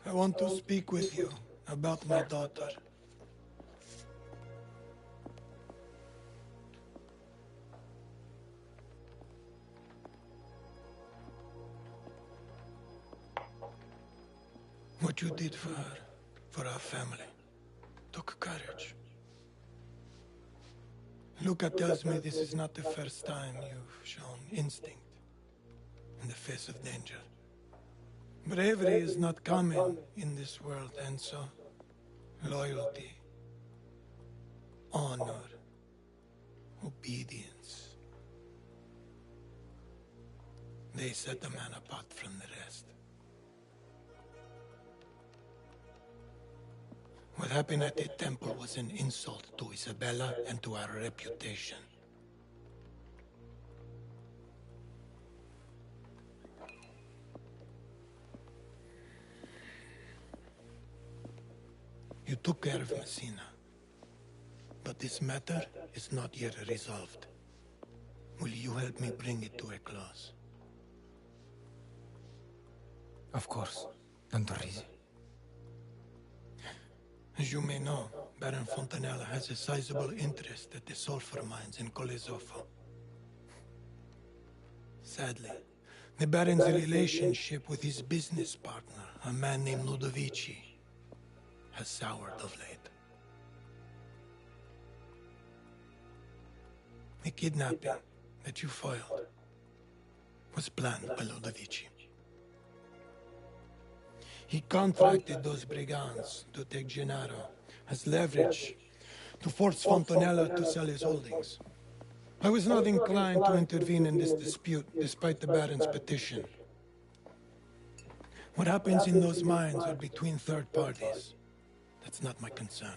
I want to speak with you about my daughter. What you did for her, for our family, took courage. Luca tells me this is not the first time you've shown instinct in the face of danger. Bravery is not common in this world, and so loyalty, honor, obedience, they set a man apart from the rest. What happened at the temple was an insult to Isabella and to our reputation. You took care of Messina, but this matter is not yet resolved. Will you help me bring it to a close? Of course, Don Torrisi. As you may know, Baron Fontanella has a sizable interest at the sulfur mines in Colesofo. Sadly, the Baron's relationship with his business partner, a man named Ludovici, has soured of late. The kidnapping that you foiled was planned by Ludovici. He contracted those brigands to take Gennaro as leverage to force Fontanella to sell his holdings. I was not inclined to intervene in this dispute, despite the Baron's petition. What happens in those mines are between third parties. That's not my concern.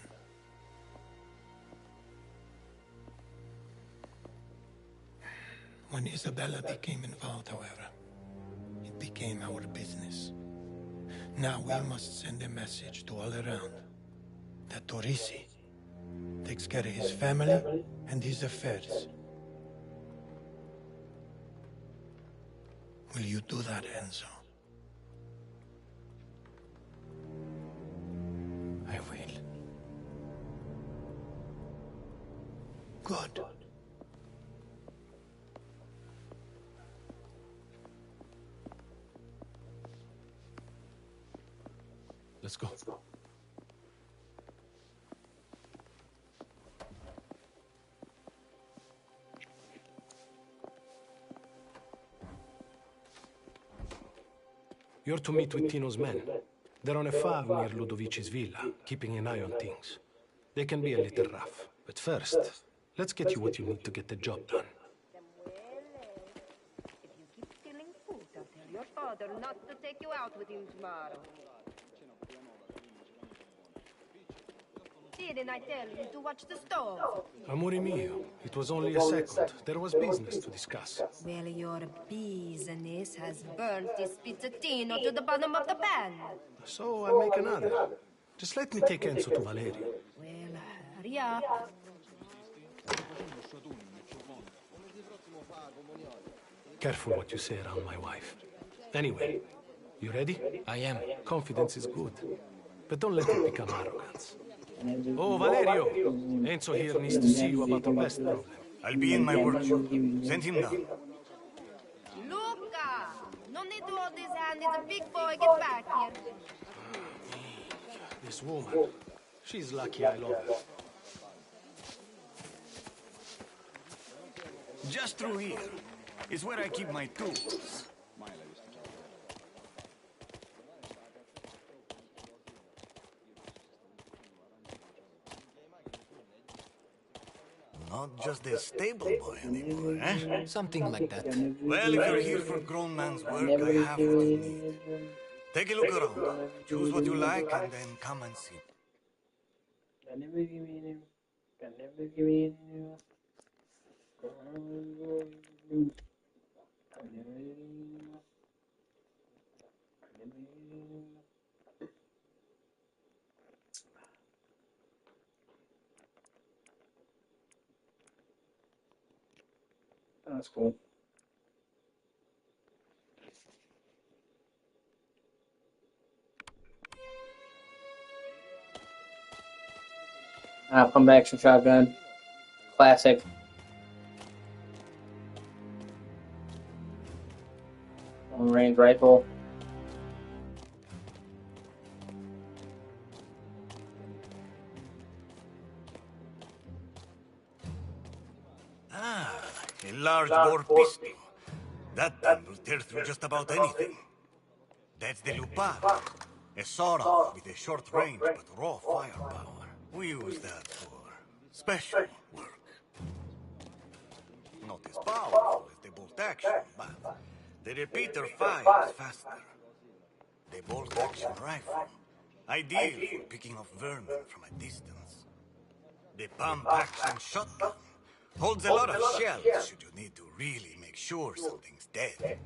When Isabella became involved, however, it became our business. Now we must send a message to all around that Torisi takes care of his family and his affairs. Will you do that, Enzo? I will. Good. Let's go. You're to meet with Tino's men. They're on a farm near Ludovici's villa, keeping an eye on things. They can be a little rough, but first, let's get you what you need to get the job done. If you keep stealing food, I'll tell your father not to take you out with him tomorrow. Didn't I tell you to watch the stove? Amore mio, it was only a second. There was business to discuss. Well, your business has burnt this pizzettino to the bottom of the pan. So I'll make another. Just let me take Enzo to Valerio. Well, hurry up. Careful what you say around my wife. Anyway, you ready? I am. Confidence is good. But don't let it become arrogance. Oh, Valerio! Enzo here needs to see you about the pest problem. I'll be in my workshop. Send him down. Luca! No need to hold his hand. It's a big boy. Get back here. This woman, she's lucky I love her. Just through here is where I keep my tools. Not just a stable boy anymore, eh? Something like that. Well, if you're here for grown man's work, I have what you need. Take a look around. Choose what you like and then come and see. That's cool. Pump action shotgun. Classic. Long range rifle. A large bore pistol. That thing will tear through just about anything. That's the Lupar. A sawed-off with a short range but raw firepower. We use that for special work. Not as powerful as the bolt action, but the repeater fires faster. The bolt action rifle, ideal for picking off vermin from a distance. The pump action shotgun holds a lot of shells should you need to really make sure something's dead.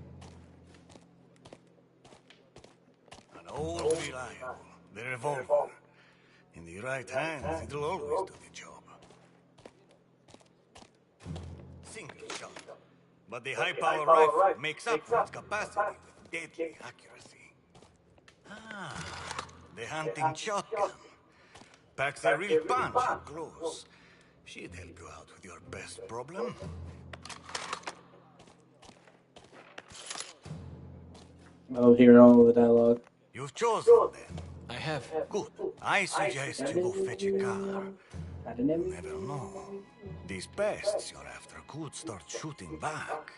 And all reliable, the revolver. In the right hands, it'll always do the job. Single shot. But the high-power rifle makes up for its capacity with deadly accuracy. The hunting shotgun. Packs a real punch up close. She'd help you out with your best problem. Oh, hearing all the dialogue. You've chosen then. I have. Good. I suggest you go fetch a car. You never know. These pests you're after could start shooting back.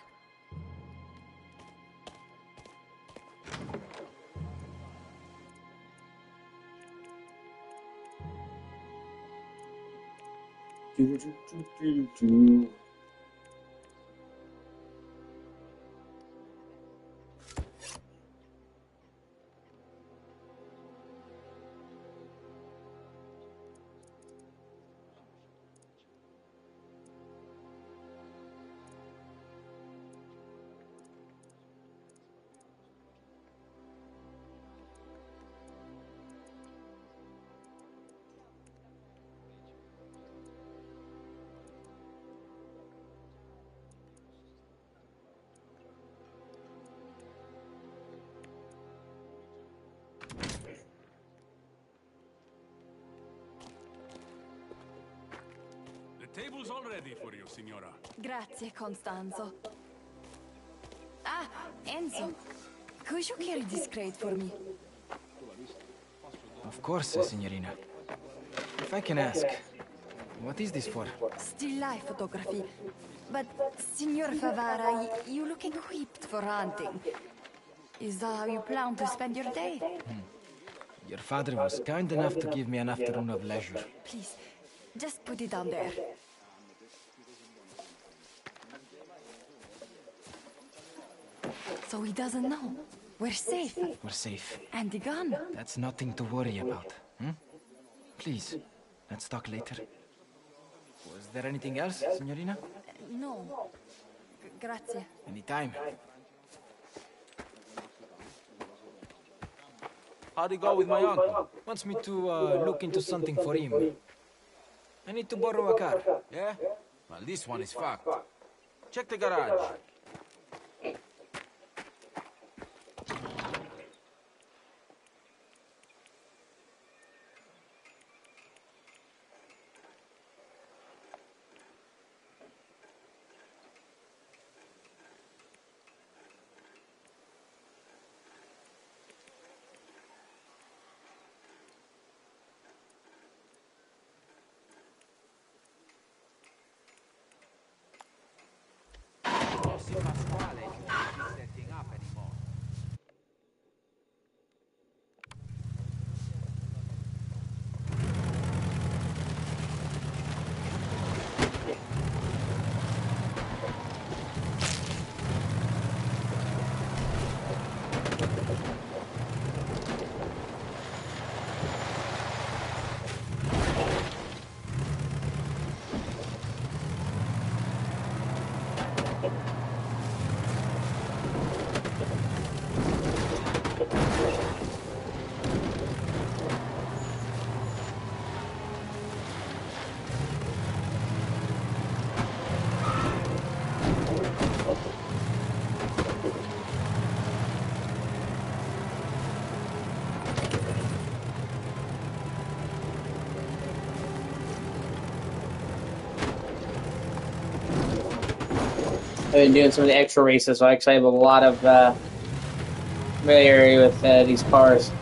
table's all ready for you, Signora. Grazie, Constanzo. Ah, Enzo. Could you carry this crate for me? Of course, signorina. If I can ask, what is this for? Still life photography. But, Signor Favara, you look equipped for hunting. Is that how you plan to spend your day? Your father was kind enough to give me an afternoon of leisure. Please, just put it down there. So he doesn't know. We're safe. We're safe. And the gun? That's nothing to worry about, Please, let's talk later. Was there anything else, signorina? No. Grazie. Anytime. How'd it go with my uncle? Wants me to look into something for him. I need to borrow a car. Yeah? Well, this one is fucked. Check the garage. I've been doing some of the extra races, so I actually have a lot of familiarity with these cars.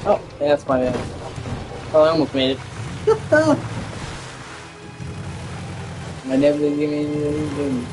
Oh, yeah, that's my bad. Oh, I almost made it. I never did give me anything.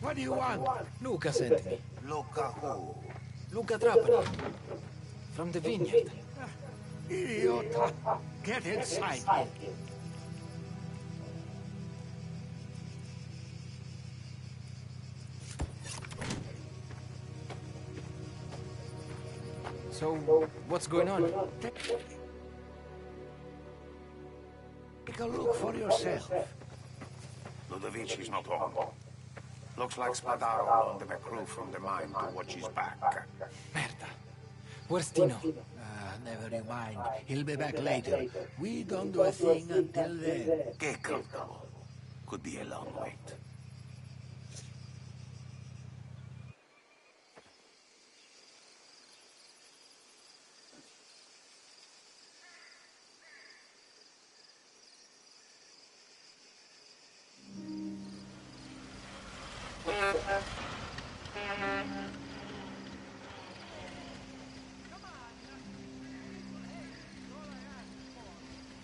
What do you want? Luca sent me. Luca who? Luca Trapani. From the vineyard. Idiota! Get inside. So, what's going on? Take a look for yourself. Ludovici's not home. Looks like Spadaro loaned him a crew from the mine to watch his back. Merda. Where's Tino? Never you mind. He'll be back later. We don't do a thing until then. Get comfortable. Could be a long wait.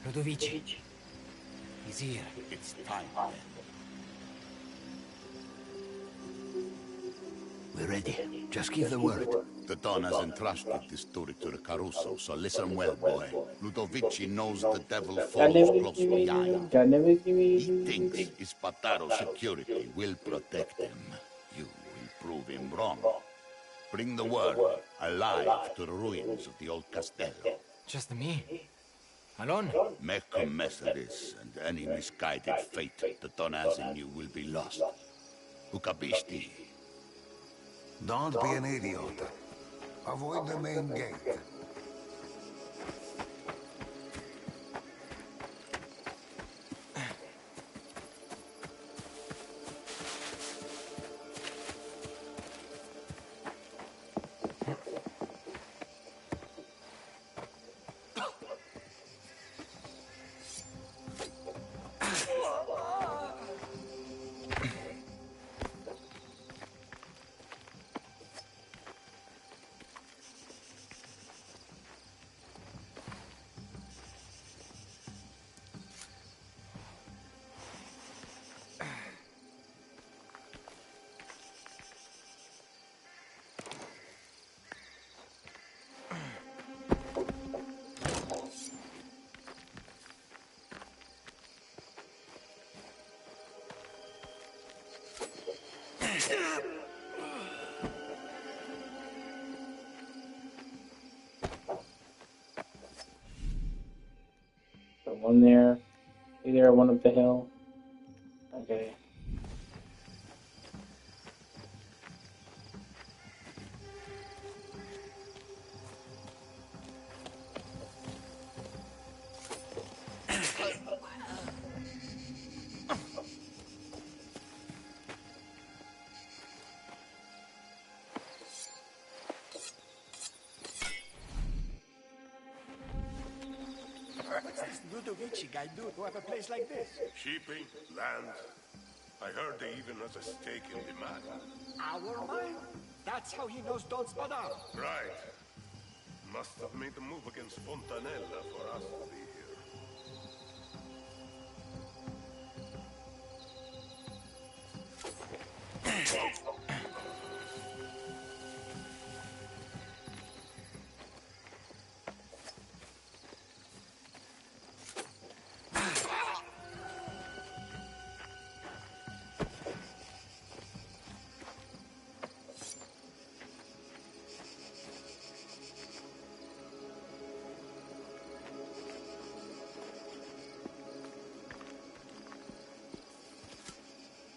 Ludovici. He's here. It's time, then. We're ready. Just give the word. The Don has entrusted this story to the Caruso, so listen well, boy. Ludovici knows the devil falls close behind. He thinks Spadaro's security will protect him. You will prove him wrong. Bring the word alive to the ruins of the old castello. Just me? Alone? Make a mess of this, and any misguided fate the Don has in you will be lost. Tu capisci? Don't be an idiot. Avoid the main gate. So one there, either one up the hill. Okay. What's this Ludovici guy do to have a place like this? Shipping, land. I heard they even has a stake in the mine. Our mine? That's how he knows Don Spadaro. Right. Must have made a move against Fontanella for us to be here.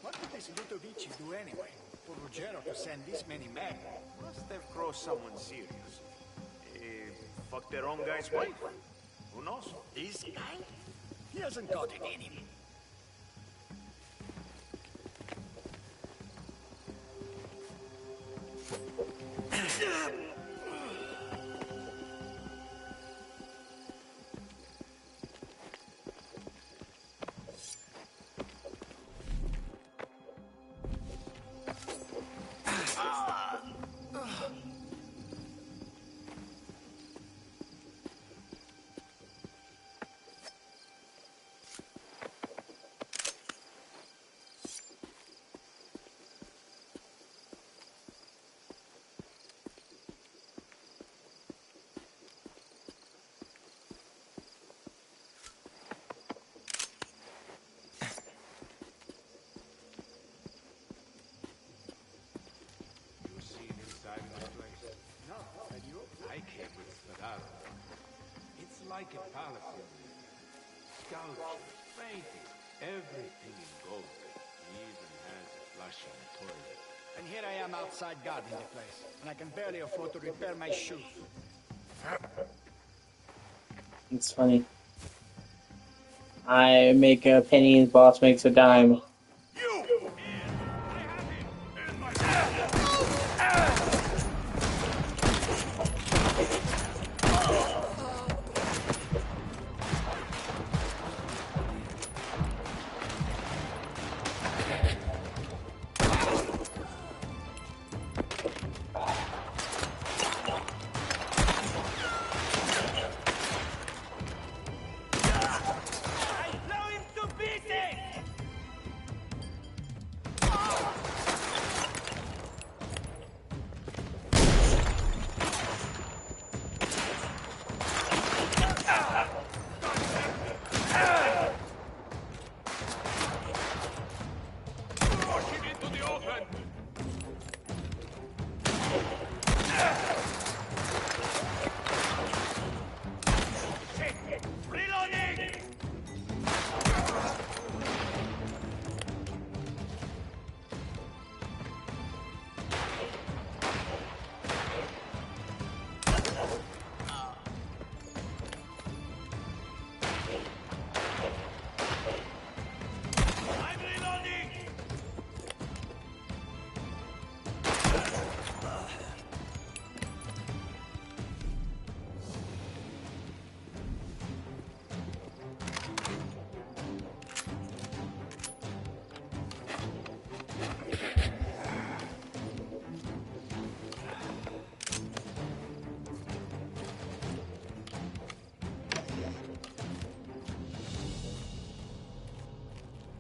What did this Ludovici do anyway? For Ruggiero to send this many men? Must have crossed someone serious. Fuck their own guy's wife. Who knows? This guy? He hasn't got it in him. Like a palace in there. Sculpture, painting, everything in gold. He even has a And here I am outside guarding the place, and I can barely afford to repair my shoes. It's funny. I make a penny, the boss makes a dime.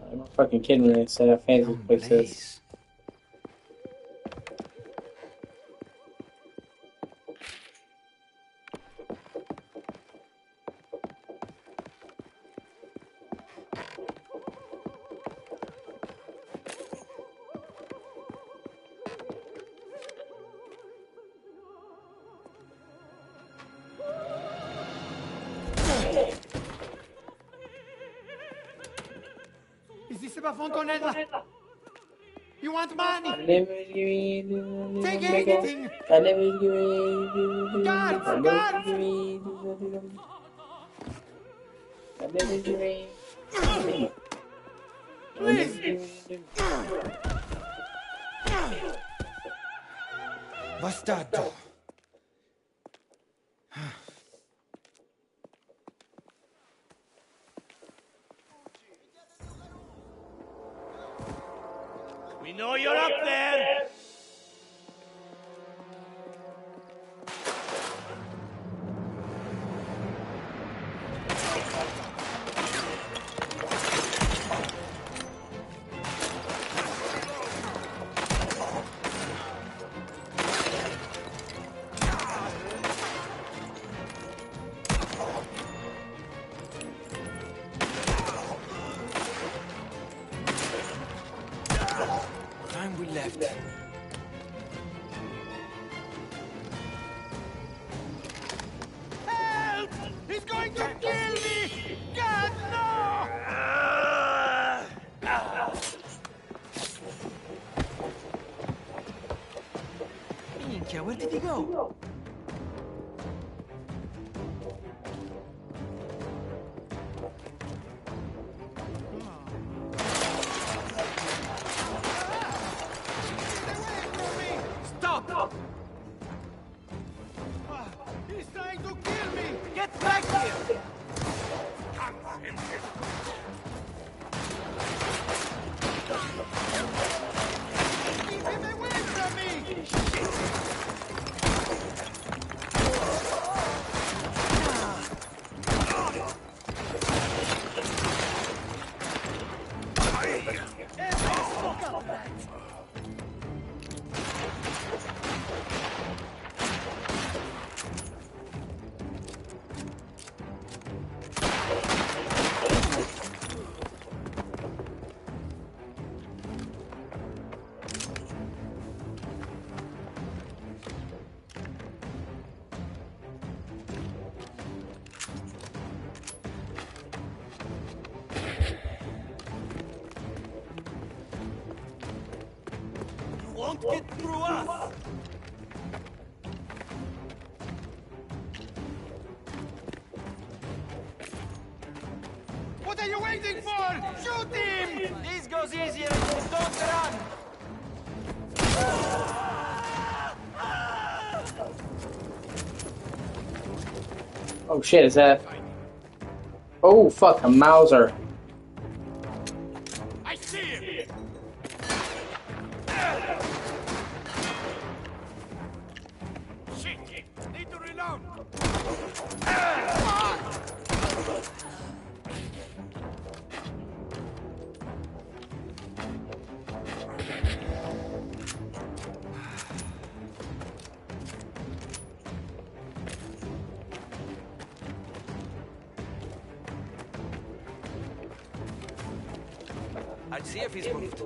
I'm not fucking kidding when I said how fancy this place is. Is this about Fontanella? You want money? Take anything! Guards! Guards! Please! Bastardo! We know you're up there! Time we left. Help! He's going to kill me! God, no! Minchia, where did he go? Stop! He's trying to kill me! Get back here! Keep him away from me! won't get through us! What are you waiting for? Shoot him! This goes easier if you don't run! Oh shit, is that... Oh fuck, a Mauser. I see him! Shit! Need to reload! I'd see if he's moved.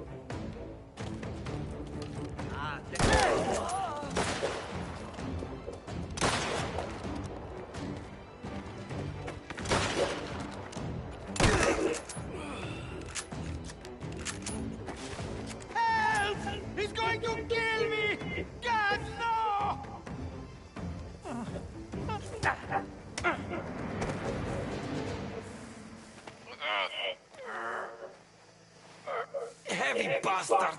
Help! He's going to kill me! God, no! Heavy bastard!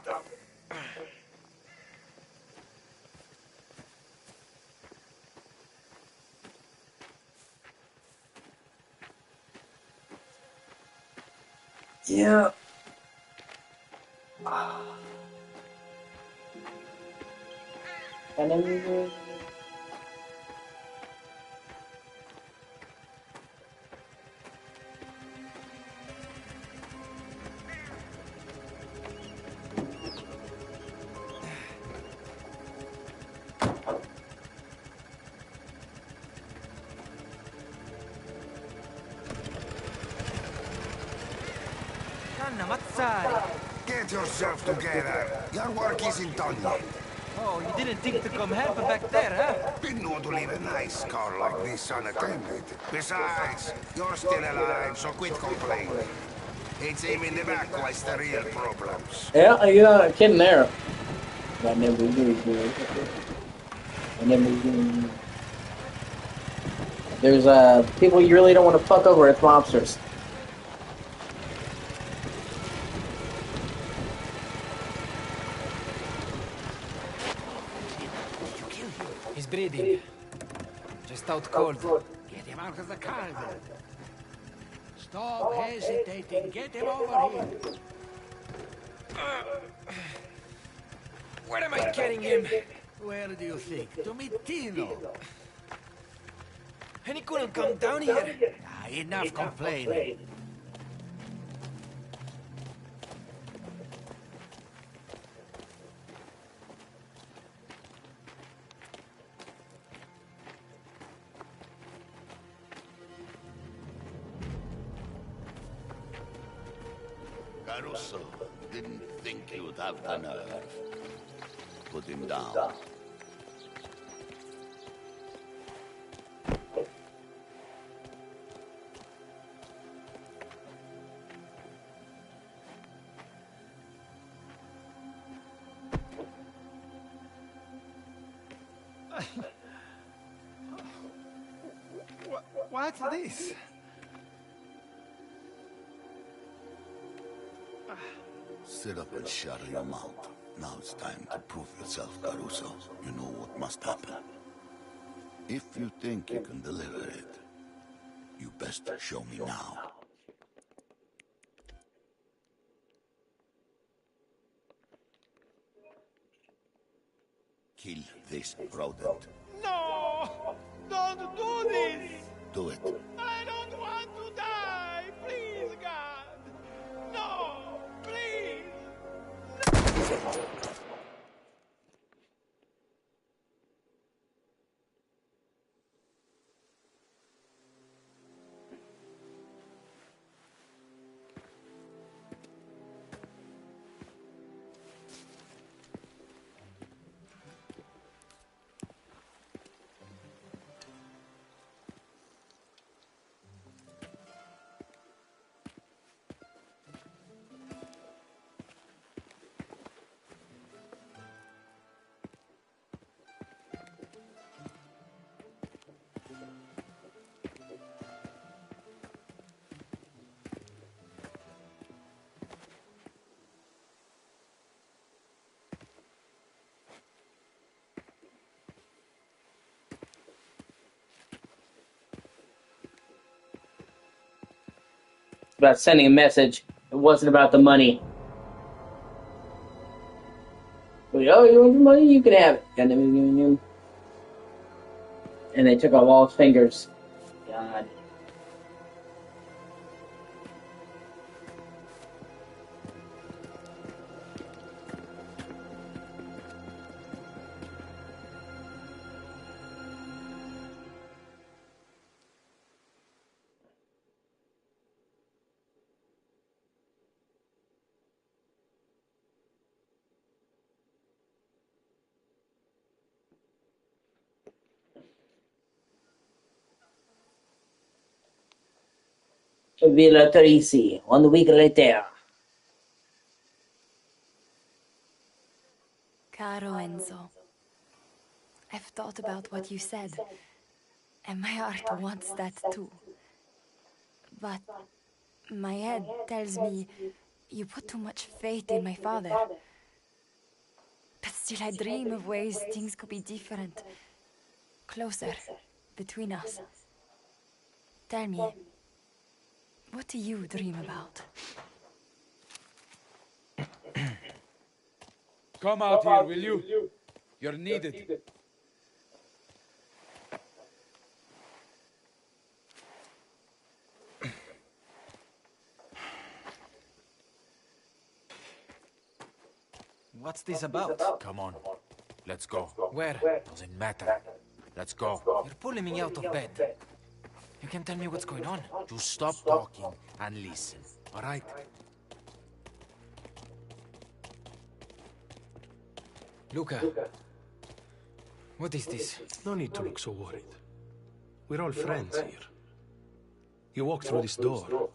Yeah. And then... Get yourself together. Your work isn't done yet. Oh, you didn't think to come help back there, huh? Didn't want to leave a nice car like this unattended. Besides, you're still alive, so quit complaining. It's him in the back who has the real problems. Yeah, you're not kidding there. I never do. I never do. There's people you really don't want to fuck over. It's mobsters. He's breathing. Just out cold. Get him out of the car then. Stop hesitating. Get him over here. Where am I carrying him? Where do you think? To meet Tino. And he couldn't come down here. Enough complaining. Caruso didn't think he would have the nerve. Put him down. What's this? Sit up and shut your mouth. Now it's time to prove yourself, Caruso. You know what must happen. If you think you can deliver it, you best show me now. Kill this rodent. No! Don't do this! Do it. I don't want to die! Please, God! No! Please! about sending a message. It wasn't about the money. But, oh, you want your money? You can have it. And they took off all his fingers. God. Villa Trisi, 1 week later. Caro Enzo, I've thought about what you said, and my heart wants that too. But my head tells me you put too much faith in my father. But still I dream of ways things could be different, closer, between us. Tell me, what do you dream about? Come out here, will you? You're needed. What's this about? Come on. Let's go. Where? Doesn't matter. Let's go. You're pulling me out of bed. You can tell me what's going on? Just stop talking and listen, all right? Luca. What is this? No need to look so worried. We're all friends here. You walk through this door,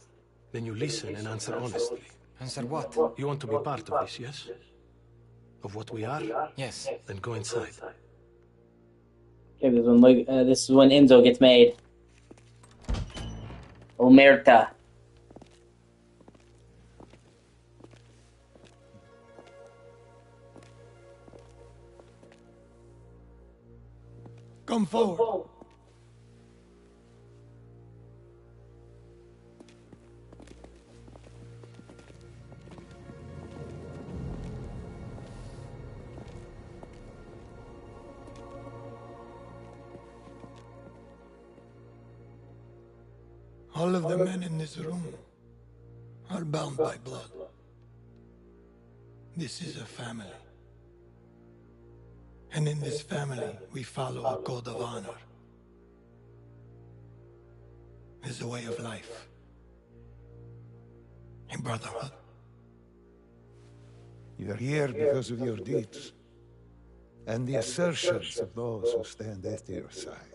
then you listen and answer honestly. Answer what? You want to be part of this, yes? Of what we are? Yes. Then go inside. Okay, this is when Enzo gets made. Omerta. Come forward. All of the men in this room are bound by blood. This is a family. And in this family, we follow a code of honor. It's a way of life. A brotherhood. You're here because of your deeds, and the assertions of those who stand at your side.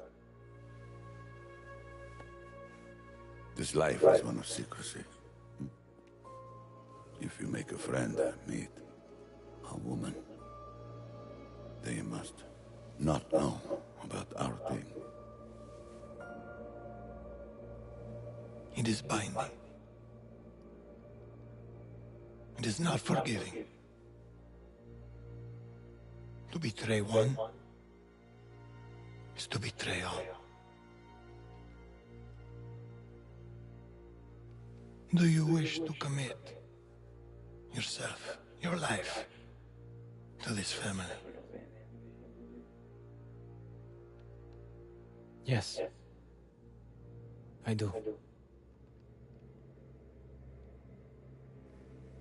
This life is one of secrecy. If you make a friend, meet a woman, they must not know about our thing. It is binding. It is not forgiving. To betray one is to betray all. Do you wish to commit yourself, your life, to this family? Yes. I do.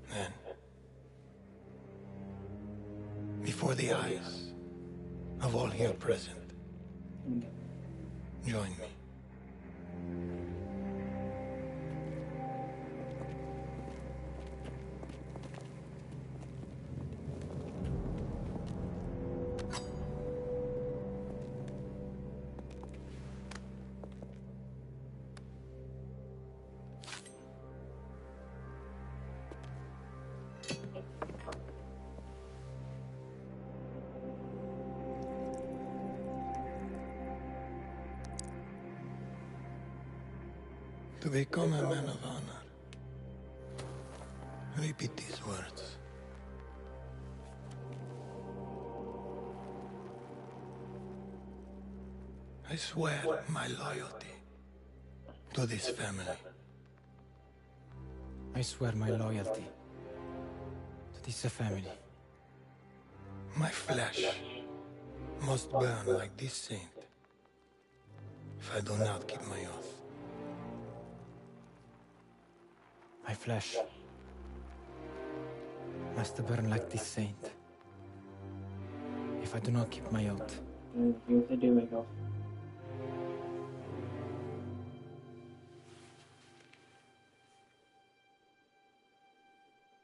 Then, before the eyes of all here present, join me. To become a man of honor, repeat these words. I swear my loyalty to this family I swear my loyalty to this family. My flesh must burn like this saint if I do not keep my oath. My flesh must burn like this saint if I do not keep my oath. What they do, Michael.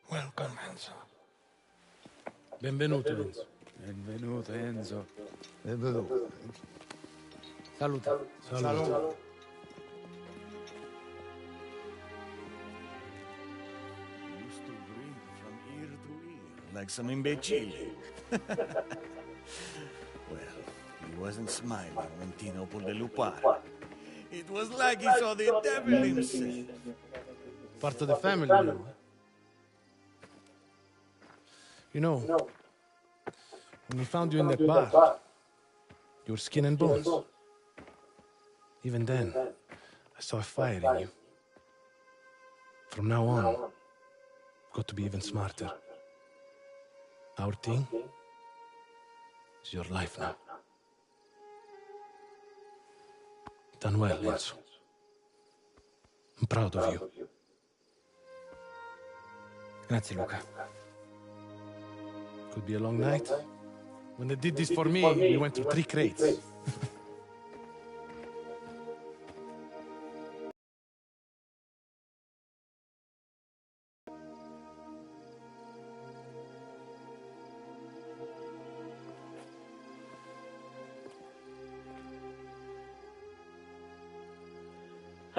Welcome, Enzo. Benvenuto, Enzo. Benvenuto, Enzo. Benvenuto. Salute. Salute. Used to breathe from ear to ear, like some imbecile. Well, he wasn't smiling when Tino pulled the lupar. It was like he saw the devil himself. Part of the family now. You know, when we found you in that bar, you were skin and bones. Even then, I saw a fire in you. From now on, we've got to be even smarter. Our thing is your life now. Done well, Enzo. I'm proud of you. Grazie, Luca. Could be a long night. When they did this for me, we went through 3 crates.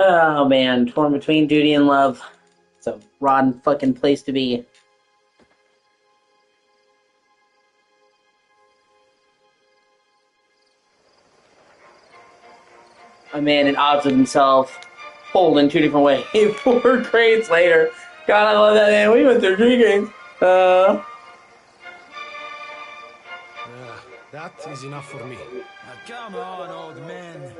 Oh man, torn between duty and love. It's a rotten fucking place to be. A man at odds with himself, pulled in 2 different ways. 4 crates later. God, I love that, man. We went through 3 crates. That is enough for me. Come on, old man.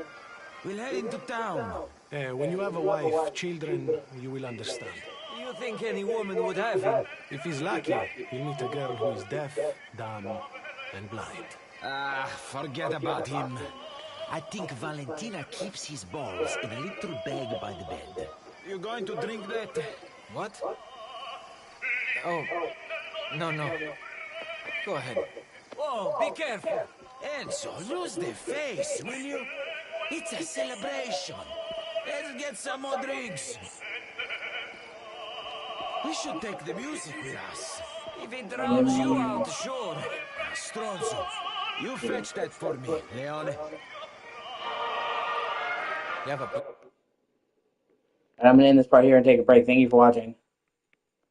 We'll head into town. When you have a wife, children, you will understand. You think any woman would have him? If he's lucky, he'll meet a girl who is deaf, dumb, and blind. Ah, forget about him. I think Valentina keeps his balls in a little bag by the bed. You going to drink that? What? Oh, no. Go ahead. Oh, be careful. Enzo, lose the face, will you? It's a celebration. Let's get some more drinks. We should take the music with us. If it drowns you out, sure. Stronzo, you fetch that for me, Leone. I'm gonna end this part here and take a break. Thank you for watching.